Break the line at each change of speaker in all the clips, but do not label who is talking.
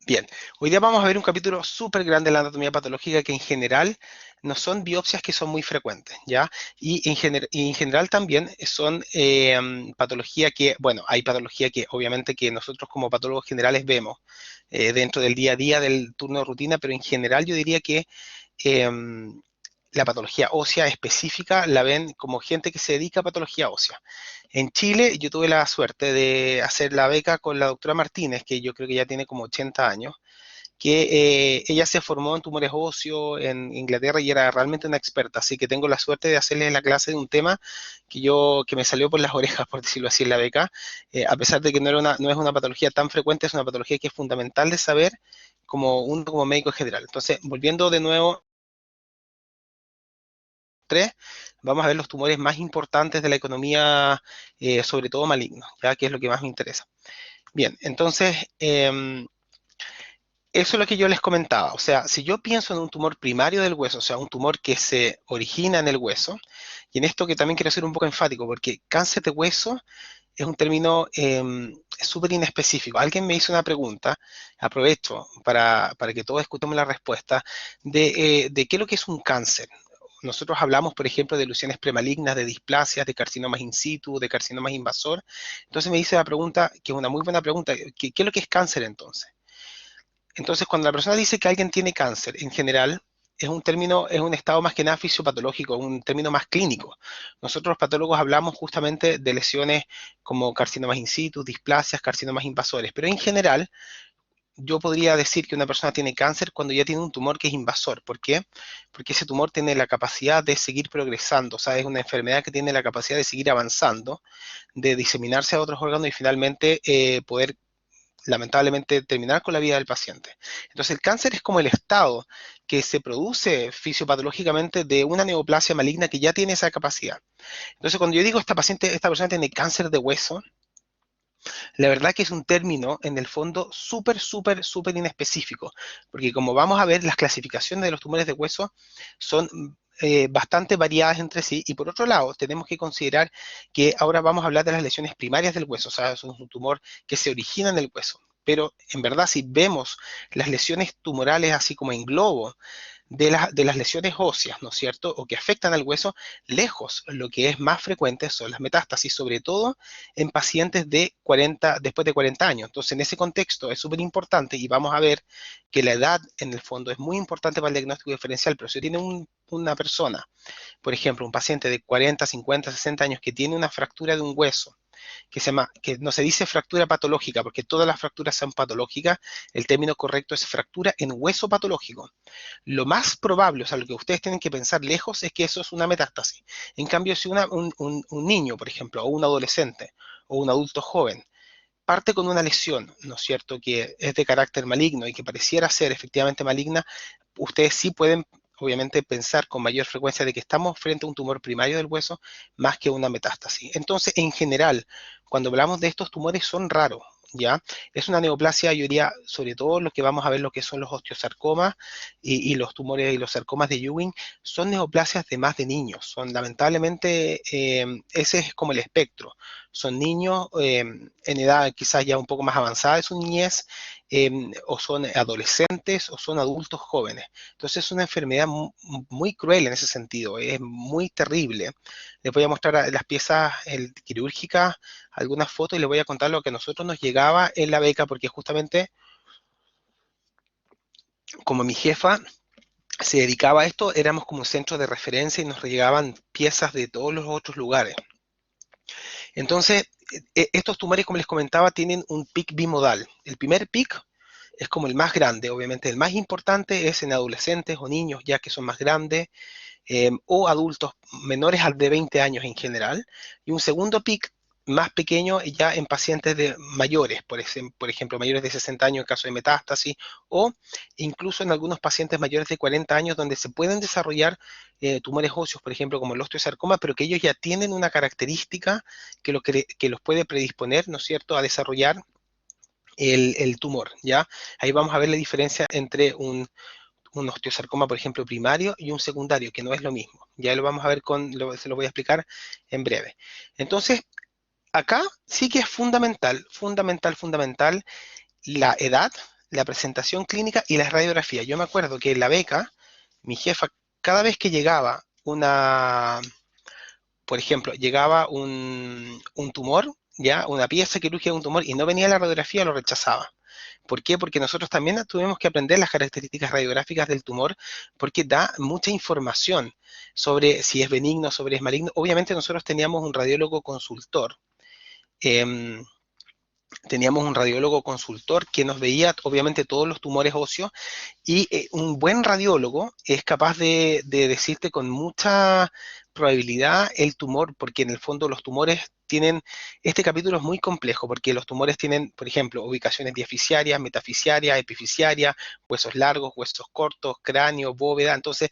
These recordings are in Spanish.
Bien, hoy día vamos a ver un capítulo súper grande de la anatomía patológica que en general no son biopsias que son muy frecuentes, ¿ya? Y en general también son patología que, bueno, hay patología que obviamente que nosotros como patólogos generales vemos dentro del día a día del turno de rutina, pero en general yo diría que la patología ósea específica la ven como gente que se dedica a patología ósea. En Chile yo tuve la suerte de hacer la beca con la doctora Martínez, que yo creo que ya tiene como 80 años, que ella se formó en tumores óseos en Inglaterra y era realmente una experta, así que tengo la suerte de hacerle la clase de un tema que me salió por las orejas, por decirlo así, en la beca, a pesar de que no es una patología tan frecuente, es una patología que es fundamental de saber como uno como médico general. Entonces, volviendo de nuevo, tres, vamos a ver los tumores más importantes de la economía, sobre todo malignos, ya que es lo que más me interesa. Bien, entonces, eso es lo que yo les comentaba. O sea, si yo pienso en un tumor primario del hueso, o sea, un tumor que se origina en el hueso, y en esto que también quiero ser un poco enfático, porque cáncer de hueso es un término súper inespecífico. Alguien me hizo una pregunta, aprovecho para que todos escuchemos la respuesta, de qué es lo que es un cáncer. Nosotros hablamos, por ejemplo, de lesiones premalignas, de displasias, de carcinomas in situ, de carcinomas invasor. Entonces me hice la pregunta, que es una muy buena pregunta, ¿qué es lo que es cáncer entonces? Entonces, cuando la persona dice que alguien tiene cáncer, en general, es un término, es un estado más que nada fisiopatológico, un término más clínico. Nosotros los patólogos hablamos justamente de lesiones como carcinomas in situ, displasias, carcinomas invasores, pero en general yo podría decir que una persona tiene cáncer cuando ya tiene un tumor que es invasor. ¿Por qué? Porque ese tumor tiene la capacidad de seguir progresando, o sea, es una enfermedad que tiene la capacidad de seguir avanzando, de diseminarse a otros órganos y finalmente poder lamentablemente terminar con la vida del paciente. Entonces el cáncer es como el estado que se produce fisiopatológicamente de una neoplasia maligna que ya tiene esa capacidad. Entonces cuando yo digo esta persona tiene cáncer de hueso, la verdad que es un término en el fondo súper inespecífico, porque como vamos a ver, las clasificaciones de los tumores de hueso son bastante variadas entre sí, y por otro lado tenemos que considerar que ahora vamos a hablar de las lesiones primarias del hueso, o sea, es un tumor que se origina en el hueso. Pero en verdad, si vemos las lesiones tumorales así como en globo, de las lesiones óseas, ¿no es cierto? O que afectan al hueso, lejos, lo que es más frecuente son las metástasis, sobre todo en pacientes de 40, después de 40 años. Entonces, en ese contexto es súper importante y vamos a ver que la edad, en el fondo, es muy importante para el diagnóstico diferencial, pero si tiene una persona, por ejemplo, un paciente de 40, 50, 60 años que tiene una fractura de un hueso, que no se dice fractura patológica, porque todas las fracturas son patológicas, el término correcto es fractura en hueso patológico. Lo más probable, o sea, lo que ustedes tienen que pensar lejos es que eso es una metástasis. En cambio, si un niño, por ejemplo, o un adolescente, o un adulto joven, parte con una lesión, ¿no es cierto?, que es de carácter maligno y que pareciera ser efectivamente maligna, ustedes sí pueden, obviamente, pensar con mayor frecuencia de que estamos frente a un tumor primario del hueso más que una metástasis. Entonces, en general, cuando hablamos de estos tumores son raros, ¿ya? Es una neoplasia, yo diría, sobre todo lo que vamos a ver, lo que son los osteosarcomas y los tumores y los sarcomas de Ewing, son neoplasias de más de niños. Son lamentablemente, ese es como el espectro. Son niños en edad quizás ya un poco más avanzada de su niñez, o son adolescentes o son adultos jóvenes. Entonces es una enfermedad muy cruel en ese sentido, es muy terrible. Les voy a mostrar las piezas quirúrgicas, algunas fotos y les voy a contar lo que a nosotros nos llegaba en la beca, porque justamente como mi jefa se dedicaba a esto, éramos como un centro de referencia y nos llegaban piezas de todos los otros lugares. Entonces, estos tumores, como les comentaba, tienen un pic bimodal. El primer pic es como el más grande, obviamente el más importante es en adolescentes o niños ya que son más grandes, o adultos menores de 20 años en general, y un segundo pic más pequeño ya en pacientes mayores, por ejemplo, mayores de 60 años en caso de metástasis, o incluso en algunos pacientes mayores de 40 años donde se pueden desarrollar tumores óseos, por ejemplo, como el osteosarcoma, pero que ellos ya tienen una característica que los puede predisponer, ¿no es cierto?, a desarrollar el tumor, ¿ya? Ahí vamos a ver la diferencia entre un osteosarcoma, por ejemplo, primario y un secundario, que no es lo mismo. Ya lo vamos a ver se lo voy a explicar en breve. Entonces, acá sí que es fundamental la edad la presentación clínica y las radiografías. Yo me acuerdo que en la beca, mi jefa, cada vez que llegaba por ejemplo, llegaba un tumor, ya, una pieza quirúrgica de un tumor y no venía la radiografía, lo rechazaba. ¿Por qué? Porque nosotros también tuvimos que aprender las características radiográficas del tumor, porque da mucha información sobre si es benigno, sobre si es maligno. Obviamente nosotros teníamos un radiólogo consultor, eh, que nos veía obviamente todos los tumores óseos y un buen radiólogo es capaz de decirte con mucha probabilidad el tumor, porque en el fondo los tumores tienen, este capítulo es muy complejo, porque los tumores tienen, por ejemplo, ubicaciones diafisiarias, metafisiarias, epifisiarias, huesos largos, huesos cortos, cráneo, bóveda, entonces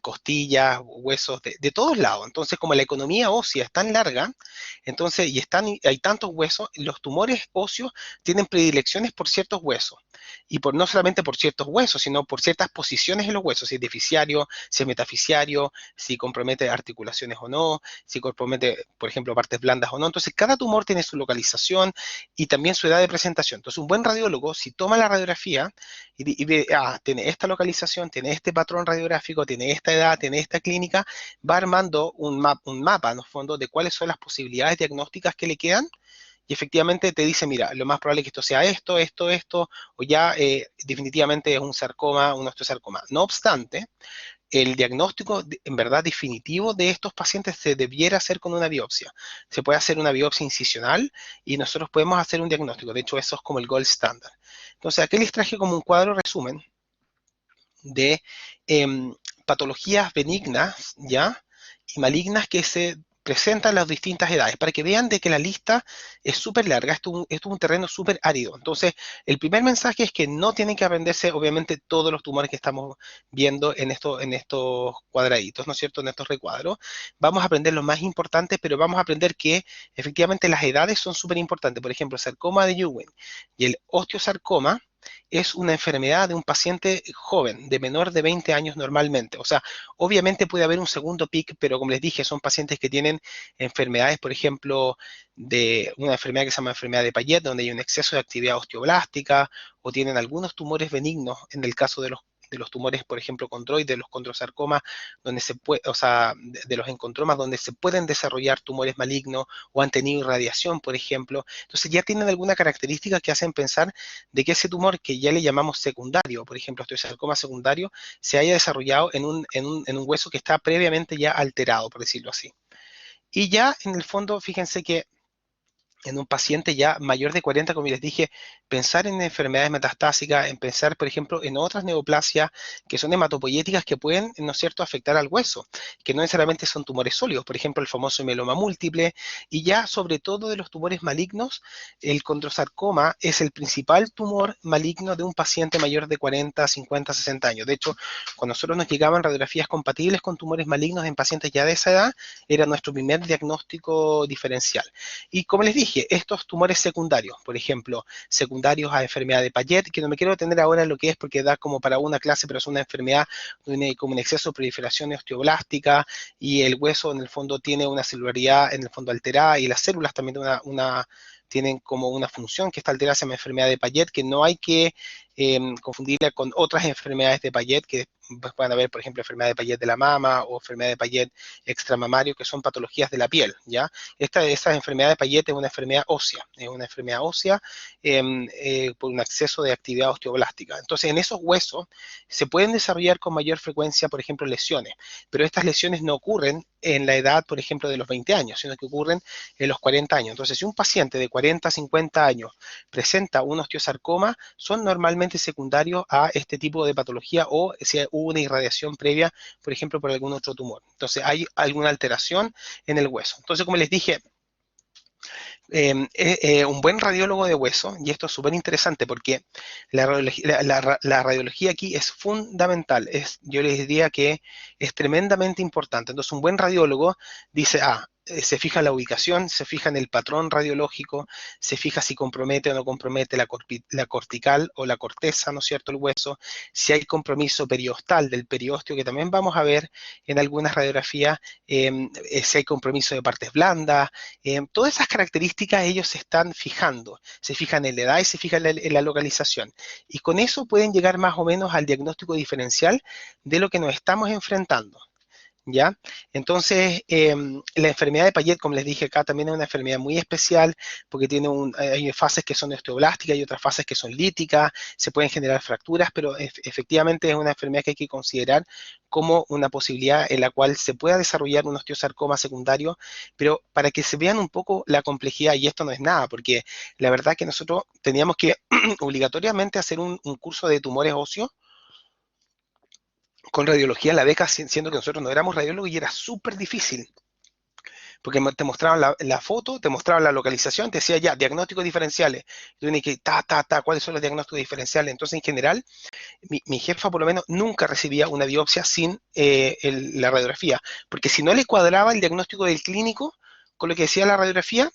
costillas, huesos de todos lados. Entonces, como la economía ósea es tan larga, entonces, hay tantos huesos, los tumores óseos tienen predilecciones por ciertos huesos y por no solamente por ciertos huesos, sino por ciertas posiciones en los huesos, si es deficiario, si es metafisiario, si compromete articulaciones o no, si compromete, por ejemplo, partes blandas o no. Entonces, cada tumor tiene su localización y también su edad de presentación. Entonces, un buen radiólogo, si toma la radiografía y ve, tiene esta localización, tiene este patrón radiográfico, tiene esta edad, tiene esta clínica, va armando un mapa, en el fondo, de cuáles son las posibilidades diagnósticas que le quedan y efectivamente te dice, mira, lo más probable es que esto sea esto, esto, esto, o ya definitivamente es un sarcoma, un osteosarcoma. No obstante, el diagnóstico en verdad definitivo de estos pacientes se debiera hacer con una biopsia. Se puede hacer una biopsia incisional y nosotros podemos hacer un diagnóstico. De hecho, eso es como el gold standard. Entonces, aquí les traje como un cuadro resumen de patologías benignas, ¿ya? Y malignas que se presentan en las distintas edades, para que vean de que la lista es súper larga, esto es un terreno súper árido. Entonces, el primer mensaje es que no tienen que aprenderse, obviamente, todos los tumores que estamos viendo en estos cuadraditos, ¿no es cierto?, en estos recuadros. Vamos a aprender lo más importante, pero vamos a aprender que efectivamente las edades son súper importantes. Por ejemplo, el sarcoma de Ewing y el osteosarcoma es una enfermedad de un paciente joven, de menor de 20 años normalmente. O sea, obviamente puede haber un segundo pic, pero como les dije, son pacientes que tienen enfermedades, por ejemplo, de una enfermedad que se llama enfermedad de Payet, donde hay un exceso de actividad osteoblástica, o tienen algunos tumores benignos, en el caso de los tumores, por ejemplo, condroides, de los condrosarcomas, donde se puede, o sea, de los encontromas, donde se pueden desarrollar tumores malignos o han tenido irradiación, por ejemplo. Entonces ya tienen alguna característica que hacen pensar de que ese tumor que ya le llamamos secundario, por ejemplo, osteosarcoma secundario, se haya desarrollado en un hueso que está previamente ya alterado, por decirlo así. Y ya en el fondo, fíjense que en un paciente ya mayor de 40, como les dije, pensar en enfermedades metastásicas, en pensar, por ejemplo, en otras neoplasias que son hematopoyéticas que pueden, ¿no es cierto?, afectar al hueso, que no necesariamente son tumores sólidos, por ejemplo, el famoso mieloma múltiple, y ya sobre todo de los tumores malignos, el condrosarcoma es el principal tumor maligno de un paciente mayor de 40, 50, 60 años. De hecho, cuando nosotros nos llegaban radiografías compatibles con tumores malignos en pacientes ya de esa edad, era nuestro primer diagnóstico diferencial. Y como les dije, estos tumores secundarios, por ejemplo, secundarios a enfermedad de Payet, que no me quiero detener ahora en lo que es porque da como para una clase, pero es una enfermedad como un exceso de proliferación osteoblástica y el hueso en el fondo tiene una celularidad en el fondo alterada y las células también tienen como una función que está alterada, se llama enfermedad de Payet, que no hay que confundirla con otras enfermedades de Payet que pueden haber, por ejemplo, enfermedad de Payet de la mama o enfermedad de Payet extramamario, que son patologías de la piel, ¿ya? Esa enfermedad de Payet es una enfermedad ósea por un exceso de actividad osteoblástica. Entonces, en esos huesos se pueden desarrollar con mayor frecuencia, por ejemplo, lesiones, pero estas lesiones no ocurren en la edad, por ejemplo, de los 20 años, sino que ocurren en los 40 años. Entonces, si un paciente de 40 a 50 años presenta un osteosarcoma, son normalmente secundarios a este tipo de patología o si hubo una irradiación previa, por ejemplo, por algún otro tumor. Entonces, hay alguna alteración en el hueso. Entonces, como les dije, un buen radiólogo de hueso, y esto es súper interesante porque la radiología aquí es fundamental, yo les diría que es tremendamente importante. Entonces un buen radiólogo dice, se fija la ubicación, se fija en el patrón radiológico, se fija si compromete o no compromete la cortical o la corteza, ¿no es cierto?, el hueso, si hay compromiso periostal del periósteo, que también vamos a ver en algunas radiografías, si hay compromiso de partes blandas, todas esas características ellos se están fijando, se fijan en la edad y se fijan en la localización. Y con eso pueden llegar más o menos al diagnóstico diferencial de lo que nos estamos enfrentando. ¿Ya? Entonces, la enfermedad de Payet, como les dije acá, también es una enfermedad muy especial porque hay fases que son osteoblásticas y otras fases que son líticas, se pueden generar fracturas, pero efectivamente es una enfermedad que hay que considerar como una posibilidad en la cual se pueda desarrollar un osteosarcoma secundario, pero para que se vean un poco la complejidad, y esto no es nada, porque la verdad que nosotros teníamos que obligatoriamente hacer un curso de tumores óseos con radiología en la beca, siendo que nosotros no éramos radiólogos y era súper difícil, porque te mostraban la foto, te mostraban la localización, te decía ya, diagnósticos diferenciales. Tú tienes que, ¿cuáles son los diagnósticos diferenciales? Entonces, en general, mi jefa por lo menos nunca recibía una biopsia sin la radiografía, porque si no le cuadraba el diagnóstico del clínico con lo que decía la radiografía,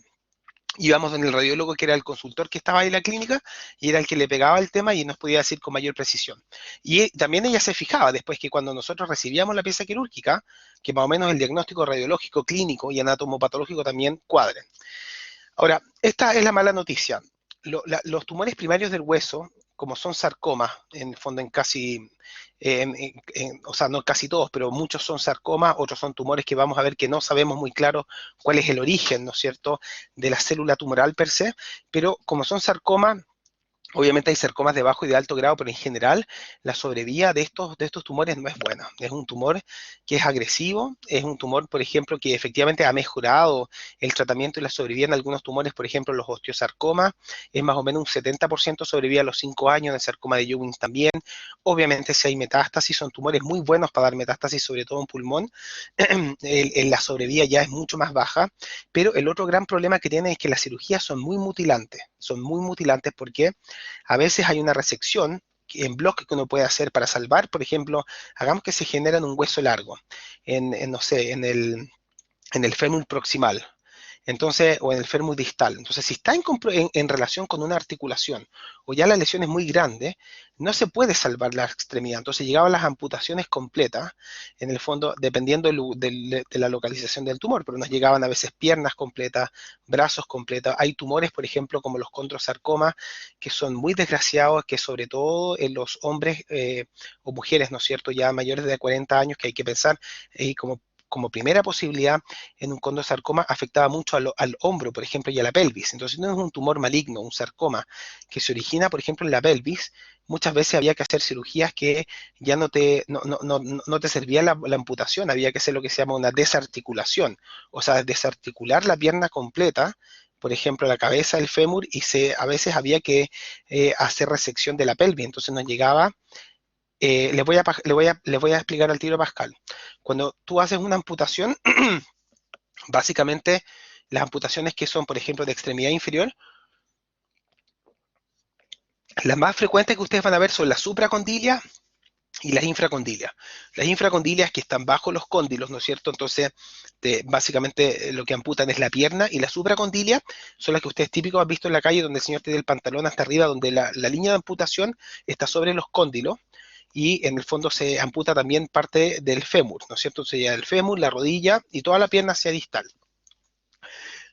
íbamos en el radiólogo que era el consultor que estaba ahí en la clínica y era el que le pegaba el tema y nos podía decir con mayor precisión. Y también ella se fijaba después que cuando nosotros recibíamos la pieza quirúrgica, que más o menos el diagnóstico radiológico, clínico y anatomopatológico también cuadren. Ahora, esta es la mala noticia. Los tumores primarios del hueso, como son sarcomas, en el fondo en casi, o sea, no casi todos, pero muchos son sarcomas, otros son tumores que vamos a ver que no sabemos muy claro cuál es el origen, ¿no es cierto?, de la célula tumoral per se, pero como son sarcomas, obviamente hay sarcomas de bajo y de alto grado, pero en general la sobrevida de estos tumores no es buena. Es un tumor que es agresivo, es un tumor, por ejemplo, que efectivamente ha mejorado el tratamiento y la sobrevida en algunos tumores, por ejemplo, los osteosarcomas, es más o menos un 70% sobrevida a los 5 años, en el sarcoma de Ewing también. Obviamente si hay metástasis, son tumores muy buenos para dar metástasis, sobre todo en pulmón, la sobrevida ya es mucho más baja, pero el otro gran problema que tiene es que las cirugías son muy mutilantes porque a veces hay una resección en bloque que uno puede hacer para salvar, por ejemplo, hagamos que se genera en un hueso largo, no sé, en el fémur proximal, entonces, o en el fémur distal. Entonces, si está en relación con una articulación o ya la lesión es muy grande, no se puede salvar la extremidad. Entonces, llegaban las amputaciones completas, en el fondo, dependiendo de la localización del tumor, pero nos llegaban a veces piernas completas, brazos completos. Hay tumores, por ejemplo, como los condrosarcomas, que son muy desgraciados, que sobre todo en los hombres o mujeres, ¿no es cierto?, ya mayores de 40 años, que hay que pensar, como primera posibilidad, en un condrosarcoma afectaba mucho al hombro, por ejemplo, y a la pelvis. Entonces, no es un tumor maligno, un sarcoma que se origina, por ejemplo, en la pelvis, muchas veces había que hacer cirugías que ya no te servía la amputación, había que hacer lo que se llama una desarticulación, o sea, desarticular la pierna completa, por ejemplo, la cabeza, el fémur, y a veces había que hacer resección de la pelvis, entonces nos llegaba. Les voy a explicar al tiro, Pascal. Cuando tú haces una amputación, básicamente las amputaciones que son, por ejemplo, de extremidad inferior, las más frecuentes que ustedes van a ver son las supracondilias y las infracondilias. Las infracondilias que están bajo los cóndilos, ¿no es cierto? Entonces, básicamente lo que amputan es la pierna, y las supracondilias son las que ustedes típicos han visto en la calle, donde el señor tiene el pantalón hasta arriba, donde la línea de amputación está sobre los cóndilos, y en el fondo se amputa también parte del fémur, ¿no es cierto? Sería el fémur, la rodilla y toda la pierna hacia distal.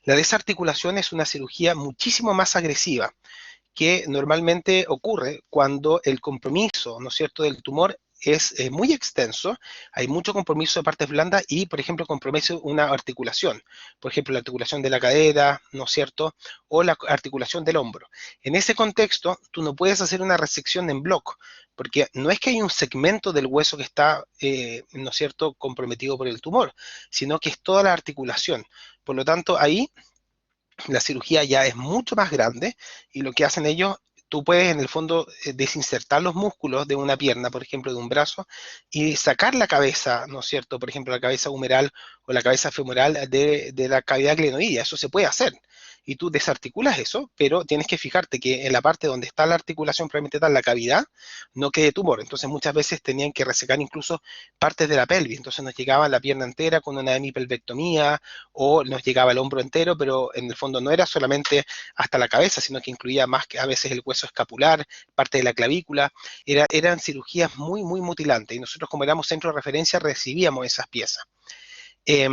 La desarticulación es una cirugía muchísimo más agresiva, que normalmente ocurre cuando el compromiso, ¿no es cierto?, del tumor es muy extenso, hay mucho compromiso de partes blandas y, por ejemplo, compromiso una articulación, por ejemplo, la articulación de la cadera, ¿no es cierto?, o la articulación del hombro. En ese contexto, tú no puedes hacer una resección en bloque, porque no es que hay un segmento del hueso que está, ¿no es cierto?, comprometido por el tumor, sino que es toda la articulación. Por lo tanto, ahí la cirugía ya es mucho más grande, y lo que hacen ellos, tú puedes en el fondo desinsertar los músculos de una pierna, por ejemplo, de un brazo, y sacar la cabeza, ¿no es cierto? Por ejemplo, la cabeza humeral o la cabeza femoral de la cavidad glenoidea. Eso se puede hacer. y tú desarticulas eso, pero tienes que fijarte que en la parte donde está la articulación propiamente tal, la cavidad, no quede tumor. Entonces muchas veces tenían que resecar incluso partes de la pelvis. Entonces nos llegaba la pierna entera con una hemipelvectomía o nos llegaba el hombro entero, pero en el fondo no era solamente hasta la cabeza, sino que incluía más que a veces el hueso escapular, parte de la clavícula. Eran cirugías muy, muy mutilantes y nosotros como éramos centro de referencia recibíamos esas piezas. Eh,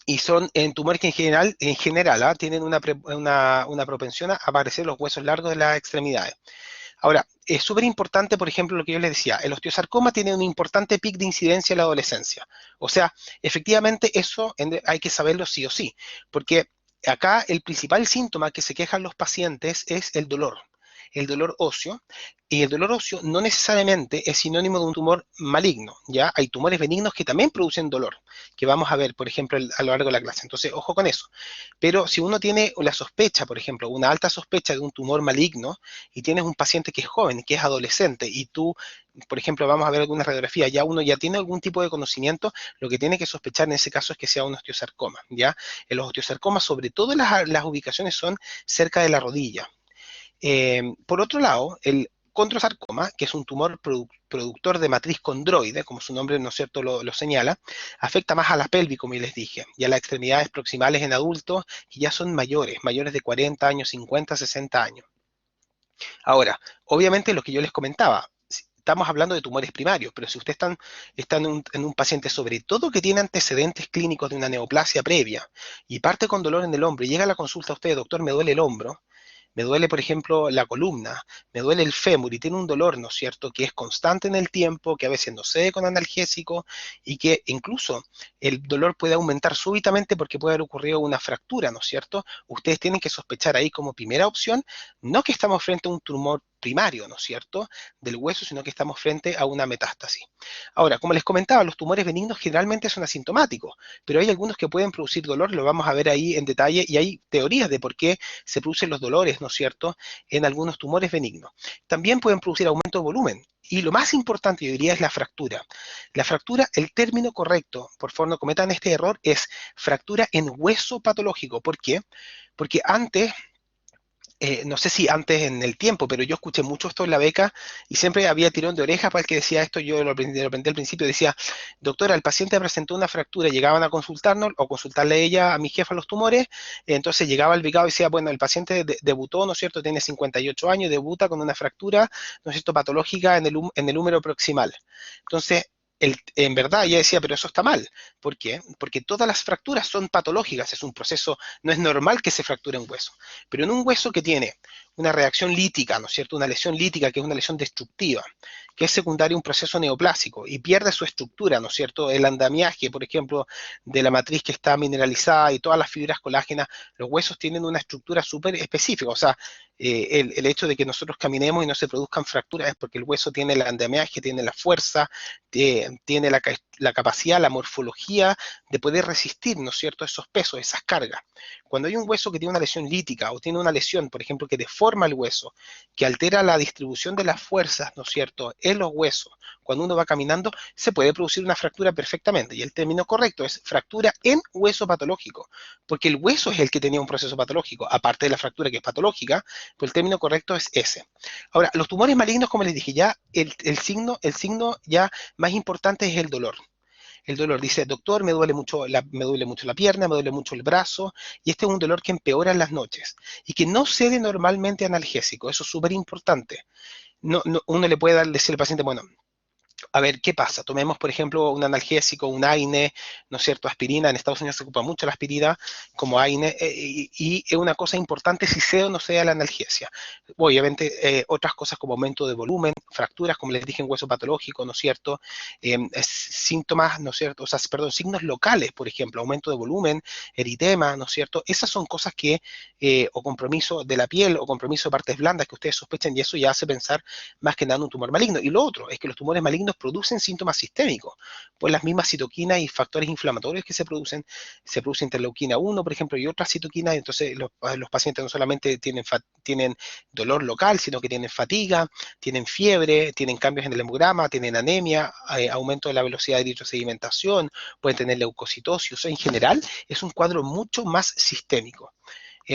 y son en tumores que en general tienen una propensión a aparecer los huesos largos de las extremidades. Ahora, es súper importante, por ejemplo, lo que yo les decía, el osteosarcoma tiene un importante pic de incidencia en la adolescencia. O sea, efectivamente eso hay que saberlo sí o sí, porque acá el principal síntoma que se quejan los pacientes es el dolor óseo, y el dolor óseo no necesariamente es sinónimo de un tumor maligno, ¿ya? Hay tumores benignos que también producen dolor, que vamos a ver, por ejemplo, a lo largo de la clase. Entonces, ojo con eso. Pero si uno tiene la sospecha, por ejemplo, una alta sospecha de un tumor maligno, y tienes un paciente que es joven, que es adolescente, y tú, por ejemplo, vamos a ver alguna radiografía, ya uno ya tiene algún tipo de conocimiento, lo que tiene que sospechar en ese caso es que sea un osteosarcoma, ¿ya? En los osteosarcomas, sobre todo las ubicaciones son cerca de la rodilla. Por otro lado, el condrosarcoma, que es un tumor productor de matriz condroide, como su nombre, ¿no es cierto?, lo señala, afecta más a la pelvis, como ya les dije, y a las extremidades proximales en adultos que ya son mayores de 40 años, 50, 60 años. Ahora, obviamente lo que yo les comentaba, estamos hablando de tumores primarios, pero si usted está en un paciente, sobre todo que tiene antecedentes clínicos de una neoplasia previa y parte con dolor en el hombro y llega a la consulta a usted, doctor, me duele el hombro, me duele, por ejemplo, la columna, me duele el fémur y tiene un dolor, ¿no es cierto?, que es constante en el tiempo, que a veces no cede con analgésico y que incluso el dolor puede aumentar súbitamente porque puede haber ocurrido una fractura, ¿no es cierto? Ustedes tienen que sospechar ahí como primera opción, no que estamos frente a un tumor primario, ¿no es cierto?, del hueso, sino que estamos frente a una metástasis. Ahora, como les comentaba, los tumores benignos generalmente son asintomáticos, pero hay algunos que pueden producir dolor, lo vamos a ver ahí en detalle, y hay teorías de por qué se producen los dolores, ¿no es cierto?, en algunos tumores benignos. También pueden producir aumento de volumen. Y lo más importante, yo diría, es la fractura. La fractura, el término correcto, por favor no cometan este error, es fractura en hueso patológico. ¿Por qué? Porque antes, no sé si antes en el tiempo, pero yo escuché mucho esto en la beca y siempre había tirón de orejas para el que decía esto. Yo lo aprendí al principio, decía, doctora, el paciente presentó una fractura, llegaban a consultarnos o consultarle a ella, a mi jefa, los tumores, entonces llegaba el becado y decía, bueno, el paciente debutó, ¿no es cierto?, tiene 58 años, debuta con una fractura, ¿no es cierto?, patológica en el húmero proximal. Entonces, en verdad, ella decía, pero eso está mal. ¿Por qué? Porque todas las fracturas son patológicas, es un proceso, no es normal que se fracture un hueso. Pero en un hueso que tiene una reacción lítica, ¿no es cierto?, una lesión lítica, que es una lesión destructiva, que es secundaria a un proceso neoplásico y pierde su estructura, ¿no es cierto?, el andamiaje, por ejemplo, de la matriz que está mineralizada y todas las fibras colágenas, los huesos tienen una estructura súper específica. O sea, el hecho de que nosotros caminemos y no se produzcan fracturas es porque el hueso tiene el andamiaje, tiene la fuerza, tiene la capacidad, la morfología de poder resistir, ¿no es cierto?, esos pesos, esas cargas. Cuando hay un hueso que tiene una lesión lítica o tiene una lesión, por ejemplo, que deforma el hueso, que altera la distribución de las fuerzas, ¿no es cierto?, en los huesos, cuando uno va caminando, se puede producir una fractura perfectamente. Y el término correcto es fractura en hueso patológico, porque el hueso es el que tenía un proceso patológico, aparte de la fractura que es patológica, pues el término correcto es ese. Ahora, los tumores malignos, como les dije, ya el signo ya más importante es el dolor. El dolor dice, doctor, me duele mucho la pierna, me duele mucho el brazo, y este es un dolor que empeora en las noches y que no cede normalmente a analgésico. Eso es súper importante. Uno le puede decir al paciente, bueno, a ver, ¿qué pasa? Tomemos, por ejemplo, un analgésico, un AINE, ¿no es cierto?, aspirina. En Estados Unidos se ocupa mucho la aspirina como AINE, y es una cosa importante si sea o no sea la analgesia. Obviamente, otras cosas como aumento de volumen, fracturas, como les dije, en hueso patológico, ¿no es cierto?, síntomas, ¿no es cierto?, o sea, perdón, signos locales, por ejemplo, aumento de volumen, eritema, ¿no es cierto?, esas son cosas que, o compromiso de la piel, o compromiso de partes blandas que ustedes sospechan, y eso ya hace pensar más que nada en un tumor maligno. Y lo otro es que los tumores malignos producen síntomas sistémicos, pues las mismas citoquinas y factores inflamatorios que se produce interleuquina 1, por ejemplo, y otras citoquinas. Entonces los pacientes no solamente tienen dolor local, sino que tienen fatiga, tienen fiebre, tienen cambios en el hemograma, tienen anemia, aumento de la velocidad de eritrosedimentación, pueden tener leucocitosis. O sea, en general es un cuadro mucho más sistémico.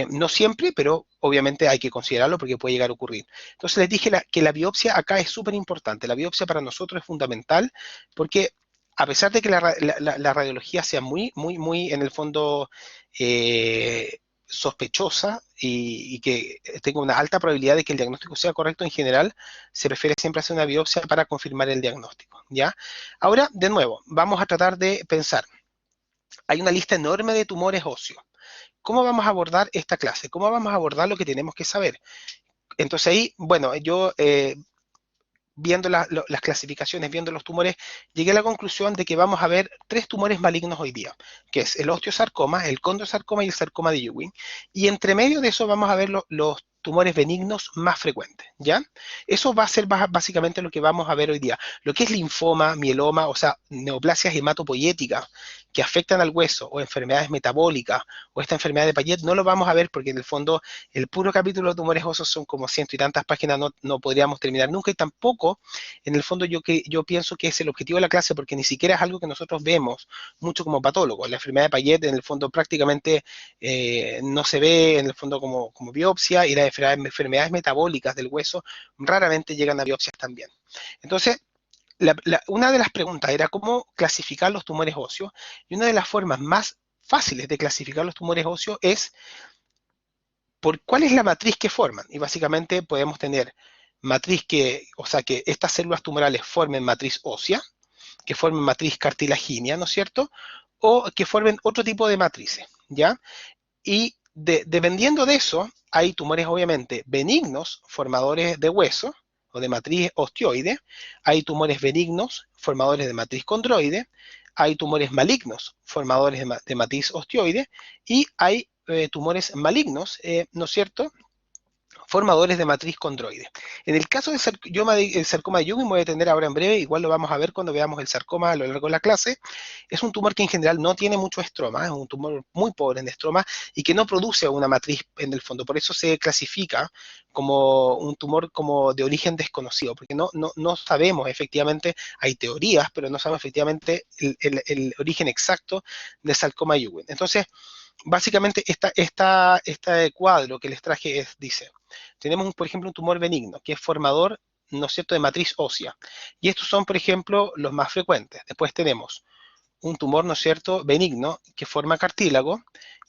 No siempre, pero obviamente hay que considerarlo porque puede llegar a ocurrir. Entonces les dije que la biopsia acá es súper importante. La biopsia para nosotros es fundamental porque a pesar de que la radiología sea muy en el fondo sospechosa y que tenga una alta probabilidad de que el diagnóstico sea correcto, en general se prefiere siempre hacer una biopsia para confirmar el diagnóstico, ¿ya? Ahora, de nuevo, vamos a tratar de pensar. Hay una lista enorme de tumores óseos. ¿Cómo vamos a abordar esta clase? ¿Cómo vamos a abordar lo que tenemos que saber? Entonces ahí, bueno, yo viendo las clasificaciones, viendo los tumores, llegué a la conclusión de que vamos a ver 3 tumores malignos hoy día, que es el osteosarcoma, el condrosarcoma y el sarcoma de Ewing. Y entre medio de eso vamos a ver los tumores benignos más frecuentes, ¿ya? Eso va a ser básicamente lo que vamos a ver hoy día. Lo que es linfoma, mieloma, o sea, neoplasias hematopoyéticas que afectan al hueso, o enfermedades metabólicas, o esta enfermedad de Payet, no lo vamos a ver porque en el fondo el puro capítulo de tumores óseos son como ciento y tantas páginas, no podríamos terminar nunca, y tampoco, en el fondo, yo pienso que es el objetivo de la clase, porque ni siquiera es algo que nosotros vemos mucho como patólogos. La enfermedad de Payet, en el fondo, prácticamente no se ve, en el fondo, como biopsia, y las enfermedades metabólicas del hueso raramente llegan a biopsias también. Entonces, una de las preguntas era cómo clasificar los tumores óseos, y una de las formas más fáciles de clasificar los tumores óseos es por cuál es la matriz que forman. Y básicamente podemos tener matriz o sea, que estas células tumorales formen matriz ósea, que formen matriz cartilagínea, ¿no es cierto? O que formen otro tipo de matrices, ¿ya? Y dependiendo de eso, hay tumores obviamente benignos, formadores de hueso o de matriz osteoide, hay tumores benignos, formadores de matriz condroide, hay tumores malignos, formadores de matriz osteoide, y hay tumores malignos, ¿no es cierto?, formadores de matriz condroide. En el caso del sarcoma de Ewing, me voy a detener ahora en breve, igual lo vamos a ver cuando veamos el sarcoma a lo largo de la clase. Es un tumor que en general no tiene mucho estroma, es un tumor muy pobre en estroma y que no produce una matriz en el fondo. Por eso se clasifica como un tumor como de origen desconocido, porque no sabemos efectivamente, hay teorías, pero no sabemos efectivamente el origen exacto del sarcoma de Ewing. Entonces, básicamente, este cuadro que les traje dice, tenemos, por ejemplo, un tumor benigno, que es formador, ¿no es cierto?, de matriz ósea. Y estos son, por ejemplo, los más frecuentes. Después tenemos un tumor, ¿no es cierto?, benigno, que forma cartílago,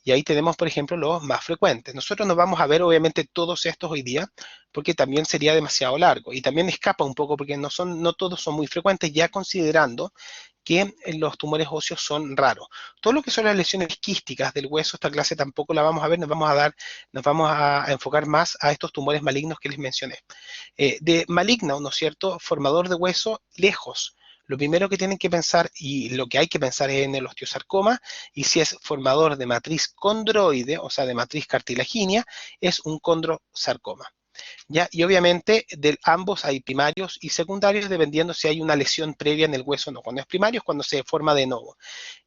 y ahí tenemos, por ejemplo, los más frecuentes. Nosotros no vamos a ver, obviamente, todos estos hoy día, porque también sería demasiado largo, y también escapa un poco, porque no todos son muy frecuentes, ya considerando que los tumores óseos son raros. Todo lo que son las lesiones quísticas del hueso, esta clase tampoco la vamos a ver, nos vamos a enfocar más a estos tumores malignos que les mencioné. De maligno, ¿no es cierto?, formador de hueso lejos. Lo primero que tienen que pensar y lo que hay que pensar es en el osteosarcoma, y si es formador de matriz condroide, o sea, de matriz cartilagínea, es un condrosarcoma. ¿Ya? Y obviamente de ambos hay primarios y secundarios dependiendo si hay una lesión previa en el hueso o no. Cuando es primario es cuando se forma de nuevo.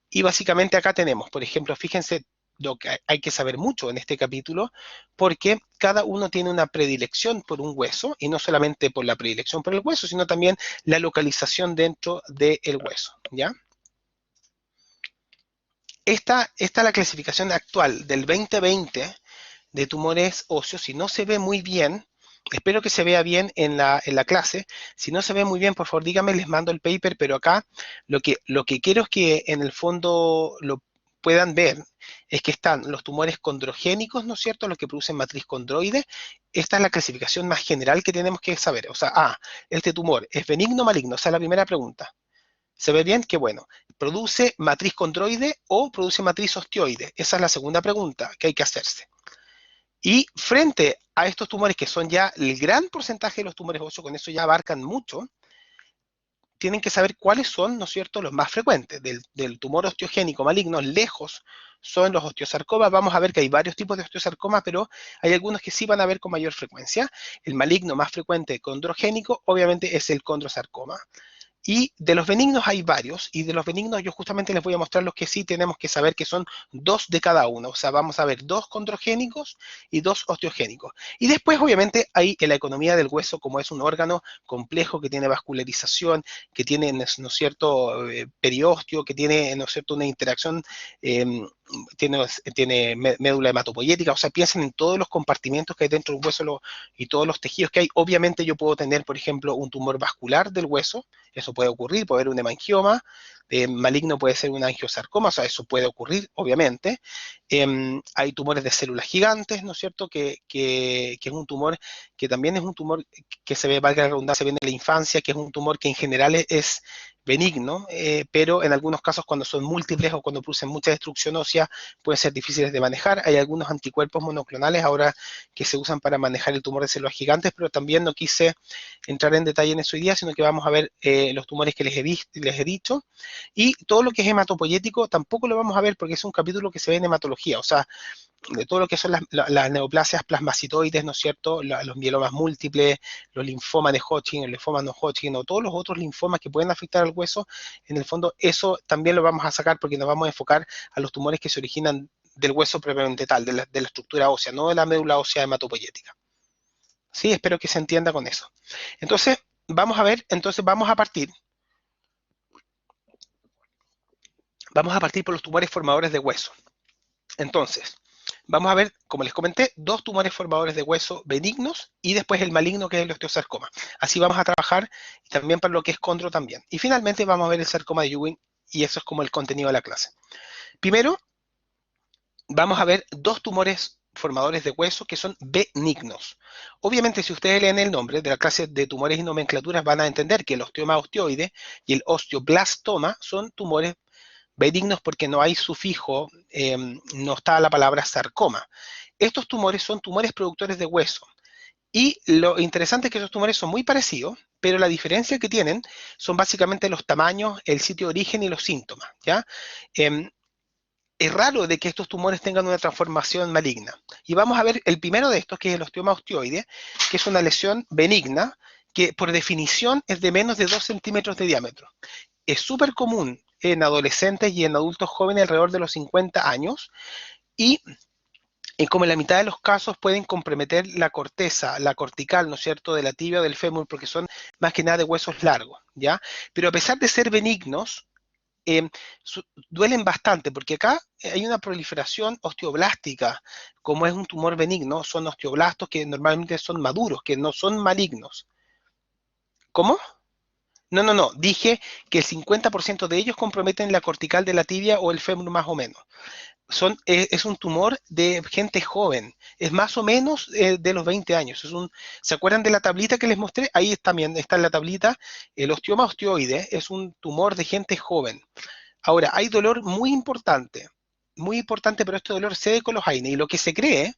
Y básicamente acá tenemos, por ejemplo, fíjense lo que hay que saber mucho en este capítulo, porque cada uno tiene una predilección por un hueso, y no solamente por la predilección por el hueso, sino también la localización dentro del hueso, ¿ya? Esta es la clasificación actual del 2020 de tumores óseos. Si no se ve muy bien, espero que se vea bien en la clase. Si no se ve muy bien, por favor díganme, les mando el paper, pero acá lo que quiero es que en el fondo lo puedan ver, es que están los tumores condrogénicos, ¿no es cierto?, los que producen matriz condroide. Esta es la clasificación más general que tenemos que saber. O sea, este tumor es benigno o maligno, esa es la primera pregunta. ¿Se ve bien? Qué bueno. ¿Produce matriz condroide o produce matriz osteoide? Esa es la segunda pregunta que hay que hacerse. Y frente a estos tumores, que son ya el gran porcentaje de los tumores óseos, con eso ya abarcan mucho, tienen que saber cuáles son, ¿no es cierto?, los más frecuentes. Del tumor osteogénico maligno, lejos son los osteosarcomas. Vamos a ver que hay varios tipos de osteosarcomas, pero hay algunos que sí van a ver con mayor frecuencia. El maligno más frecuente condrogénico, obviamente, es el condrosarcoma. Y de los benignos hay varios, y de los benignos yo justamente les voy a mostrar los que sí tenemos que saber que son 2 de cada uno. O sea, vamos a ver 2 condrogénicos y 2 osteogénicos. Y después, obviamente, hay en la economía del hueso, como es un órgano complejo que tiene vascularización, que tiene, ¿no es cierto?, periósteo, que tiene, ¿no es cierto?, una interacción, eh, tiene médula hematopoyética. O sea, piensen en todos los compartimentos que hay dentro del hueso y todos los tejidos que hay. Obviamente yo puedo tener, por ejemplo, un tumor vascular del hueso, eso puede ocurrir, puede haber un hemangioma, maligno puede ser un angiosarcoma, o sea, eso puede ocurrir, obviamente. Hay tumores de células gigantes, ¿no es cierto?, que es un tumor que también es un tumor que se ve, valga la redundancia, viene en la infancia, que es un tumor que en general es benigno, pero en algunos casos cuando son múltiples o cuando producen mucha destrucción ósea pueden ser difíciles de manejar. Hay algunos anticuerpos monoclonales ahora que se usan para manejar el tumor de células gigantes, pero también no quise entrar en detalle en eso hoy día, sino que vamos a ver los tumores que les he dicho, y todo lo que es hematopoyético tampoco lo vamos a ver porque es un capítulo que se ve en hematología. O sea, de todo lo que son las neoplasias plasmacitoides, ¿no es cierto?, los mielomas múltiples, los linfomas de Hodgkin, el linfoma no Hodgkin, o todos los otros linfomas que pueden afectar al hueso, en el fondo eso también lo vamos a sacar porque nos vamos a enfocar a los tumores que se originan del hueso propiamente tal, de la estructura ósea, no de la médula ósea hematopoyética. Sí, espero que se entienda con eso. Entonces, vamos a ver, entonces vamos a partir por los tumores formadores de hueso. Entonces, vamos a ver, como les comenté, 2 tumores formadores de hueso benignos y después el maligno, que es el osteosarcoma. Así vamos a trabajar también para lo que es condro también. Y finalmente vamos a ver el sarcoma de Ewing, y eso es como el contenido de la clase. Primero, vamos a ver 2 tumores formadores de hueso que son benignos. Obviamente, si ustedes leen el nombre de la clase de tumores y nomenclaturas, van a entender que el osteoma osteoide y el osteoblastoma son tumores benignos porque no hay sufijo, no está la palabra sarcoma. Estos tumores son tumores productores de hueso. Y lo interesante es que esos tumores son muy parecidos, pero la diferencia que tienen son básicamente los tamaños, el sitio de origen y los síntomas, ¿ya? Es raro de que estos tumores tengan una transformación maligna. Y vamos a ver el primero de estos, que es el osteoma osteoide, que es una lesión benigna, que por definición es de menos de 2 centímetros de diámetro. Es súper común en adolescentes y en adultos jóvenes alrededor de los 50 años, y como en la mitad de los casos pueden comprometer la corteza, la cortical, ¿no es cierto?, de la tibia o del fémur, porque son más que nada de huesos largos, ¿ya? Pero a pesar de ser benignos, eh, duelen bastante, porque acá hay una proliferación osteoblástica. Como es un tumor benigno, son osteoblastos que normalmente son maduros, que no son malignos. ¿Cómo? No, no, no. Dije que el 50% de ellos comprometen la cortical de la tibia o el fémur más o menos. Es un tumor de gente joven, es más o menos de los 20 años. ¿Se acuerdan de la tablita que les mostré? Ahí también está en la tablita. El osteoma osteoide es un tumor de gente joven. Ahora, hay dolor muy importante, pero este dolor cede con los AINE. Y lo que se cree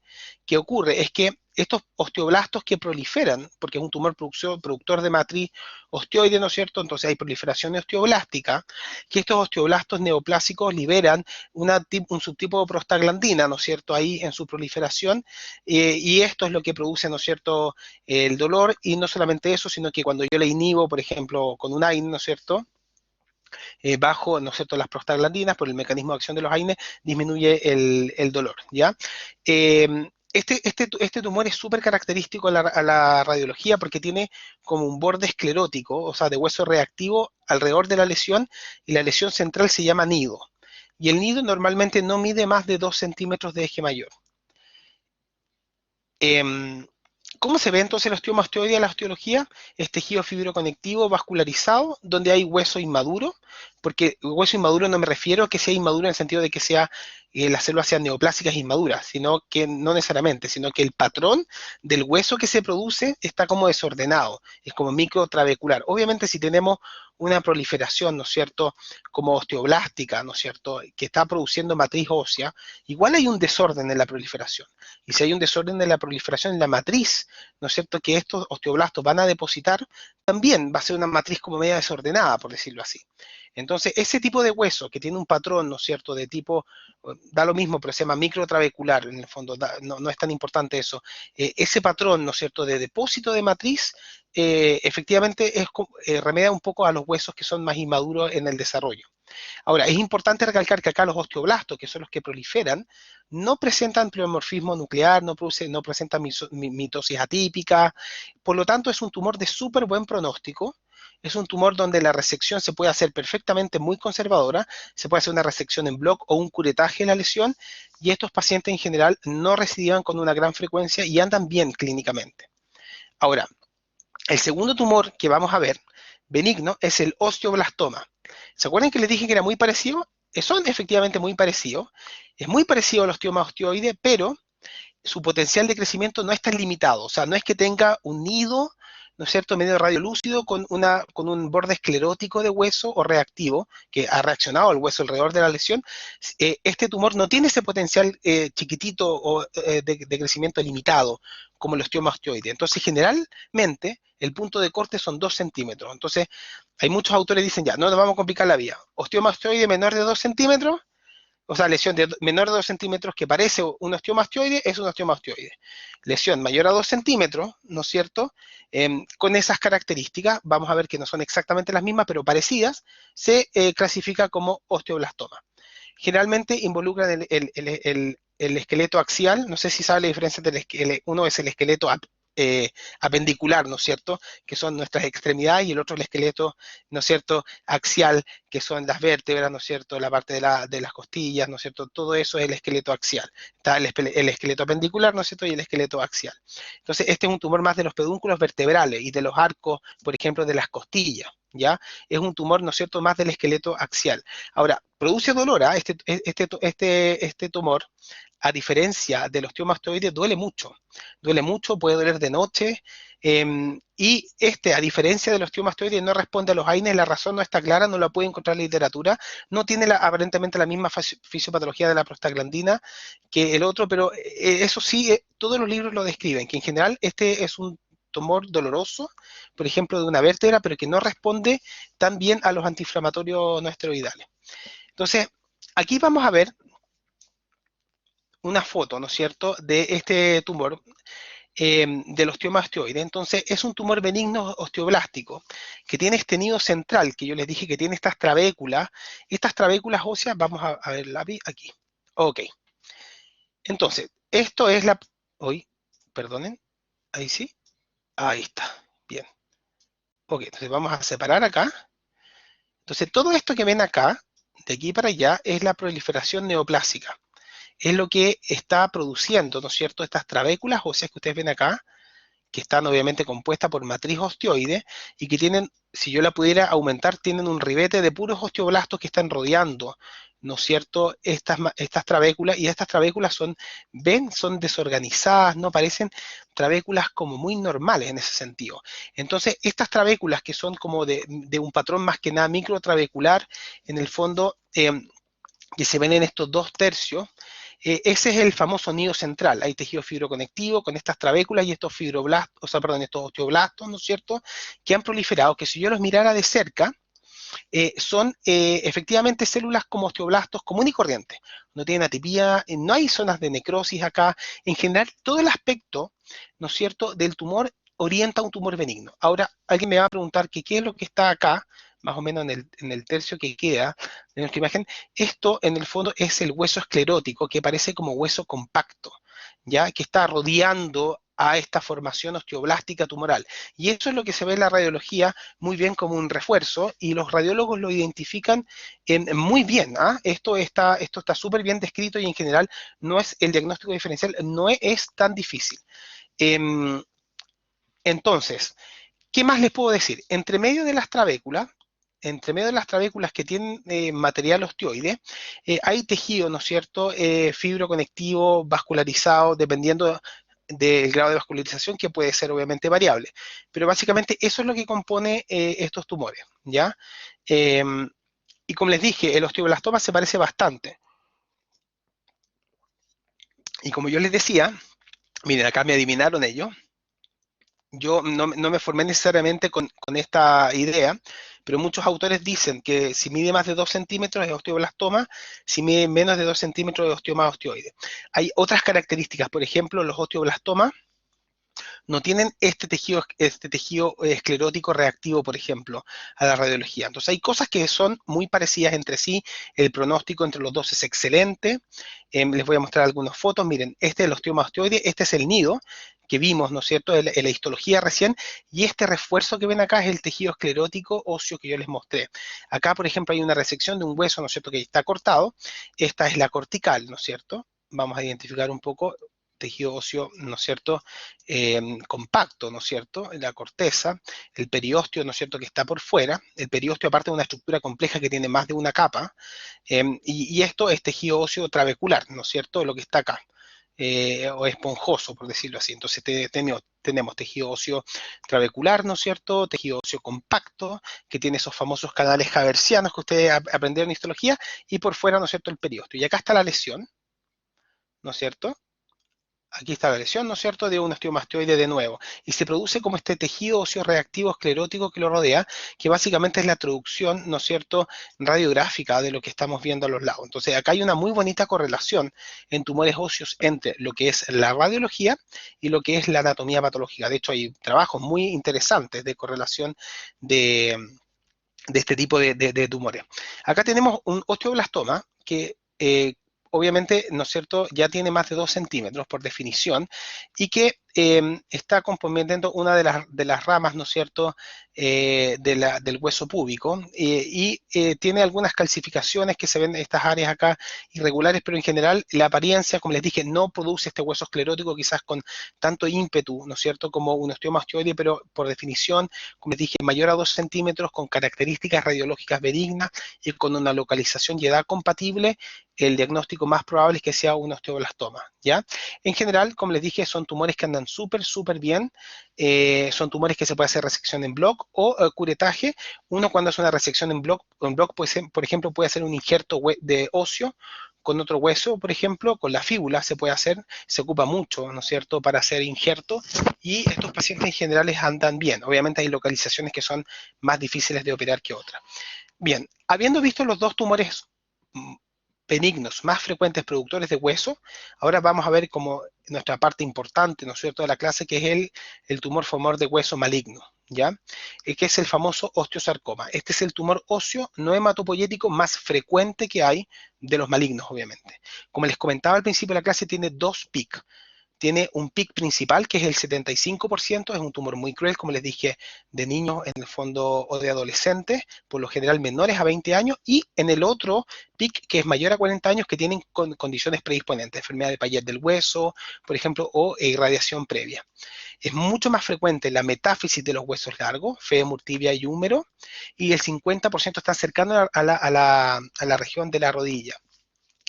que ocurre es que estos osteoblastos que proliferan, porque es un tumor productor de matriz osteoide, ¿no es cierto? Entonces hay proliferación osteoblástica, que estos osteoblastos neoplásicos liberan un subtipo de prostaglandina, ¿no es cierto?, ahí en su proliferación, y esto es lo que produce, ¿no es cierto?, el dolor. Y no solamente eso, sino que cuando yo le inhibo, por ejemplo, con un AINE, ¿no es cierto?, bajo, ¿no es cierto?, las prostaglandinas, por el mecanismo de acción de los AINE, disminuye el dolor, ¿ya? Este tumor es súper característico a la radiología porque tiene como un borde esclerótico, o sea, de hueso reactivo alrededor de la lesión, y la lesión central se llama nido. Y el nido normalmente no mide más de 2 centímetros de eje mayor. Eh, ¿Cómo se ve entonces la osteomastoidea en la osteología? Es tejido fibroconectivo vascularizado donde hay hueso inmaduro, porque hueso inmaduro no me refiero a que sea inmaduro en el sentido de que las células sean neoplásicas inmaduras, sino que no necesariamente, sino que el patrón del hueso que se produce está como desordenado, es como microtrabecular. Obviamente si tenemos una proliferación, ¿no es cierto?, como osteoblástica, ¿no es cierto?, que está produciendo matriz ósea, igual hay un desorden en la proliferación. Y si hay un desorden en la proliferación en la matriz, ¿no es cierto?, que estos osteoblastos van a depositar, también va a ser una matriz como media desordenada, por decirlo así. Entonces, ese tipo de hueso que tiene un patrón, ¿no es cierto?, de tipo, da lo mismo, pero se llama microtrabecular, en el fondo, no es tan importante eso. Ese patrón, ¿no es cierto?, de depósito de matriz, efectivamente remedia un poco a los huesos que son más inmaduros en el desarrollo. Ahora, es importante recalcar que acá los osteoblastos, que son los que proliferan, no presentan pleomorfismo nuclear, no presentan mitosis atípica, por lo tanto es un tumor de súper buen pronóstico, es un tumor donde la resección se puede hacer perfectamente muy conservadora, se puede hacer una resección en bloc o un curetaje de la lesión, y estos pacientes en general no recidivan con una gran frecuencia y andan bien clínicamente. Ahora, el segundo tumor que vamos a ver, benigno, es el osteoblastoma. ¿Se acuerdan que les dije que era muy parecido? Son efectivamente muy parecidos. Es muy parecido al osteoma osteoide, pero su potencial de crecimiento no es tan limitado. O sea, no es que tenga un nido, ¿no es cierto?, medio radiolúcido con un borde esclerótico de hueso o reactivo, que ha reaccionado al hueso alrededor de la lesión. Este tumor no tiene ese potencial chiquitito o de crecimiento limitado como el osteoma osteoide. Entonces, generalmente, el punto de corte son 2 centímetros. Entonces, hay muchos autores que dicen, ya, no nos vamos a complicar la vida. Osteoma osteoide menor de 2 centímetros, o sea, lesión menor de 2 centímetros que parece un osteomastoide, es un osteomastoide. Lesión mayor a 2 centímetros, ¿no es cierto? Con esas características, vamos a ver que no son exactamente las mismas, pero parecidas, se clasifica como osteoblastoma. Generalmente involucran el esqueleto axial, no sé si sabe la diferencia entre uno es el esqueleto apendicular, ¿no es cierto?, que son nuestras extremidades, y el otro el esqueleto, ¿no es cierto?, axial, que son las vértebras, ¿no es cierto?, la parte de las costillas, ¿no es cierto?, todo eso es el esqueleto axial. Está el esqueleto apendicular, ¿no es cierto?, y el esqueleto axial. Entonces, este es un tumor más de los pedúnculos vertebrales y de los arcos, por ejemplo, de las costillas, ¿ya? Es un tumor, ¿no es cierto?, más del esqueleto axial. Ahora, produce dolor, ¿eh? Este tumor, a diferencia del osteomastoide, duele mucho, puede doler de noche, y a diferencia del osteomastoide, no responde a los AINES, la razón no está clara, no la puede encontrar en la literatura, no tiene aparentemente la misma fisiopatología de la prostaglandina que el otro, pero eso sí, todos los libros lo describen, que en general este es un tumor doloroso, por ejemplo, de una vértebra, pero que no responde tan bien a los antiinflamatorios no esteroidales. Entonces, aquí vamos a ver una foto, ¿no es cierto?, de este tumor del osteoma osteoide. Entonces, es un tumor benigno osteoblástico que tiene este nido central, que yo les dije que tiene estas trabéculas. Estas trabéculas óseas, vamos a ver la aquí. Ok. Entonces, esto es la... Hoy, perdonen, ahí sí. Ahí está. Bien. Ok, entonces vamos a separar acá. Entonces, todo esto que ven acá, de aquí para allá, es la proliferación neoplásica. Es lo que está produciendo, ¿no es cierto?, estas trabéculas óseas que ustedes ven acá, que están obviamente compuestas por matriz osteoide y que tienen, si yo la pudiera aumentar, tienen un ribete de puros osteoblastos que están rodeando, ¿no es cierto?, estas trabéculas, y estas trabéculas son desorganizadas, no parecen trabéculas como muy normales en ese sentido. Entonces, estas trabéculas que son como de un patrón más que nada microtrabecular, en el fondo, que se ven en estos 2/3, ese es el famoso nido central. Hay tejido fibroconectivo con estas trabéculas y estos fibroblastos, o sea, perdón, estos osteoblastos, ¿no es cierto?, que han proliferado, que si yo los mirara de cerca, son efectivamente células como osteoblastos común y corriente. No tienen atipía, no hay zonas de necrosis acá. En general, todo el aspecto, ¿no es cierto?, del tumor orienta a un tumor benigno. Ahora, alguien me va a preguntar que qué es lo que está acá, más o menos en el tercio que queda de nuestra imagen. Esto, en el fondo, es el hueso esclerótico, que parece como hueso compacto, ¿ya?, que está rodeando a esta formación osteoblástica tumoral. Y eso es lo que se ve en la radiología muy bien como un refuerzo, y los radiólogos lo identifican muy bien. Esto está súper bien descrito, y en general no es el diagnóstico diferencial, no es tan difícil. Em, entonces, ¿qué más les puedo decir? Entre medio de las trabéculas que tienen material osteoide, hay tejido, ¿no es cierto?, fibroconectivo, vascularizado, dependiendo del grado de vascularización, que puede ser obviamente variable. Pero básicamente eso es lo que compone estos tumores, ¿ya? Y como les dije, el osteoblastoma se parece bastante. Y como yo les decía, miren, acá me adivinaron ellos. Yo no me formé necesariamente con esta idea, pero muchos autores dicen que si mide más de 2 centímetros es osteoblastoma, si mide menos de 2 centímetros es osteoma osteoide. Hay otras características, por ejemplo, los osteoblastomas no tienen este tejido esclerótico reactivo, por ejemplo, a la radiología. Entonces hay cosas que son muy parecidas entre sí, el pronóstico entre los dos es excelente. Les voy a mostrar algunas fotos, miren, este es el osteoma osteoide, este es el nido que vimos, ¿no es cierto?, en la histología recién, y este refuerzo que ven acá es el tejido esclerótico óseo que yo les mostré. Acá, por ejemplo, hay una resección de un hueso, ¿no es cierto?, que está cortado, esta es la cortical, ¿no es cierto? Vamos a identificar un poco tejido óseo, ¿no es cierto?, compacto, ¿no es cierto?, la corteza, el periósteo, ¿no es cierto?, que está por fuera, el periósteo aparte de una estructura compleja que tiene más de una capa, y esto es tejido óseo trabecular, ¿no es cierto?, lo que está acá, o esponjoso, por decirlo así. Entonces tenemos tejido óseo trabecular, ¿no es cierto?, tejido óseo compacto, que tiene esos famosos canales haversianos que ustedes aprendieron en histología, y por fuera, ¿no es cierto?, el periósteo. Y acá está la lesión, ¿no es cierto? Aquí está la lesión, ¿no es cierto?, de un osteomastoide de nuevo. Y se produce como este tejido óseo reactivo esclerótico que lo rodea, que básicamente es la traducción, ¿no es cierto?, radiográfica de lo que estamos viendo a los lados. Entonces, acá hay una muy bonita correlación en tumores óseos entre lo que es la radiología y lo que es la anatomía patológica. De hecho, hay trabajos muy interesantes de correlación de este tipo de tumores. Acá tenemos un osteoblastoma que obviamente, ¿no es cierto?, ya tiene más de 2 centímetros por definición y que está comprometiendo una de las ramas, ¿no es cierto?, del hueso púbico y tiene algunas calcificaciones que se ven en estas áreas acá irregulares, pero en general la apariencia, como les dije, no produce este hueso esclerótico quizás con tanto ímpetu, ¿no es cierto?, como un osteoma osteoide, pero por definición, como les dije, mayor a 2 centímetros, con características radiológicas benignas y con una localización y edad compatible, el diagnóstico más probable es que sea un osteoblastoma, ¿ya? En general, como les dije, son tumores que andan súper bien, son tumores que se puede hacer resección en bloc o curetaje. Uno cuando hace una resección en bloc puede ser, por ejemplo, puede hacer un injerto de óseo con otro hueso, por ejemplo, con la fíbula se puede hacer, se ocupa mucho, ¿no es cierto?, para hacer injerto, y estos pacientes en general andan bien. Obviamente hay localizaciones que son más difíciles de operar que otras. Bien, habiendo visto los dos tumores benignos más frecuentes productores de hueso, ahora vamos a ver como nuestra parte importante, ¿no es cierto?, de la clase, que es el tumor formador de hueso maligno, ¿ya? Que es el famoso osteosarcoma. Este es el tumor óseo no hematopoyético más frecuente que hay de los malignos, obviamente. Como les comentaba al principio de la clase, tiene dos PIC. Tiene un pic principal que es el 75%, es un tumor muy cruel, como les dije, de niños en el fondo o de adolescentes, por lo general menores a 20 años, y en el otro pic que es mayor a 40 años que tienen condiciones predisponentes, enfermedad de Payet del hueso, por ejemplo, o irradiación previa. Es mucho más frecuente la metáfisis de los huesos largos, fémur, tibia y húmero, y el 50% está cercano a la región de la rodilla.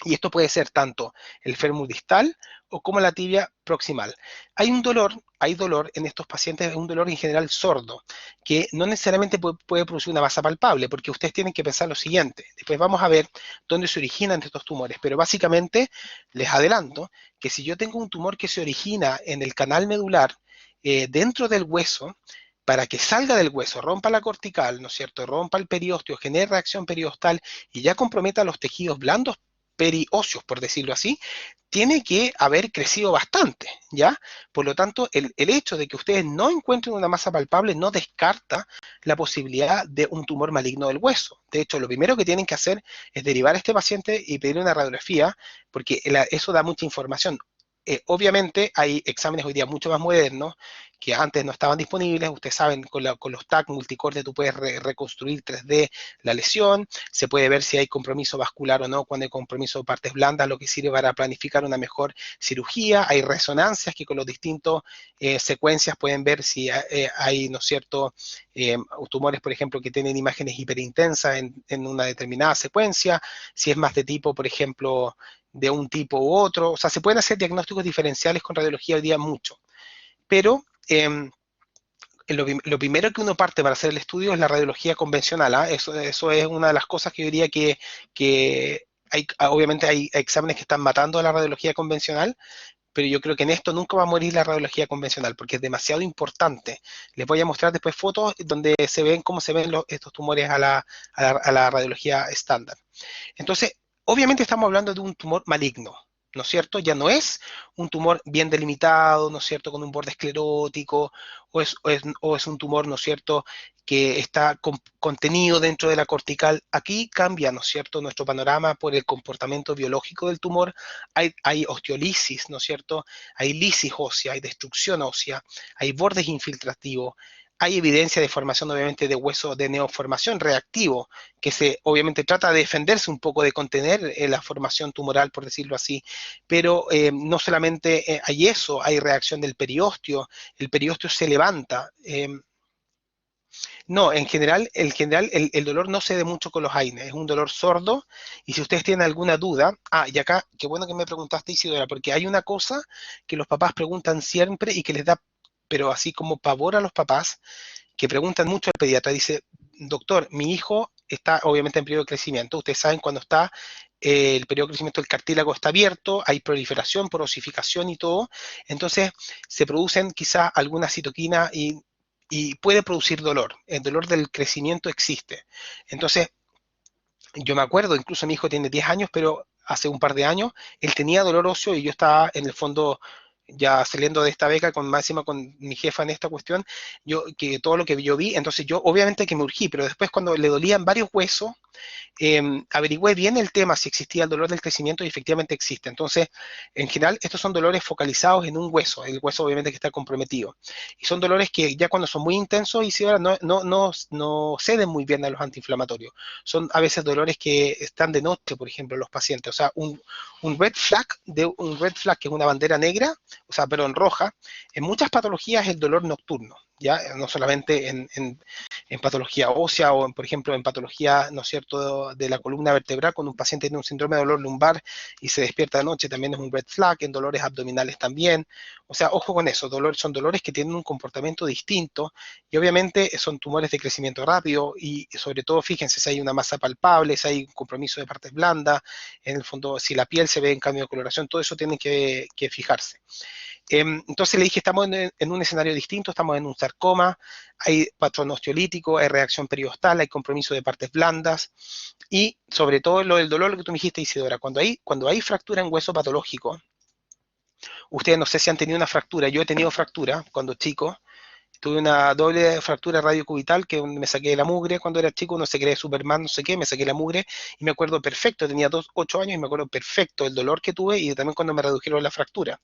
Y esto puede ser tanto el fémur distal o como la tibia proximal. Hay dolor en estos pacientes, un dolor en general sordo, que no necesariamente puede producir una masa palpable, porque ustedes tienen que pensar lo siguiente. Después vamos a ver dónde se originan estos tumores, pero básicamente les adelanto que si yo tengo un tumor que se origina en el canal medular, dentro del hueso, para que salga del hueso, rompa la cortical, ¿no es cierto?, rompa el periósteo, genere reacción periostal y ya comprometa los tejidos blandos perióseos, por decirlo así, tiene que haber crecido bastante, ¿ya? Por lo tanto, el hecho de que ustedes no encuentren una masa palpable no descarta la posibilidad de un tumor maligno del hueso. De hecho, lo primero que tienen que hacer es derivar a este paciente y pedirle una radiografía, porque eso da mucha información. Obviamente hay exámenes hoy día mucho más modernos que antes no estaban disponibles. Ustedes saben, con los TAC multicorte tú puedes reconstruir 3D la lesión, se puede ver si hay compromiso vascular o no, cuando hay compromiso de partes blandas, lo que sirve para planificar una mejor cirugía. Hay resonancias que con los distintos secuencias pueden ver si hay, ¿no es cierto?, tumores, por ejemplo, que tienen imágenes hiperintensas en una determinada secuencia, si es más de tipo, por ejemplo, de un tipo u otro. O sea, se pueden hacer diagnósticos diferenciales con radiología hoy día mucho, pero lo primero que uno parte para hacer el estudio es la radiología convencional, ¿ah? Eso es una de las cosas que yo diría que obviamente hay exámenes que están matando a la radiología convencional, pero yo creo que en esto nunca va a morir la radiología convencional porque es demasiado importante. Les voy a mostrar después fotos donde se ven cómo se ven estos tumores a la radiología estándar. Entonces, obviamente estamos hablando de un tumor maligno, ¿no es cierto? Ya no es un tumor bien delimitado, ¿no es cierto?, con un borde esclerótico, o es un tumor, ¿no es cierto?, que está contenido dentro de la cortical. Aquí cambia, ¿no es cierto?, nuestro panorama por el comportamiento biológico del tumor. Hay osteolisis, ¿no es cierto?, hay lisis ósea, hay destrucción ósea, hay bordes infiltrativos, hay evidencia de formación, obviamente, de hueso de neoformación reactivo, que obviamente trata de defenderse un poco, de contener la formación tumoral, por decirlo así, pero no solamente hay eso, hay reacción del periósteo, el periósteo se levanta. No, el dolor no se da mucho con los AINES, es un dolor sordo, y si ustedes tienen alguna duda, y acá, qué bueno que me preguntaste, Isidora, porque hay una cosa que los papás preguntan siempre y que les da, pero así como pavor a los papás, que preguntan mucho al pediatra, dice, doctor, mi hijo está obviamente en periodo de crecimiento, ustedes saben cuando está el periodo de crecimiento del cartílago está abierto, hay proliferación, porosificación y todo, entonces se producen quizá alguna citoquina y puede producir dolor. El dolor del crecimiento existe. Entonces, yo me acuerdo, incluso mi hijo tiene 10 años, pero hace un par de años él tenía dolor óseo y yo estaba en el fondo ya saliendo de esta beca con máxima con mi jefa en esta cuestión, que todo lo que yo vi, entonces yo obviamente que me urgí, pero después cuando le dolían varios huesos, averigüé bien el tema, si existía el dolor del crecimiento y efectivamente existe. Entonces, en general, estos son dolores focalizados en un hueso, el hueso obviamente que está comprometido. Y son dolores que ya cuando son muy intensos y si ahora no ceden muy bien a los antiinflamatorios. Son a veces dolores que están de noche, por ejemplo, en los pacientes. O sea, un red flag que es una bandera negra, o sea, pero en roja, en muchas patologías es el dolor nocturno. ¿Ya? No solamente en patología ósea o, por ejemplo, en patología, ¿no es cierto?, de la columna vertebral, cuando un paciente tiene un síndrome de dolor lumbar y se despierta de noche, también es un red flag, en dolores abdominales también. O sea, ojo con eso, son dolores que tienen un comportamiento distinto y obviamente son tumores de crecimiento rápido y sobre todo, fíjense, si hay una masa palpable, si hay un compromiso de partes blandas, en el fondo, si la piel se ve en cambio de coloración, todo eso tienen que fijarse. Entonces le dije, estamos en un escenario distinto, estamos en un sarcoma, hay patrón osteolítico, hay reacción periostal, hay compromiso de partes blandas y sobre todo lo del dolor, lo que tú me dijiste, Isidora, cuando hay fractura en hueso patológico, ustedes no sé si han tenido una fractura, yo he tenido fractura cuando chico, tuve una doble fractura radiocubital que me saqué la mugre cuando era chico, no se cree Superman, no sé qué, me saqué la mugre y me acuerdo perfecto, tenía 8 años y me acuerdo perfecto el dolor que tuve y también cuando me redujeron la fractura.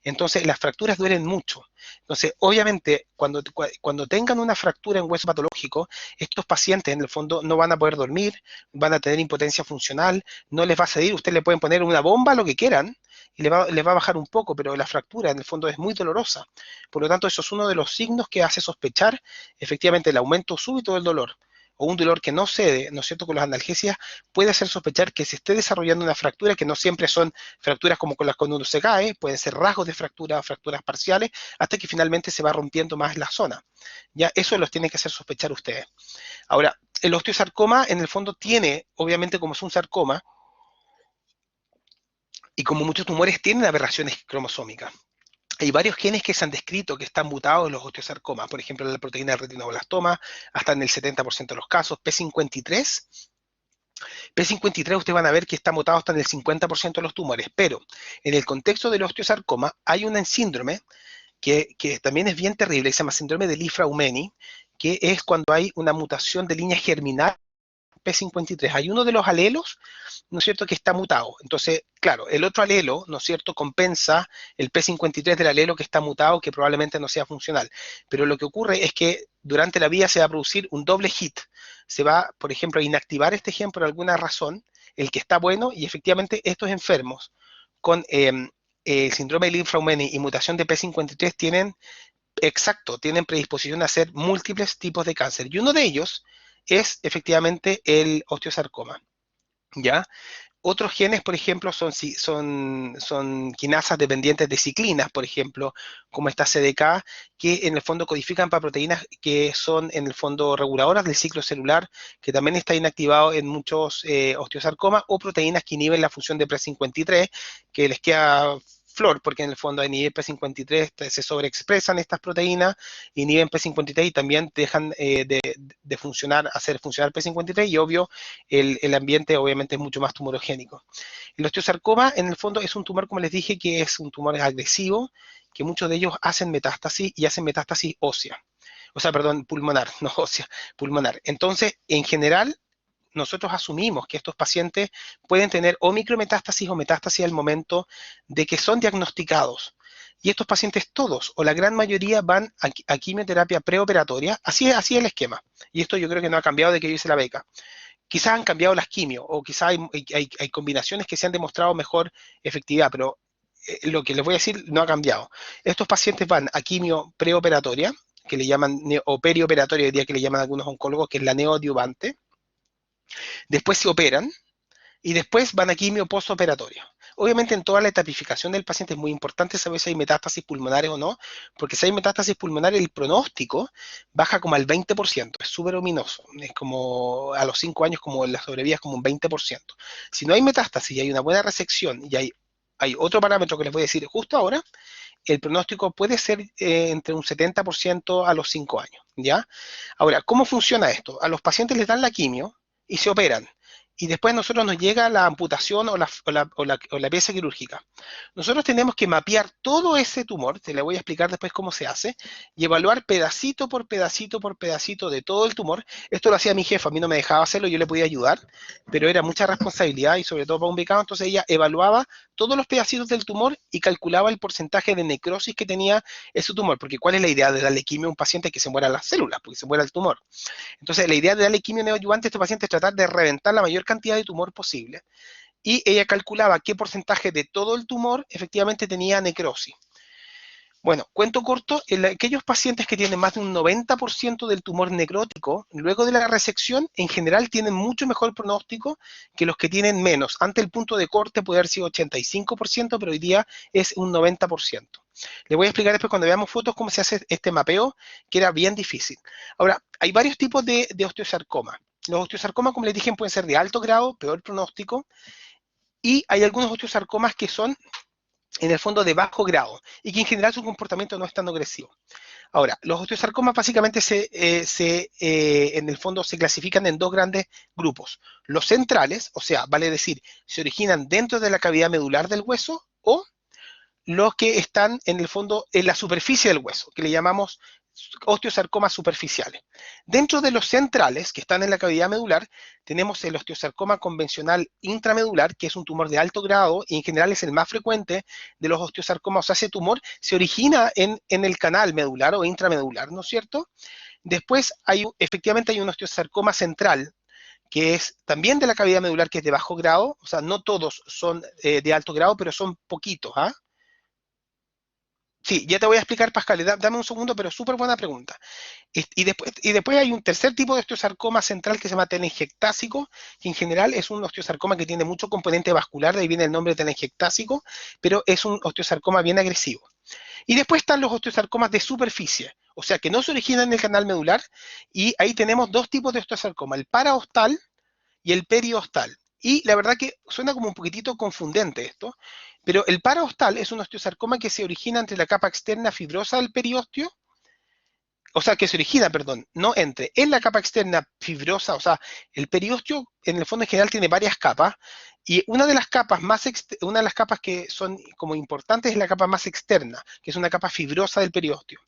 Entonces, las fracturas duelen mucho. Entonces, obviamente, cuando tengan una fractura en hueso patológico, estos pacientes en el fondo no van a poder dormir, van a tener impotencia funcional, no les va a ceder, ustedes le pueden poner una bomba, lo que quieran, y les va a bajar un poco, pero la fractura en el fondo es muy dolorosa. Por lo tanto, eso es uno de los signos que hace sospechar efectivamente el aumento súbito del dolor o un dolor que no cede, ¿no es cierto?, con las analgesias, puede hacer sospechar que se esté desarrollando una fractura, que no siempre son fracturas como con las cuando uno se cae, pueden ser rasgos de fractura, fracturas parciales, hasta que finalmente se va rompiendo más la zona. Ya eso los tiene que hacer sospechar ustedes. Ahora, el osteosarcoma en el fondo tiene, obviamente como es un sarcoma, y como muchos tumores tienen aberraciones cromosómicas. Hay varios genes que se han descrito que están mutados en los osteosarcomas, por ejemplo, la proteína del retinoblastoma, hasta en el 70% de los casos, P53 ustedes van a ver que está mutado hasta en el 50% de los tumores, pero en el contexto del osteosarcoma hay un síndrome que también es bien terrible, que se llama síndrome de Li-Fraumeni, que es cuando hay una mutación de línea germinal P53. Hay uno de los alelos, ¿no es cierto?, que está mutado. Entonces, claro, el otro alelo, ¿no es cierto?, compensa el P53 del alelo que está mutado, que probablemente no sea funcional. Pero lo que ocurre es que durante la vida se va a producir un doble hit. Se va, por ejemplo, a inactivar este gen por alguna razón, el que está bueno, y efectivamente estos enfermos con el síndrome de Li-Fraumeni y mutación de P53 tienen predisposición a hacer múltiples tipos de cáncer. Y uno de ellos es efectivamente el osteosarcoma. ¿Ya? Otros genes, por ejemplo, son quinasas dependientes de ciclinas, por ejemplo, como esta CDK, que en el fondo codifican para proteínas que son en el fondo reguladoras del ciclo celular, que también está inactivado en muchos osteosarcomas, o proteínas que inhiben la función de Pre53, que les queda flor, porque en el fondo inhiben P53, se sobreexpresan estas proteínas, inhiben P53 y también dejan de funcionar, hacer funcionar P53 y obvio, el ambiente obviamente es mucho más tumorogénico. El osteosarcoma en el fondo es un tumor, como les dije, que es un tumor agresivo, que muchos de ellos hacen metástasis y hacen metástasis ósea. O sea, perdón, pulmonar, no ósea, pulmonar. Entonces, en general, nosotros asumimos que estos pacientes pueden tener o micrometástasis o metástasis al momento de que son diagnosticados. Y estos pacientes todos, o la gran mayoría, van a quimioterapia preoperatoria. Así es el esquema. Y esto yo creo que no ha cambiado de que yo hice la beca. Quizás han cambiado las quimio, o quizás hay combinaciones que se han demostrado mejor efectividad, pero lo que les voy a decir no ha cambiado. Estos pacientes van a quimio preoperatoria, que le llaman, o perioperatoria, diría que le llaman algunos oncólogos, que es la neoadyuvante. Después se operan y después van a quimio postoperatorio. Obviamente en toda la etapificación del paciente es muy importante saber si hay metástasis pulmonares o no, porque si hay metástasis pulmonares el pronóstico baja como al 20%, es súper ominoso, es como a los 5 años como en la sobrevida es como un 20%. Si no hay metástasis y hay una buena resección y hay otro parámetro que les voy a decir justo ahora, el pronóstico puede ser entre un 70% a los 5 años, ¿ya? Ahora, ¿cómo funciona esto? A los pacientes les dan la quimio y se operan. Y después a nosotros nos llega la amputación o la pieza quirúrgica. Nosotros tenemos que mapear todo ese tumor, te le voy a explicar después cómo se hace, y evaluar pedacito por pedacito por pedacito de todo el tumor. Esto lo hacía mi jefa, a mí no me dejaba hacerlo, yo le podía ayudar, pero era mucha responsabilidad y sobre todo para un becado, entonces ella evaluaba todos los pedacitos del tumor y calculaba el porcentaje de necrosis que tenía ese tumor, porque ¿cuál es la idea de darle quimio a un paciente que se muera las células, porque se muera el tumor? Entonces, la idea de darle quimio neoadyuvante a este paciente es tratar de reventar la mayor cantidad de tumor posible. Y ella calculaba qué porcentaje de todo el tumor efectivamente tenía necrosis. Bueno, cuento corto, en aquellos pacientes que tienen más de un 90% del tumor necrótico, luego de la resección, en general tienen mucho mejor pronóstico que los que tienen menos. Ante el punto de corte puede haber sido 85%, pero hoy día es un 90%. Le voy a explicar después cuando veamos fotos cómo se hace este mapeo, que era bien difícil. Ahora, hay varios tipos de osteosarcoma. Los osteosarcomas, como les dije, pueden ser de alto grado, peor pronóstico, y hay algunos osteosarcomas que son en el fondo de bajo grado y que en general su comportamiento no es tan agresivo. Ahora, los osteosarcomas básicamente en el fondo se clasifican en dos grandes grupos. Los centrales, o sea, vale decir, se originan dentro de la cavidad medular del hueso, o los que están en el fondo en la superficie del hueso, que le llamamos osteosarcomas superficiales. Dentro de los centrales, que están en la cavidad medular, tenemos el osteosarcoma convencional intramedular, que es un tumor de alto grado y en general es el más frecuente de los osteosarcomas. O sea, ese tumor se origina en el canal medular o intramedular, ¿no es cierto? Después, efectivamente hay un osteosarcoma central, que es también de la cavidad medular, que es de bajo grado, o sea, no todos son de alto grado, pero son poquitos, ¿ah? Sí, ya te voy a explicar, Pascal, dame un segundo, pero súper buena pregunta. Y después hay un tercer tipo de osteosarcoma central que se llama telangiectásico, que en general es un osteosarcoma que tiene mucho componente vascular, de ahí viene el nombre de telangiectásico, pero es un osteosarcoma bien agresivo. Y después están los osteosarcomas de superficie, o sea, que no se originan en el canal medular, y ahí tenemos dos tipos de osteosarcoma, el paraostal y el periostal. Y la verdad que suena como un poquitito confundente esto, pero el paraostal es un osteosarcoma que se origina entre la capa externa fibrosa del periósteo, o sea, que se origina, perdón, no entre, en la capa externa fibrosa, o sea, el periósteo en el fondo en general tiene varias capas, y una de las capas que son como importantes es la capa más externa, que es una capa fibrosa del periósteo.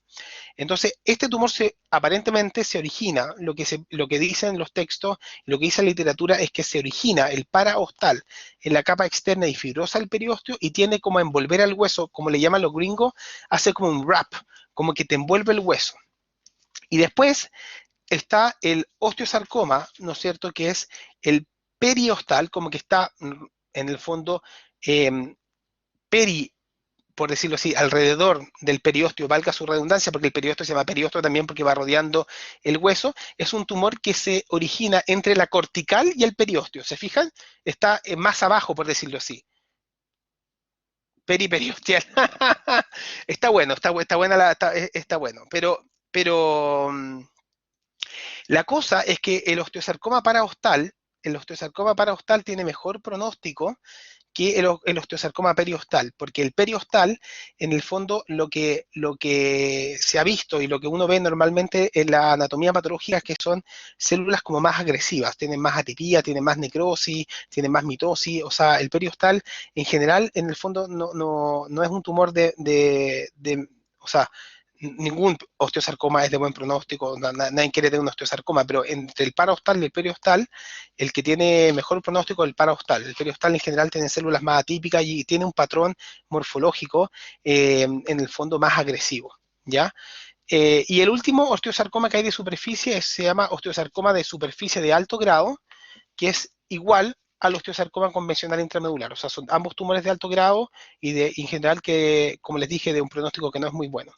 Entonces, este tumor aparentemente se origina, lo que dicen los textos, lo que dice la literatura es que se origina el paraostal en la capa externa y fibrosa del periósteo y tiene como envolver al hueso, como le llaman los gringos, hace como un wrap, como que te envuelve el hueso. Y después está el osteosarcoma, ¿no es cierto?, que es el periostal, como que está en el fondo eh, peri por decirlo así, alrededor del periósteo, valga su redundancia, porque el periósteo se llama periósteo también porque va rodeando el hueso, es un tumor que se origina entre la cortical y el periósteo. ¿Se fijan? Está más abajo, por decirlo así. Periperiosteal. Está bueno, está buena está bueno. Pero la cosa es que el osteosarcoma paraostal tiene mejor pronóstico que el osteosarcoma periostal, porque el periostal, en el fondo, lo que se ha visto y lo que uno ve normalmente en la anatomía patológica es que son células como más agresivas, tienen más atipía, tienen más necrosis, tienen más mitosis, o sea, el periostal en general, en el fondo, no es un tumor o sea, ningún osteosarcoma es de buen pronóstico, nadie quiere tener un osteosarcoma, pero entre el paraostal y el periostal, el que tiene mejor pronóstico es el paraostal. El periostal en general tiene células más atípicas y tiene un patrón morfológico en el fondo más agresivo, ¿ya? Y el último osteosarcoma que hay de superficie se llama osteosarcoma de superficie de alto grado, que es igual al osteosarcoma convencional intramedular. O sea, son ambos tumores de alto grado y en general que, como les dije, de un pronóstico que no es muy bueno.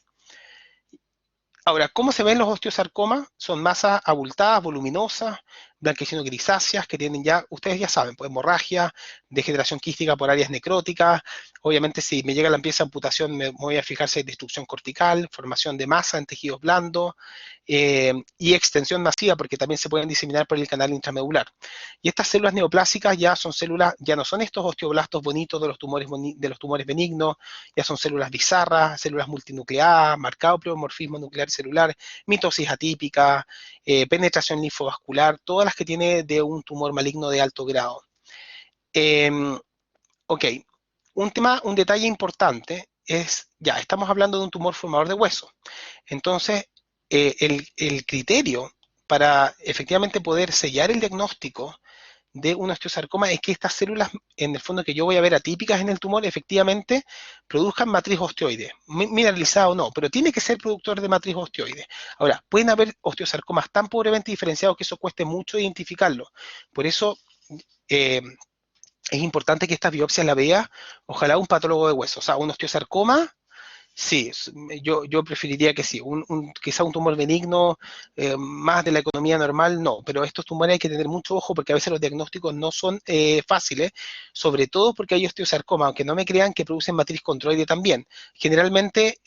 Ahora, ¿cómo se ven los osteosarcomas? Son masas abultadas, voluminosas, blanquecino grisáceas, que tienen ya, ustedes ya saben, pues hemorragia, degeneración quística por áreas necróticas. Obviamente, si me llega la pieza de amputación, me voy a fijar si hay destrucción cortical, formación de masa en tejidos blandos y extensión masiva, porque también se pueden diseminar por el canal intramedular. Y estas células neoplásicas ya son células, ya no son estos osteoblastos bonitos de los tumores benignos, ya son células bizarras, células multinucleadas, marcado pleomorfismo nuclear celular, mitosis atípica, penetración linfovascular, todas las que tiene de un tumor maligno de alto grado. Eh, ok, un detalle importante es, ya, estamos hablando de un tumor formador de hueso. Entonces, el criterio para efectivamente poder sellar el diagnóstico de un osteosarcoma es que estas células, en el fondo que yo voy a ver atípicas en el tumor, efectivamente produzcan matriz osteoide, mineralizada o no, pero tiene que ser productor de matriz osteoide. Ahora, pueden haber osteosarcomas tan pobremente diferenciados que eso cueste mucho identificarlo. Por eso eh, es importante que estas biopsias la vea, ojalá un patólogo de hueso, o sea, un osteosarcoma. Sí, yo preferiría que sí. Quizá un tumor benigno, más de la economía normal, no. Pero estos tumores hay que tener mucho ojo porque a veces los diagnósticos no son fáciles, sobre todo porque hay osteosarcoma, aunque no me crean que producen matriz condroide también. Generalmente,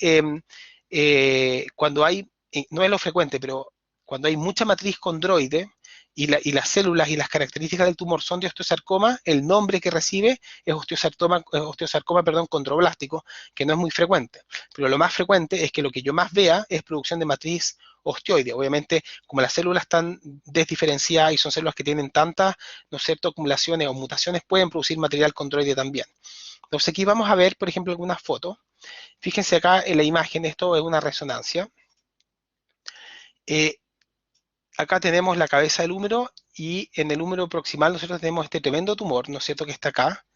cuando hay, no es lo frecuente, pero cuando hay mucha matriz condroide y las células y las características del tumor son de osteosarcoma, el nombre que recibe es osteosarcoma, perdón, condroblástico, que no es muy frecuente. Pero lo más frecuente es que lo que yo más vea es producción de matriz osteoide. Obviamente, como las células están desdiferenciadas y son células que tienen tantas, ¿no es cierto?, acumulaciones o mutaciones, pueden producir material condroide también. Entonces aquí vamos a ver, por ejemplo, algunas fotos. Fíjense acá en la imagen, esto es una resonancia. Eh, Acá tenemos la cabeza del húmero y en el húmero proximal nosotros tenemos este tremendo tumor, ¿no es cierto?, que está acá,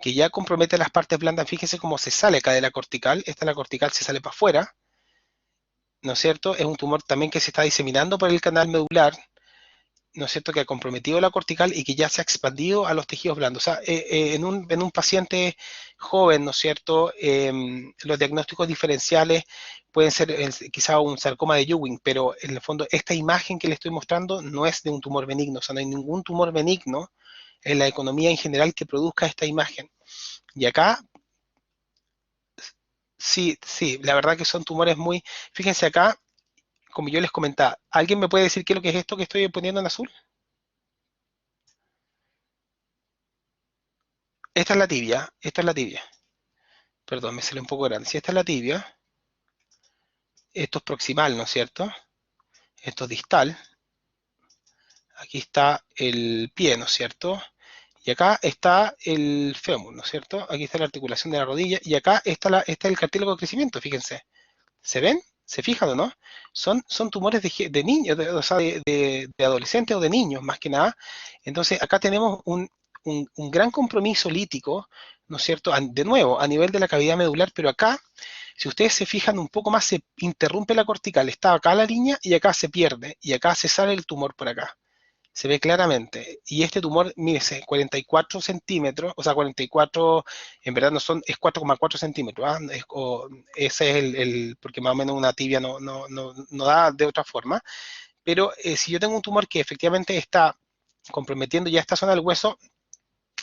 que ya compromete las partes blandas. Fíjense cómo se sale acá de la cortical. Esta la cortical se sale para afuera, ¿no es cierto? Es un tumor también que se está diseminando por el canal medular, ¿no es cierto?, que ha comprometido la cortical y que ya se ha expandido a los tejidos blandos. O sea, en un paciente joven, ¿no es cierto?, los diagnósticos diferenciales pueden ser quizá un sarcoma de Ewing, pero en el fondo esta imagen que le estoy mostrando no es de un tumor benigno, o sea, no hay ningún tumor benigno en la economía en general que produzca esta imagen. Y acá, sí, sí, la verdad que son tumores muy... Fíjense acá, como yo les comentaba, ¿alguien me puede decir qué es lo que es esto que estoy poniendo en azul? Esta es la tibia, esta es la tibia. Perdón, me sale un poco grande. Si esta es la tibia, esto es proximal, ¿no es cierto? Esto es distal. Aquí está el pie, ¿no es cierto? Y acá está el fémur, ¿no es cierto? Aquí está la articulación de la rodilla y acá está el cartílago de crecimiento, fíjense. ¿Se ven? ¿Se fijan o no? Son tumores de niños, o sea, de adolescentes o de niños, más que nada. Entonces, acá tenemos un gran compromiso lítico, ¿no es cierto? De nuevo, a nivel de la cavidad medular, pero acá, si ustedes se fijan un poco más, se interrumpe la cortical. Está acá la línea y acá se pierde, y acá se sale el tumor por acá. Se ve claramente. Y este tumor, mírese, 44 centímetros, o sea, 44, en verdad no son, es 4,4 centímetros. ¿Ah? Ese es porque más o menos una tibia no da de otra forma. Pero si yo tengo un tumor que efectivamente está comprometiendo ya esta zona del hueso,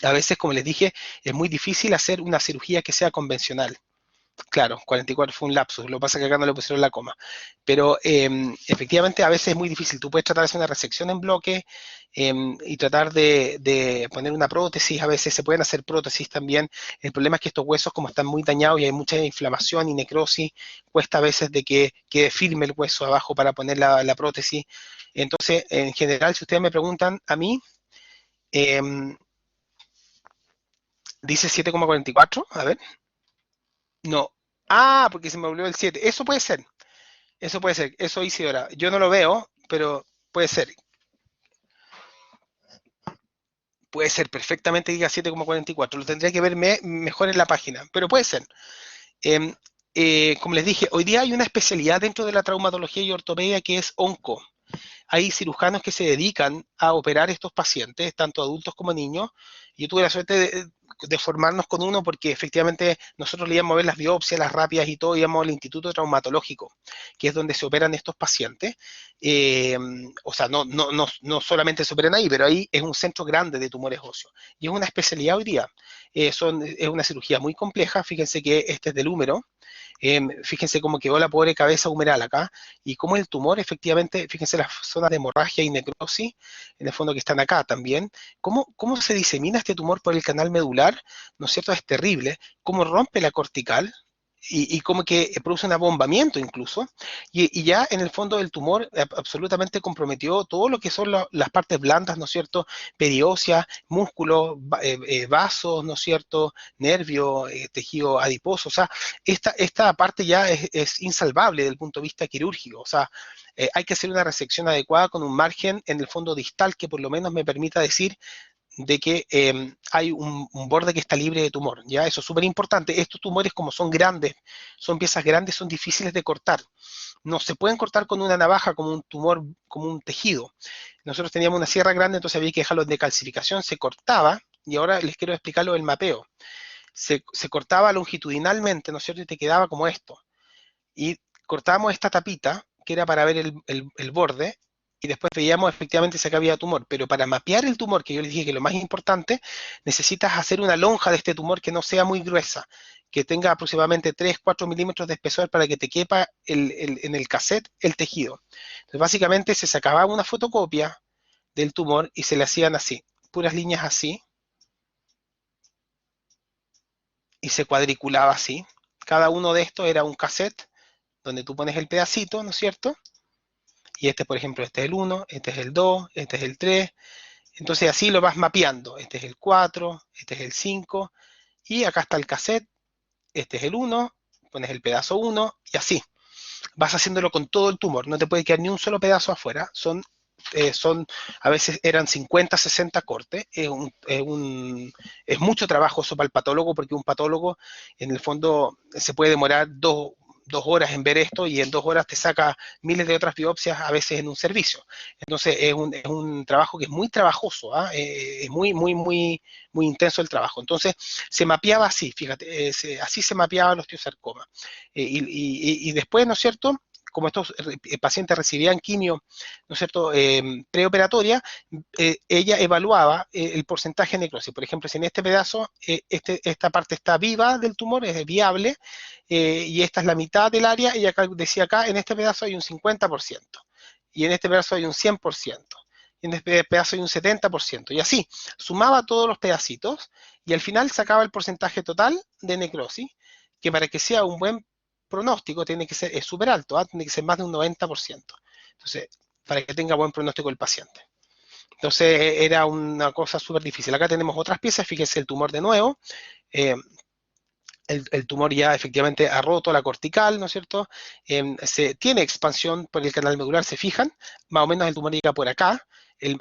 a veces, como les dije, es muy difícil hacer una cirugía que sea convencional. Claro, 44 fue un lapsus, lo que pasa es que acá no le pusieron la coma. Pero efectivamente a veces es muy difícil. Tú puedes tratar de hacer una resección en bloque y tratar de poner una prótesis. A veces se pueden hacer prótesis también. El problema es que estos huesos, como están muy dañados y hay mucha inflamación y necrosis, cuesta a veces de que quede firme el hueso abajo para poner la prótesis. Entonces, en general, si ustedes me preguntan a mí, em, dice 7,44. A ver, no. Ah, porque se me olvidó el 7. Eso puede ser. Eso puede ser, eso Isidora. Yo no lo veo, pero puede ser. Puede ser perfectamente diga 7,44. Lo tendría que ver mejor en la página, pero puede ser. Eh, como les dije, hoy día hay una especialidad dentro de la traumatología y ortopedia que es onco. Hay cirujanos que se dedican a operar estos pacientes, tanto adultos como niños. Yo tuve la suerte de formarnos con uno porque efectivamente nosotros le íbamos a ver las biopsias, las rápidas y todo, íbamos al Instituto Traumatológico, que es donde se operan estos pacientes. Eh, o sea, no solamente se operan ahí, pero ahí es un centro grande de tumores óseos. Y es una especialidad hoy día. Es una cirugía muy compleja. Fíjense que este es del húmero. Fíjense cómo quedó la pobre cabeza humeral acá y cómo el tumor efectivamente, fíjense las zonas de hemorragia y necrosis, en el fondo que están acá también, cómo se disemina este tumor por el canal medular, ¿no es cierto? Es terrible, cómo rompe la cortical, y como que produce un abombamiento incluso, y ya en el fondo del tumor absolutamente comprometió todo lo que son las partes blandas, ¿no es cierto? Periósea, músculos, vasos, ¿no es cierto? Nervio, tejido adiposo, o sea, esta parte ya es insalvable desde el punto de vista quirúrgico, o sea, hay que hacer una resección adecuada con un margen en el fondo distal que por lo menos me permita decir de que hay un borde que está libre de tumor, ¿ya? Eso es súper importante. Estos tumores, como son grandes, son piezas grandes, son difíciles de cortar. No se pueden cortar con una navaja como un tumor, como un tejido. Nosotros teníamos una sierra grande, entonces había que dejarlo de calcificación, se cortaba, y ahora les quiero explicar lo del mapeo. Se cortaba longitudinalmente, ¿no es cierto? Y te quedaba como esto. Y cortábamos esta tapita, que era para ver el borde, y después veíamos efectivamente si acá había tumor. Pero para mapear el tumor, que yo les dije que lo más importante, necesitas hacer una lonja de este tumor que no sea muy gruesa, que tenga aproximadamente 3-4 milímetros de espesor para que te quepa en el cassette el tejido. Entonces, básicamente se sacaba una fotocopia del tumor y se le hacían así, puras líneas así, y se cuadriculaba así. Cada uno de estos era un cassette donde tú pones el pedacito, ¿no es cierto? Y este, por ejemplo, este es el 1, este es el 2, este es el 3. Entonces así lo vas mapeando. Este es el 4, este es el 5, y acá está el cassette, este es el 1, pones el pedazo 1 y así. Vas haciéndolo con todo el tumor, no te puede quedar ni un solo pedazo afuera. A veces eran 50, 60 cortes. Es mucho trabajo eso para el patólogo, porque un patólogo en el fondo se puede demorar 2 horas en ver esto y en 2 horas te saca miles de otras biopsias, a veces en un servicio. Entonces es un trabajo que es muy trabajoso, ¿ah? Es muy, muy, muy, muy intenso el trabajo. Entonces se mapeaba así, fíjate, así se mapeaba el osteosarcoma. Y después, ¿no es cierto? Como estos pacientes recibían quimio, ¿no es cierto?, preoperatoria, ella evaluaba el porcentaje de necrosis. Por ejemplo, si en este pedazo, esta parte está viva del tumor, es viable, y esta es la mitad del área, ella decía acá, en este pedazo hay un 50%, y en este pedazo hay un 100%, y en este pedazo hay un 70%, y así, sumaba todos los pedacitos, y al final sacaba el porcentaje total de necrosis, que para que sea un buen pronóstico tiene que ser, es súper alto, ¿ah? Tiene que ser más de un 90%. Entonces, para que tenga buen pronóstico el paciente. Entonces, era una cosa súper difícil. Acá tenemos otras piezas, fíjense el tumor de nuevo. Eh, el tumor ya efectivamente ha roto la cortical, ¿no es cierto? Tiene expansión por el canal medular, se fijan, más o menos el tumor llega por acá.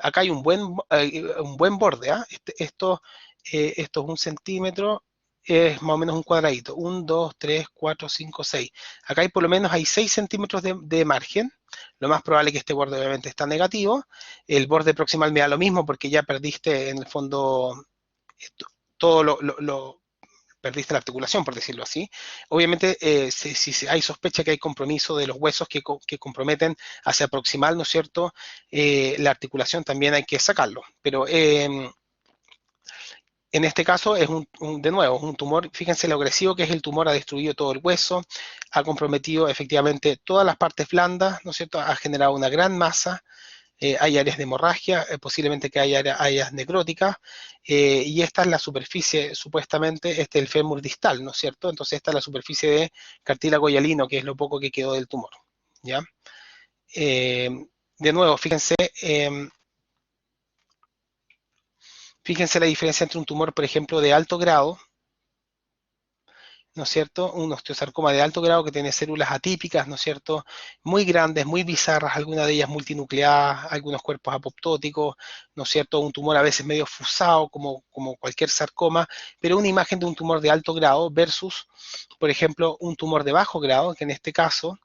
Acá hay un buen borde, ¿ah? Esto es 1 centímetro, es más o menos un cuadradito. 1, 2, 3, 4, 5, 6. Acá hay por lo menos hay 6 centímetros de margen. Lo más probable es que este borde obviamente está negativo. El borde proximal me da lo mismo porque ya perdiste en el fondo todo perdiste la articulación, por decirlo así. Obviamente, si hay sospecha que hay compromiso de los huesos que comprometen hacia proximal, ¿no es cierto? La articulación también hay que sacarlo. Pero En este caso es de nuevo, un tumor, fíjense lo agresivo que es el tumor, ha destruido todo el hueso, ha comprometido efectivamente todas las partes blandas, ¿no es cierto? Ha generado una gran masa, hay áreas de hemorragia, posiblemente que haya áreas necróticas, y esta es la superficie, supuestamente, este es el fémur distal, ¿no es cierto? Entonces esta es la superficie de cartílago hialino, que es lo poco que quedó del tumor, ¿ya? Eh, de nuevo, fíjense la diferencia entre un tumor, por ejemplo, de alto grado, ¿no es cierto? Un osteosarcoma de alto grado que tiene células atípicas, ¿no es cierto? Muy grandes, muy bizarras, algunas de ellas multinucleadas, algunos cuerpos apoptóticos, ¿no es cierto? Un tumor a veces medio fusado, como cualquier sarcoma, pero una imagen de un tumor de alto grado versus, por ejemplo, un tumor de bajo grado, que en este caso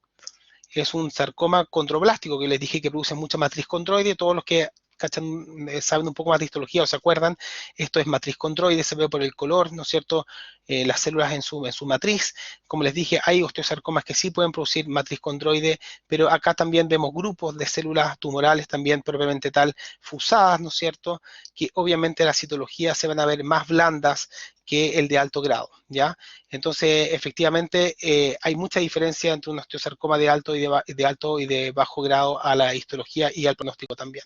es un sarcoma condroblástico, que les dije que produce mucha matriz condroide. Todos los que cachan, saben un poco más de histología o se acuerdan, esto es matriz condroide, se ve por el color, ¿no es cierto? Las células en su matriz. Como les dije, hay osteosarcomas que sí pueden producir matriz condroide, pero acá también vemos grupos de células tumorales también propiamente tal, fusadas, ¿no es cierto? Que obviamente las citologías se van a ver más blandas que el de alto grado, ¿ya? Entonces, efectivamente, hay mucha diferencia entre un osteosarcoma de alto y de bajo grado a la histología y al pronóstico también.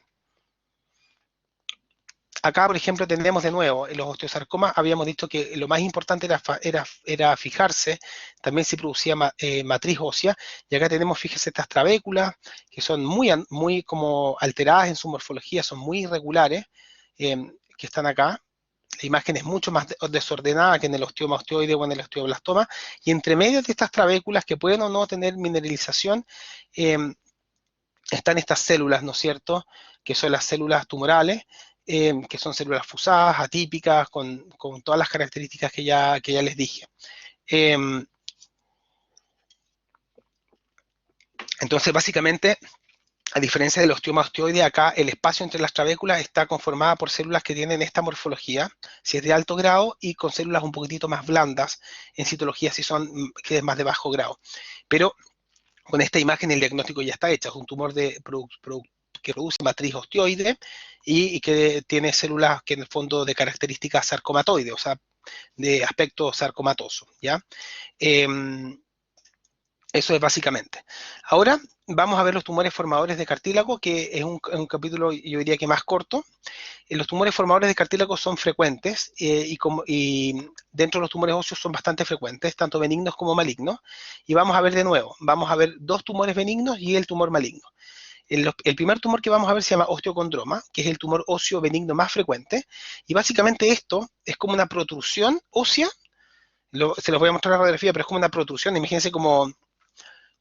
Acá, por ejemplo, tendremos de nuevo, en los osteosarcomas habíamos dicho que lo más importante era fijarse también si producía matriz ósea, y acá tenemos, fíjese, estas trabéculas que son muy como alteradas en su morfología, son muy irregulares, que están acá. La imagen es mucho más desordenada que en el osteoma osteoide o en el osteoblastoma, y entre medio de estas trabéculas que pueden o no tener mineralización, eh, están estas células, ¿no es cierto?, que son las células tumorales, que son células fusadas, atípicas, con todas las características que ya les dije. Eh, entonces, básicamente, a diferencia del osteoma osteoide, acá el espacio entre las trabéculas está conformada por células que tienen esta morfología, si es de alto grado, y con células un poquitito más blandas en citología, si son que es más de bajo grado. Pero con esta imagen el diagnóstico ya está hecho, es un tumor que produce matriz osteoide y que tiene células que en el fondo de características sarcomatoides, o sea, de aspecto sarcomatoso, ¿ya? Eh, Eso es básicamente. Ahora vamos a ver los tumores formadores de cartílago, que es un capítulo, yo diría que más corto. Los tumores formadores de cartílago son frecuentes, y dentro de los tumores óseos son bastante frecuentes, tanto benignos como malignos. Y vamos a ver de nuevo, vamos a ver dos tumores benignos y el tumor maligno. El primer tumor que vamos a ver se llama osteocondroma, que es el tumor óseo benigno más frecuente. Y básicamente esto es como una protrusión ósea. Se los voy a mostrar en la radiografía, pero es como una protrusión. Imagínense como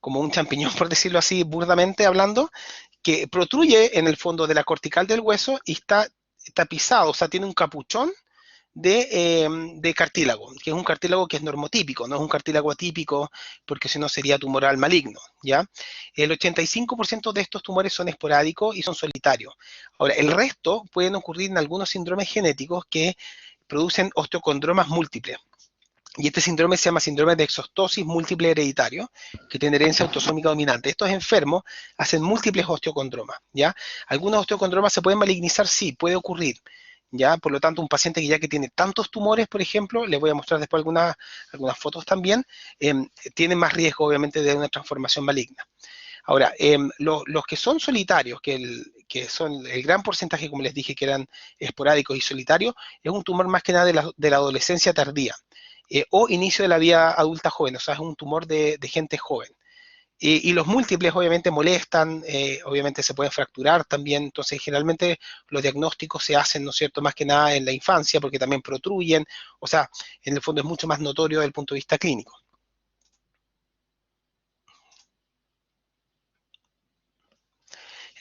un champiñón, por decirlo así, burdamente hablando, que protruye en el fondo de la cortical del hueso y está tapizado, o sea, tiene un capuchón de cartílago, que es un cartílago que es normotípico, no es un cartílago atípico, porque si no sería tumoral maligno, ¿ya? El 85% de estos tumores son esporádicos y son solitarios. Ahora, el resto pueden ocurrir en algunos síndromes genéticos que producen osteocondromas múltiples. Y este síndrome se llama síndrome de exostosis múltiple hereditario, que tiene herencia autosómica dominante. Estos enfermos hacen múltiples osteocondromas, ¿ya? Algunos osteocondromas se pueden malignizar, sí, puede ocurrir, ¿ya? Por lo tanto, un paciente que tiene tantos tumores, por ejemplo, les voy a mostrar después algunas fotos también, tiene más riesgo, obviamente, de una transformación maligna. Ahora, los que son solitarios, que son el gran porcentaje, como les dije, que eran esporádicos y solitarios, es un tumor más que nada de la adolescencia tardía, o inicio de la vida adulta joven, o sea, es un tumor de gente joven. Y los múltiples obviamente molestan, obviamente se pueden fracturar también, entonces generalmente los diagnósticos se hacen, ¿no es cierto?, más que nada en la infancia, porque también protruyen, o sea, en el fondo es mucho más notorio desde el punto de vista clínico.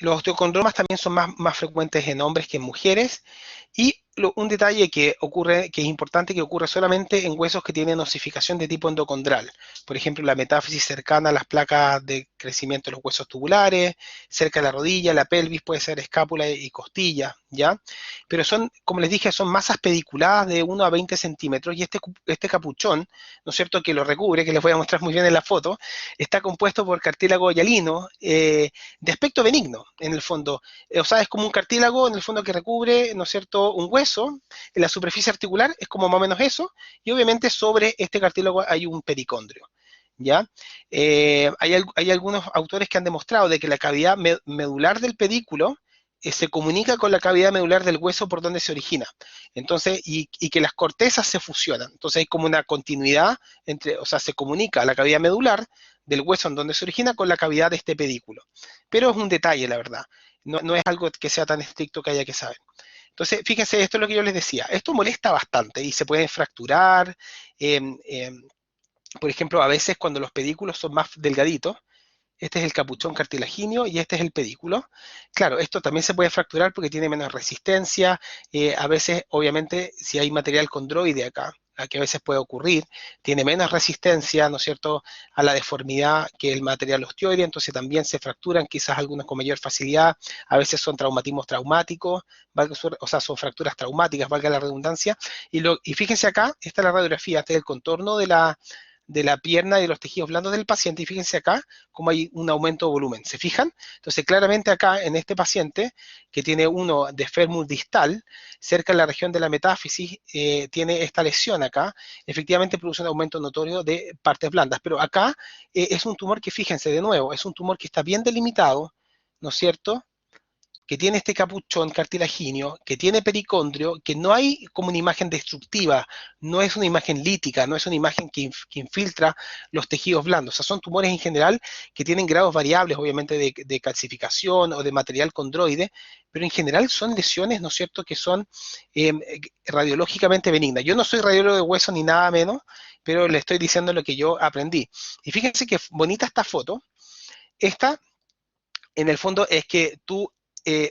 Los osteocondromas también son más frecuentes en hombres que en mujeres. Y un detalle que ocurre, que es importante, que ocurre solamente en huesos que tienen osificación de tipo endocondral. Por ejemplo, la metáfisis cercana a las placas de crecimiento de los huesos tubulares, cerca de la rodilla, la pelvis, puede ser escápula y costilla, ¿ya? Pero son, como les dije, son masas pediculadas de 1 a 20 centímetros, y este capuchón, ¿no es cierto?, que lo recubre, que les voy a mostrar muy bien en la foto, está compuesto por cartílago hialino, de aspecto benigno, en el fondo. O sea, es como un cartílago, en el fondo, que recubre, ¿no es cierto?, un hueso hueso, en la superficie articular, es como más o menos eso, y obviamente sobre este cartílago hay un pericondrio. ¿Ya? Hay algunos autores que han demostrado de que la cavidad medular del pedículo se comunica con la cavidad medular del hueso por donde se origina. Entonces, y que las cortezas se fusionan. Entonces hay como una continuidad entre, o sea, se comunica la cavidad medular del hueso en donde se origina con la cavidad de este pedículo. Pero es un detalle, la verdad. No es algo que sea tan estricto que haya que saber. Entonces, fíjense, esto es lo que yo les decía. Esto molesta bastante y se pueden fracturar. eh, eh, por ejemplo, a veces cuando los pedículos son más delgaditos, este es el capuchón cartilagíneo y este es el pedículo. Claro, esto también se puede fracturar porque tiene menos resistencia. A veces, obviamente, si hay material condroide acá, que a veces puede ocurrir, tiene menos resistencia, ¿no es cierto?, a la deformidad que el material osteoide, entonces también se fracturan, quizás algunos con mayor facilidad. A veces son traumatismos traumáticos, o sea, son fracturas traumáticas, valga la redundancia. Y fíjense acá, esta es la radiografía, este es el contorno de la pierna y de los tejidos blandos del paciente, y fíjense acá cómo hay un aumento de volumen. ¿Se fijan? Entonces, claramente acá, en este paciente, que tiene uno de fémur distal, cerca de la región de la metáfisis, tiene esta lesión acá, efectivamente produce un aumento notorio de partes blandas, pero acá es un tumor que, fíjense, de nuevo, es un tumor que está bien delimitado, ¿no es cierto?, que tiene este capuchón cartilagíneo, que tiene pericondrio, que no hay como una imagen destructiva, no es una imagen lítica, no es una imagen que infiltra los tejidos blandos. O sea, son tumores en general que tienen grados variables, obviamente, de calcificación o de material condroide, pero en general son lesiones, ¿no es cierto?, que son eh, radiológicamente benignas. Yo no soy radiólogo de hueso ni nada menos, pero le estoy diciendo lo que yo aprendí. Y fíjense qué bonita esta foto. Esta en el fondo es que tú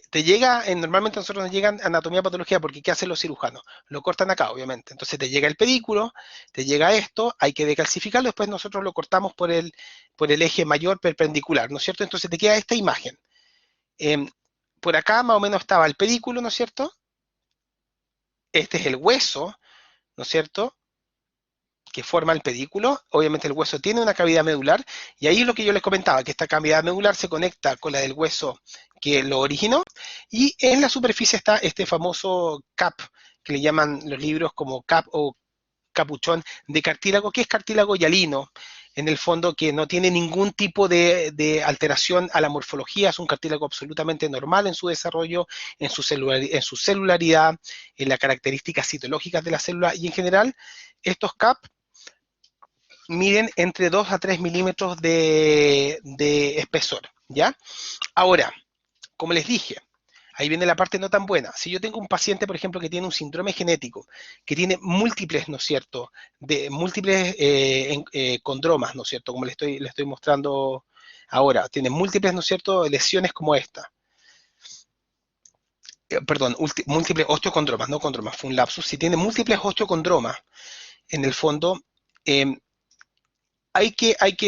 te llega, normalmente a nosotros nos llegan anatomía patología porque ¿qué hacen los cirujanos? Lo cortan acá, obviamente. Entonces te llega el pedículo, te llega esto, hay que decalcificarlo, después nosotros lo cortamos por el eje mayor perpendicular, ¿no es cierto? Entonces te queda esta imagen. Eh, por acá más o menos estaba el pedículo, ¿no es cierto? Este es el hueso, ¿no es cierto?, que forma el pedículo. Obviamente el hueso tiene una cavidad medular y ahí es lo que yo les comentaba, que esta cavidad medular se conecta con la del hueso que lo originó y en la superficie está este famoso cap, que le llaman los libros como cap o capuchón de cartílago, que es cartílago hialino, en el fondo que no tiene ningún tipo de alteración a la morfología, es un cartílago absolutamente normal en su desarrollo, en su celularidad, en las características citológicas de la célula y en general estos cap miden entre 2 a 3 milímetros de espesor, ¿ya? Ahora, como les dije, ahí viene la parte no tan buena. Si yo tengo un paciente, por ejemplo, que tiene un síndrome genético, que tiene múltiples, ¿no es cierto?, de múltiples condromas, ¿no es cierto?, como le estoy mostrando ahora, tiene múltiples, ¿no es cierto?, lesiones como esta. Perdón, múltiples osteocondromas, no condromas, fue un lapsus. Si tiene múltiples osteocondromas, en el fondo, eh,